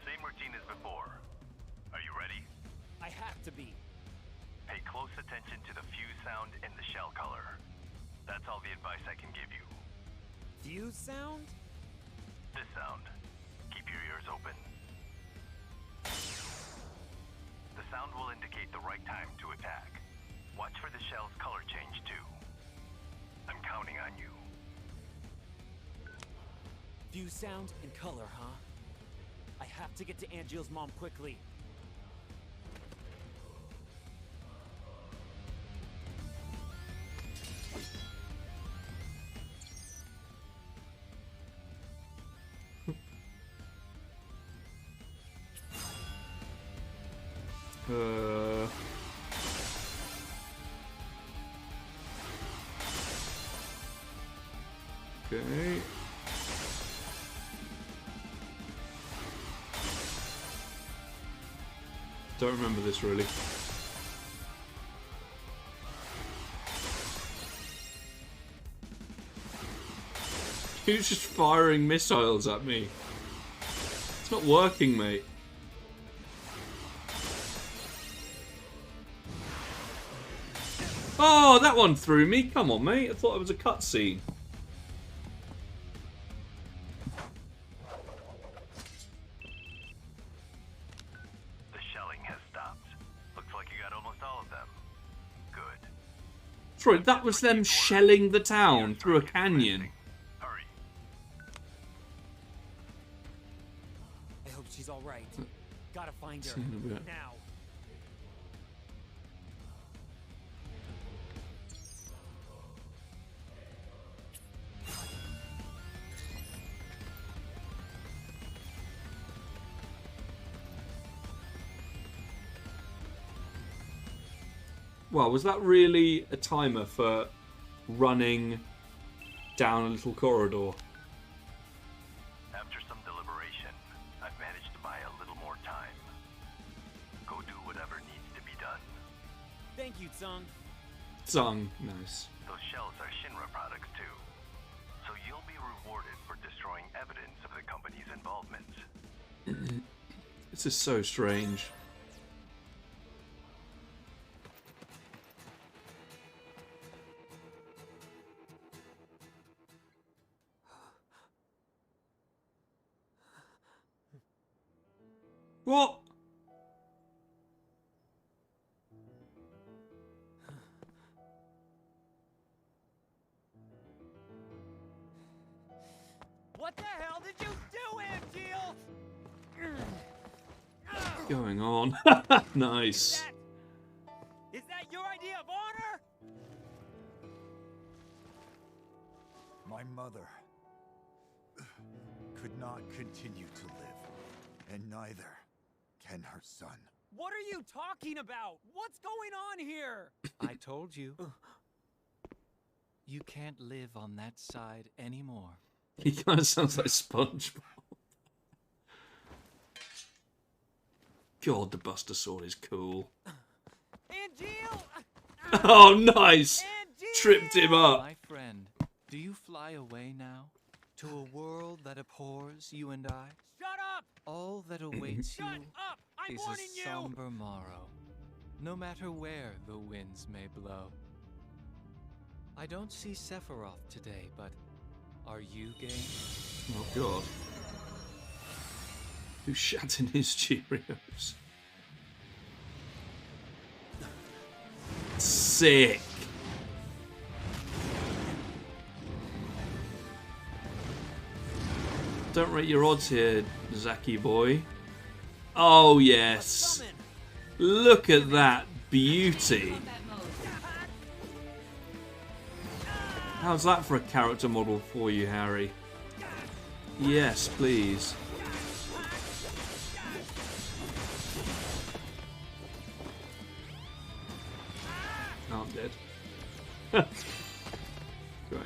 Same routine as before. Are you ready? I have to be. Pay close attention to the fuse sound and the shell color. That's all the advice I can give you. Fuse sound? This sound. Keep your ears open. The sound will indicate the right time to attack. Watch for the shell's color change too. I'm counting on you. Fuse sound and color, huh? I have to get to Angeal's mom quickly. Okay. Don't remember this really. Who's just firing missiles at me? It's not working, mate. Oh, that one threw me. Come on, mate. I thought it was a cutscene. The shelling has stopped. Looks like you got almost all of them. Good. Sorry, that was them shelling the town through a canyon. Hurry. I hope she's all right. Gotta find her See you in a bit. now. Well, was that really a timer for running down a little corridor? After some deliberation, I've managed to buy a little more time. Go do whatever needs to be done. Thank you, Tsung. Tsung, nice. Those shells are Shinra products too. So you'll be rewarded for destroying evidence of the company's involvement. This is so strange. What? What the hell did you do, Angeal? What's going on? Nice. Is that your idea of honor? My mother could not continue to live, and neither can her son. What are you talking about? What's going on here? I told you. You can't live on that side anymore. He kind of sounds like SpongeBob. God, the Buster Sword is cool. Angeal! Oh, nice! Tripped him up. My friend, do you fly away now? To a world that abhors you and I? Shut up! All that awaits you Shut up! I'm is warning a you! somber morrow, no matter where the winds may blow. I don't see Sephiroth today, but are you game? Oh, God. Who shat in his Cheerios? Sick. Don't rate your odds here, Zacky boy. Oh, yes. Look at that beauty. How's that for a character model for you, Harry? Yes, please. Oh, I'm dead. Great.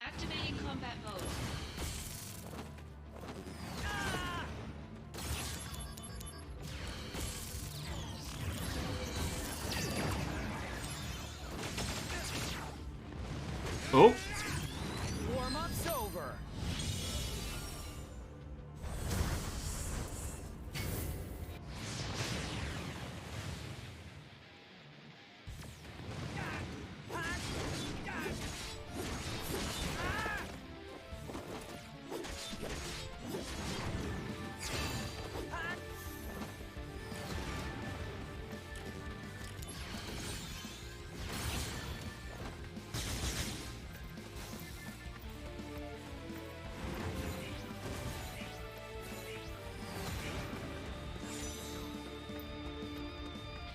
Activating combat mode. Oh. Warm-up's over.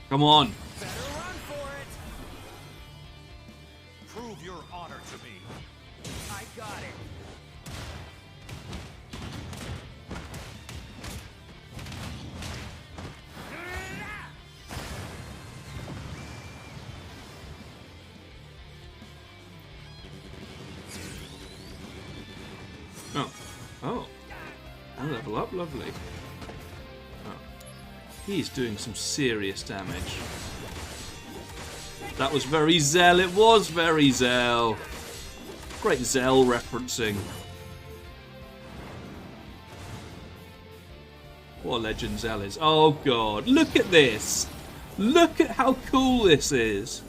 Come on. Better run for it. Prove your honor to me. I got it. Oh. Oh. And level up, lovely. Oh. He's doing some serious damage. That was very Zell, it was very Zell. Great Zell referencing. What a legend Zell is. Oh god, look at this! Look at how cool this is!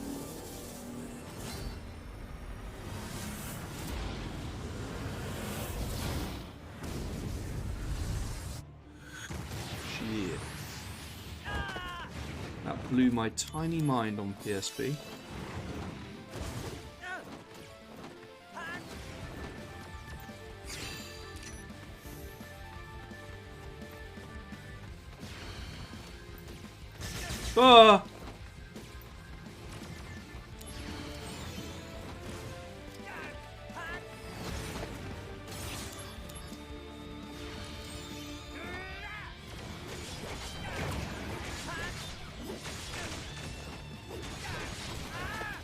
Shit. That blew my tiny mind on PSP. Ah!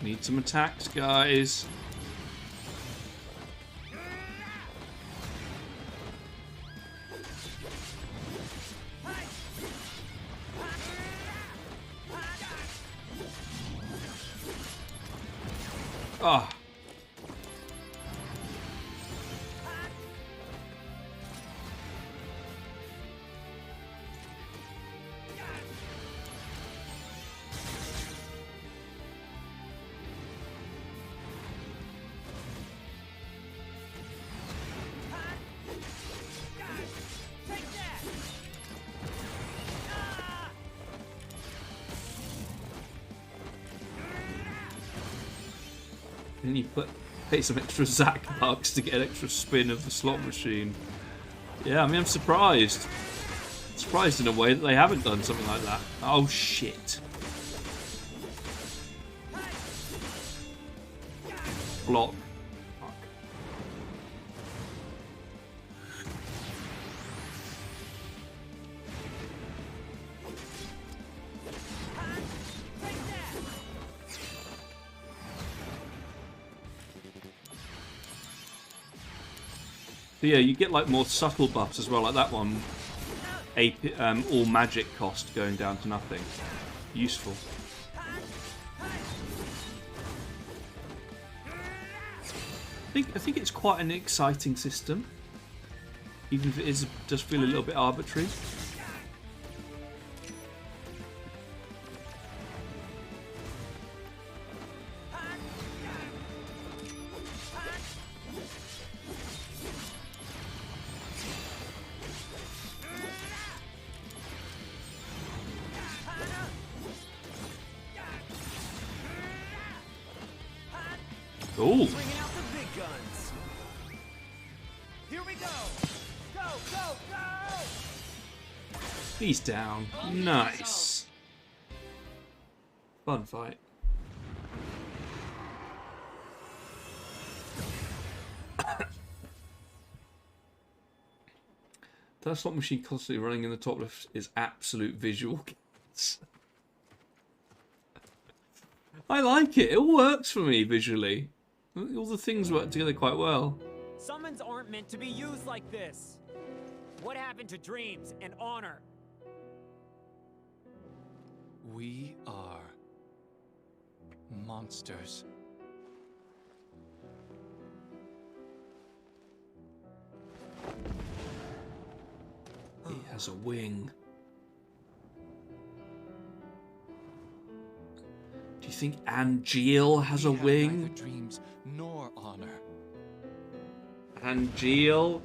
Need some attacks, guys. Ah. Then you pay some extra Zack bucks to get an extra spin of the slot machine. Yeah, I mean, I'm surprised. Surprised in a way that they haven't done something like that. Oh, shit. Block. Fuck. So yeah, you get like more subtle buffs as well, like that one. All magic cost going down to nothing. Useful. I think it's quite an exciting system, even if it does feel a little bit arbitrary. Ooh. Bringing out the big guns. Here we go. Go, go, go. He's down. Nice. Fun fight. That slot machine constantly running in the top left is absolute visual gains. I like it. It all works for me visually. All the things work together quite well. Summons aren't meant to be used like this. What happened to dreams and honor? We are monsters. He has a wing. Do you think Angeal has a wing? Neither dreams nor honor. Angeal?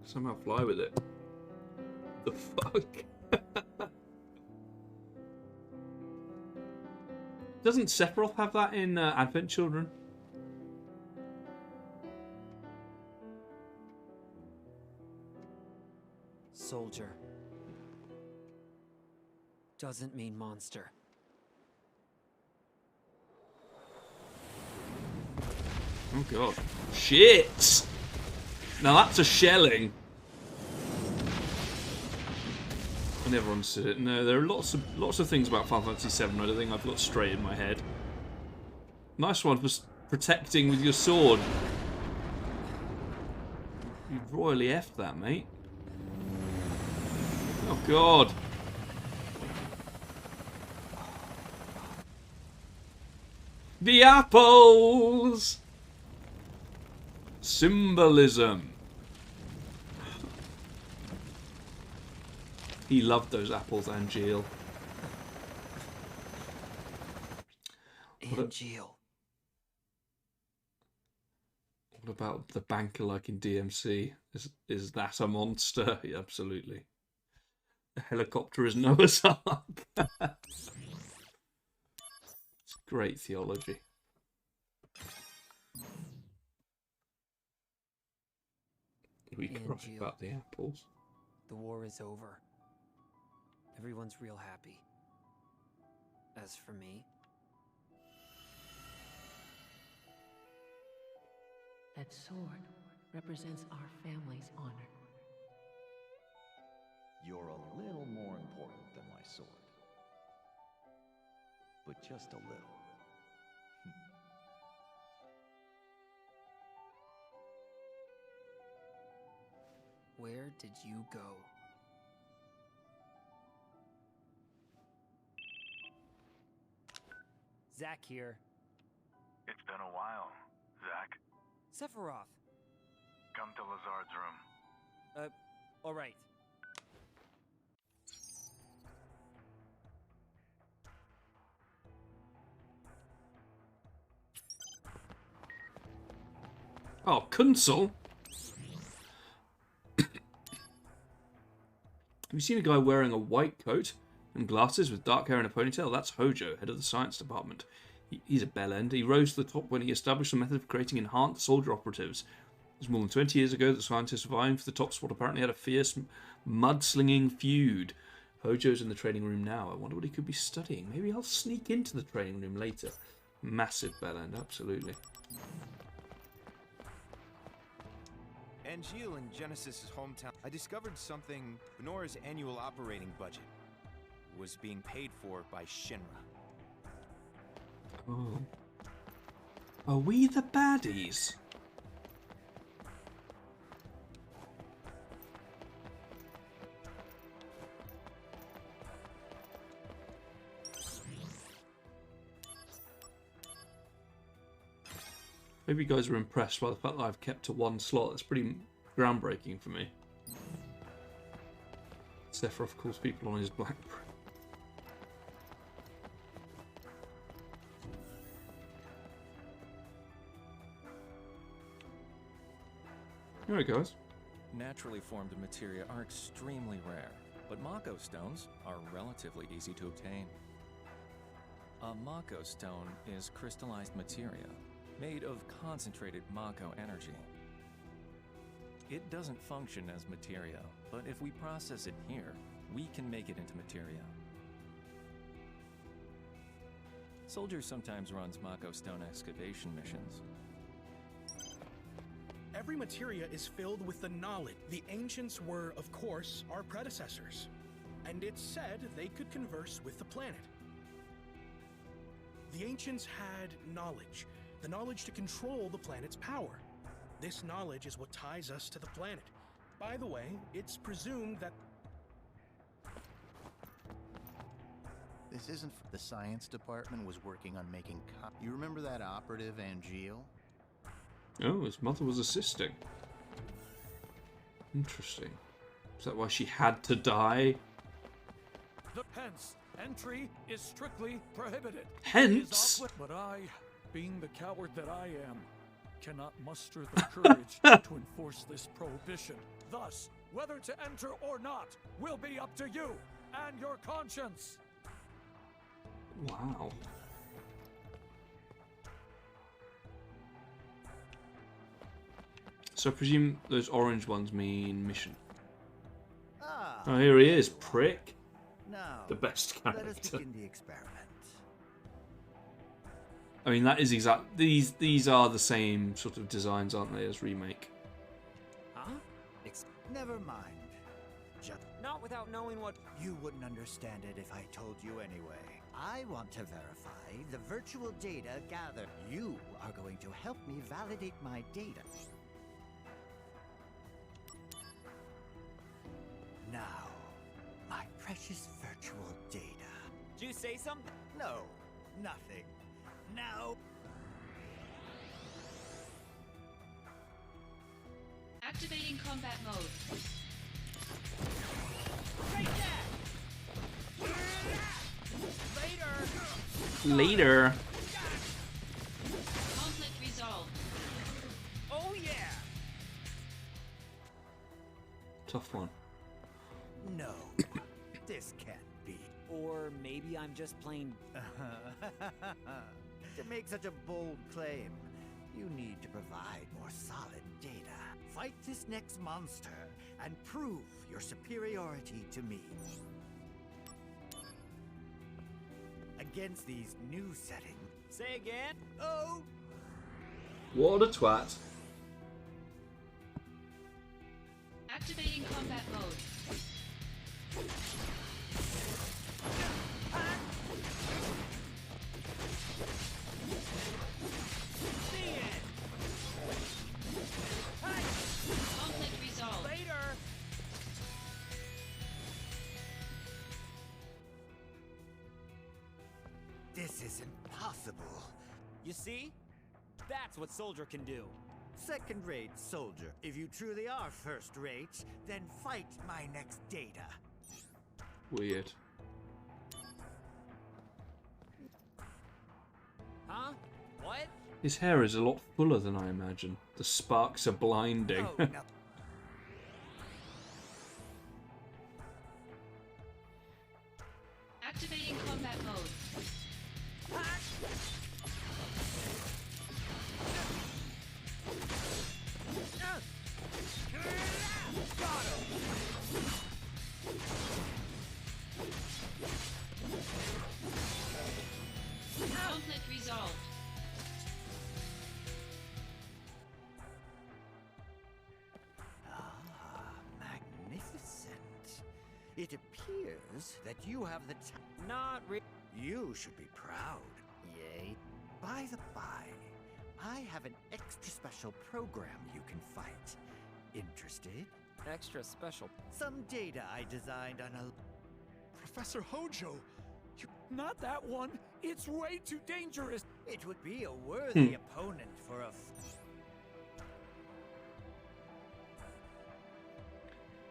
Somehow fly with it. The fuck? Doesn't Sephiroth have that in Advent Children? Soldier, doesn't mean monster. Oh god. Shit! Now that's a shelling. I never understood it. No, there are lots of things about Final Fantasy VII I don't think I've got straight in my head. Nice one for protecting with your sword. You royally effed that, mate. Oh god. The apples! Symbolism. He loved those apples, Angeal. Angeal. What about the banker like in DMC? Is that a monster? Yeah, absolutely. The helicopter is Noah's Ark. It's great theology. We cry about the apples. The war is over. Everyone's real happy. As for me, that sword represents our family's honor. You're a little more important than my sword. But just a little. where did you go? Zack here. It's been a while, Zack. Sephiroth. Come to Lazard's room. Alright. Oh, Kunsel? Have you seen a guy wearing a white coat and glasses with dark hair and a ponytail? That's Hojo, head of the science department. He's a bellend. He rose to the top when he established a method of creating enhanced soldier operatives. It was more than 20 years ago that scientists vying for the top spot apparently had a fierce mudslinging feud. Hojo's in the training room now. I wonder what he could be studying. Maybe I'll sneak into the training room later. Massive bellend, absolutely. Angeal in Genesis' hometown, I discovered something. Benora's annual operating budget was being paid for by Shinra. Oh. Are we the baddies? Maybe you guys are impressed by the fact that I've kept to one slot. That's pretty groundbreaking for me. Sephiroth calls people on his Blackberry. Here it goes. Naturally formed materia are extremely rare, but Mako stones are relatively easy to obtain. A Mako stone is crystallized materia, made of concentrated Mako energy. It doesn't function as materia, but if we process it here, we can make it into materia. Soldier sometimes runs Mako stone excavation missions. Every materia is filled with the knowledge. The ancients were, of course, our predecessors, and it's said they could converse with the planet. The ancients had knowledge, the knowledge to control the planet's power. This knowledge is what ties us to the planet. By the way, it's presumed that... This isn't... The science department was working on making... You remember that operative, Angeal? Oh, his mother was assisting. Interesting. Is that why she had to die? Hence, entry is strictly prohibited. Hence? But I, being the coward that I am, cannot muster the courage to enforce this prohibition. Thus, whether to enter or not will be up to you and your conscience. Wow. So I presume those orange ones mean mission. Oh, here he is, prick. Now, the best let us character. begin the experiment. I mean, that is exact. These are the same sort of designs, aren't they, as Remake? Huh? Never mind. Just Not without knowing what. you wouldn't understand it if I told you anyway. I want to verify the virtual data gathered. You are going to help me validate my data. Now, my precious virtual data. Did you say something? No, nothing. Now. Activating combat mode. Later. Conflict resolved. Oh yeah. Tough one. No, this can't be. Or maybe I'm just plain. To make such a bold claim, you need to provide more solid data. Fight this next monster and prove your superiority to me. Against these new settings. Say again? Oh! What a twat. Activating combat mode. Conflict resolved. Later. This is impossible. You see? That's what Soldier can do. Second-rate soldier. If you truly are first-rate, then fight my next data. Weird. Huh? What? His hair is a lot fuller than I imagine. The sparks are blinding. Oh, no. Activating combat mode. Conflict resolved. Magnificent. It appears that you have the Not really. You should be proud. Yay. By the by, I have an extra special program you can fight. Interested? Extra special. Some data I designed on a... Professor Hojo, not that one. It's way too dangerous. It would be a worthy opponent for a...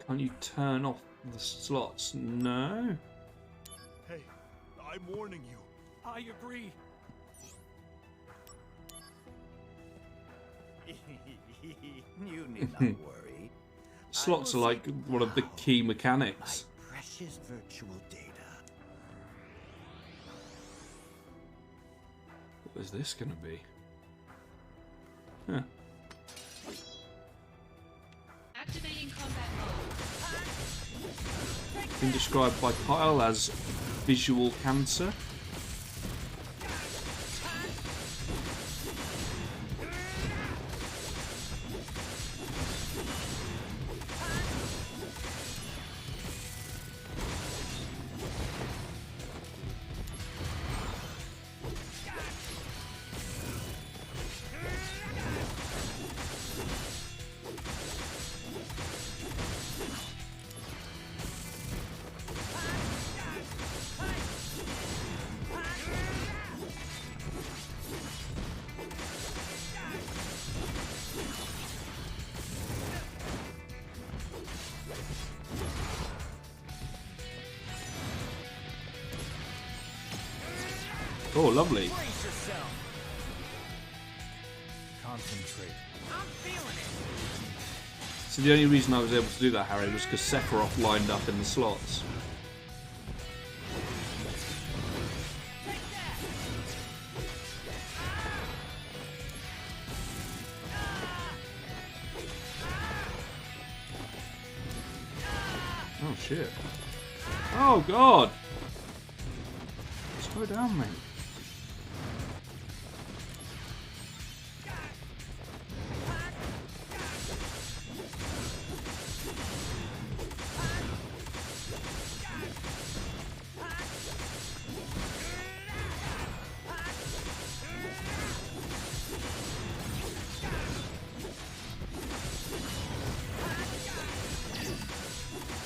Can't you turn off the slots? No. Hey, I'm warning you. I agree. You need not worry. Slots are like one of the key mechanics. Precious virtual data. What is this going to be? Huh. Activating combat mode. Been described by Kyle as visual cancer. Oh, lovely. Brace yourself. Concentrate. I'm feeling it. So the only reason I was able to do that, Harry, was because Sephiroth lined up in the slots. Oh shit. Oh god! Slow down, mate.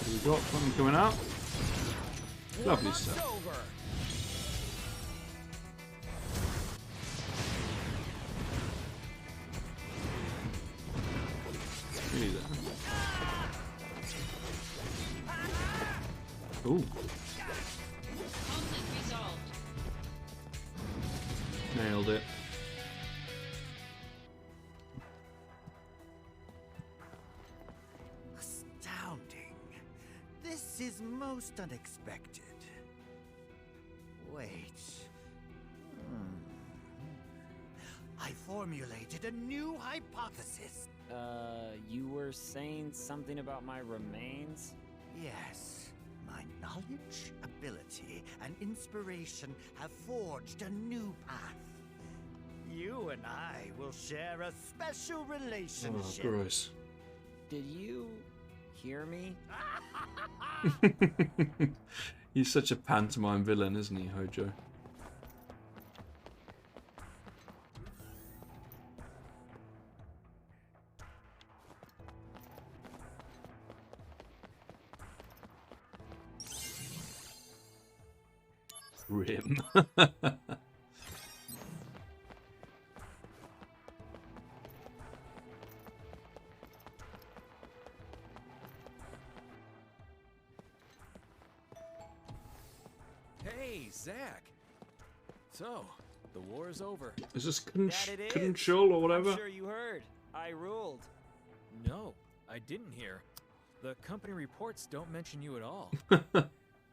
We got something coming up. Lovely stuff. Nearly there. Ooh. Conflict resolved. Nailed it. Astounding. This is most unexpected. Wait. I formulated a new hypothesis. You were saying something about my remains? Yes. My knowledge, ability, and inspiration have forged a new path. You and I will share a special Oh, relationship. gross. Did you hear me? He's such a pantomime villain, isn't he, Hojo? Grim. Hey, Zack. So, the war is over. Is this That it is. control or whatever? I'm sure you heard. I ruled. No, I didn't hear. The company reports don't mention you at all.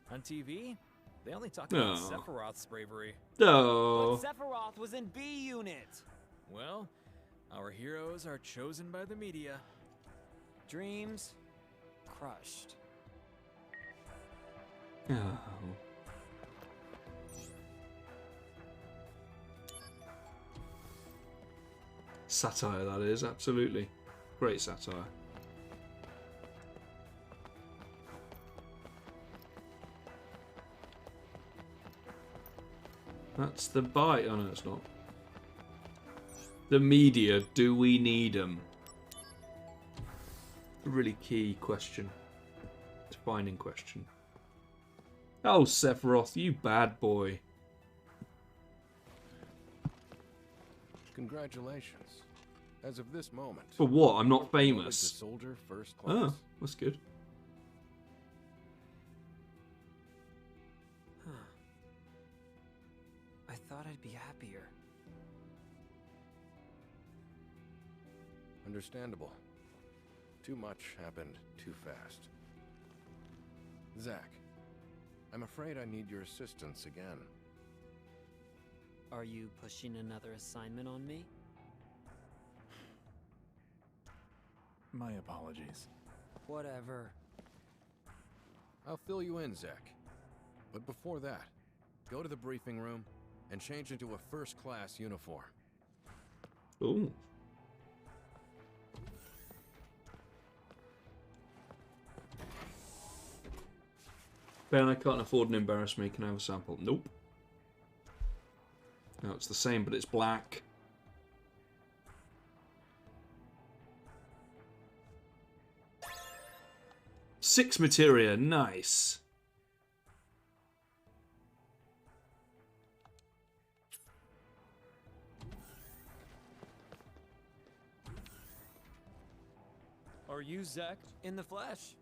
On TV, they only talk about No. Sephiroth's bravery. No. But Sephiroth was in B Unit. Well, our heroes are chosen by the media. Dreams crushed. Oh. Satire, that is, absolutely. Great satire. That's the bite. Oh no, it's not. The media, do we need them? A really key question. Defining question. Oh, Sephiroth, you bad boy. Congratulations. As of this moment. For what? I'm not you're promoted to famous. Soldier first class. Oh, that's good. I thought I'd be happier. Understandable. Too much happened too fast. Zack, I'm afraid I need your assistance again. Are you pushing another assignment on me? My apologies. Whatever. I'll fill you in, Zack. But before that, go to the briefing room and change into a first-class uniform. Ooh. Ben, I can't afford an embarrassment. Can I have a sample? Nope. No, it's the same, but it's black. Six materia, nice. Are you Zack? In the flesh.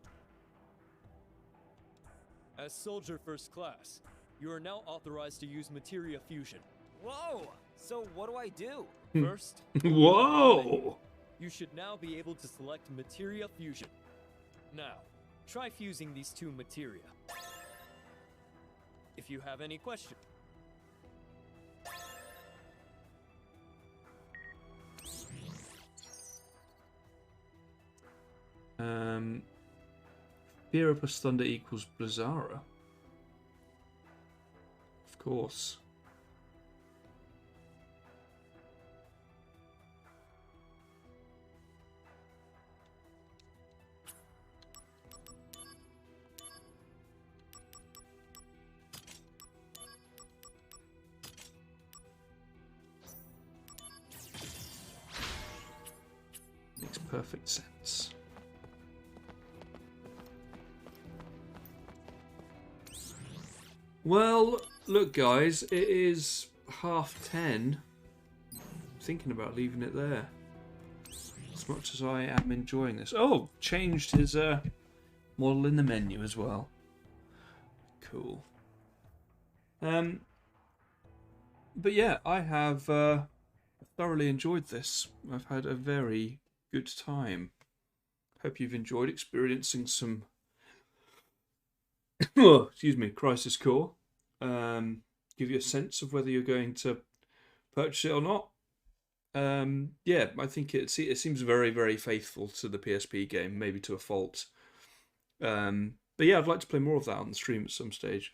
As Soldier First Class, you are now authorized to use Materia Fusion. Whoa! So what do I do? First, Whoa! you should now be able to select Materia Fusion. Now, try fusing these two materia. If you have any questions. Fear plus thunder equals Blizzara. course. Makes perfect sense. Well, look guys, it is 10:30. I'm thinking about leaving it there. As much as I am enjoying this. Oh, changed his model in the menu as well. Cool. But yeah, I have thoroughly enjoyed this. I've had a very good time. Hope you've enjoyed experiencing some excuse me, Crisis Core. Give you a sense of whether you're going to purchase it or not. Yeah, I think it seems very, very faithful to the PSP game, maybe to a fault. But yeah, I'd like to play more of that on the stream at some stage.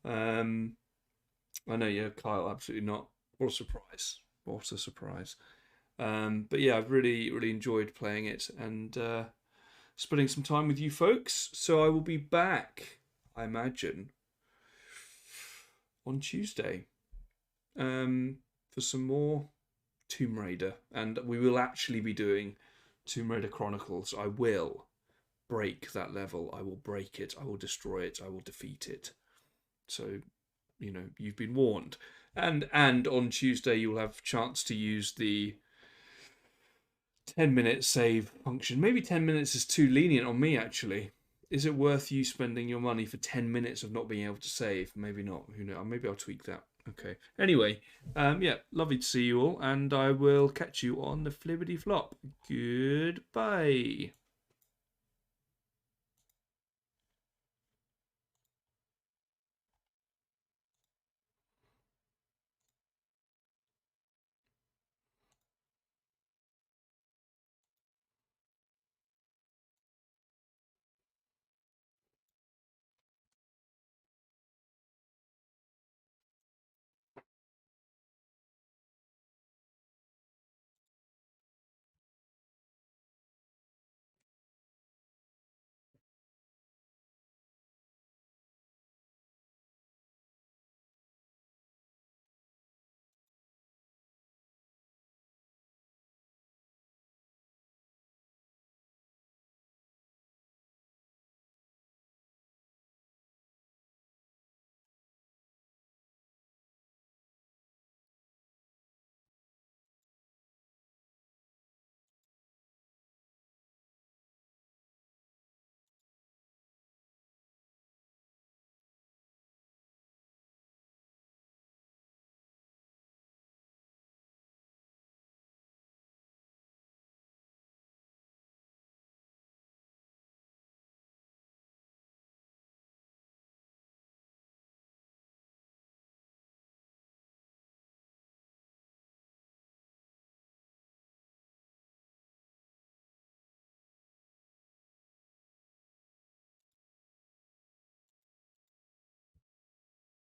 I know, yeah, Kyle, absolutely not. What a surprise. What a surprise. But yeah, I've really, really enjoyed playing it and spending some time with you folks. So I will be back, I imagine, on Tuesday for some more Tomb Raider. And we will actually be doing Tomb Raider Chronicles. I will break that level. I will break it. I will destroy it. I will defeat it. So, you know, you've been warned. And on Tuesday you'll have a chance to use the 10-minute save function. Maybe 10 minutes is too lenient on me, actually. Is it worth you spending your money for 10 minutes of not being able to save? Maybe not. Who knows? Maybe I'll tweak that. Okay. Anyway, yeah, lovely to see you all, and I will catch you on the flippity flop. Goodbye.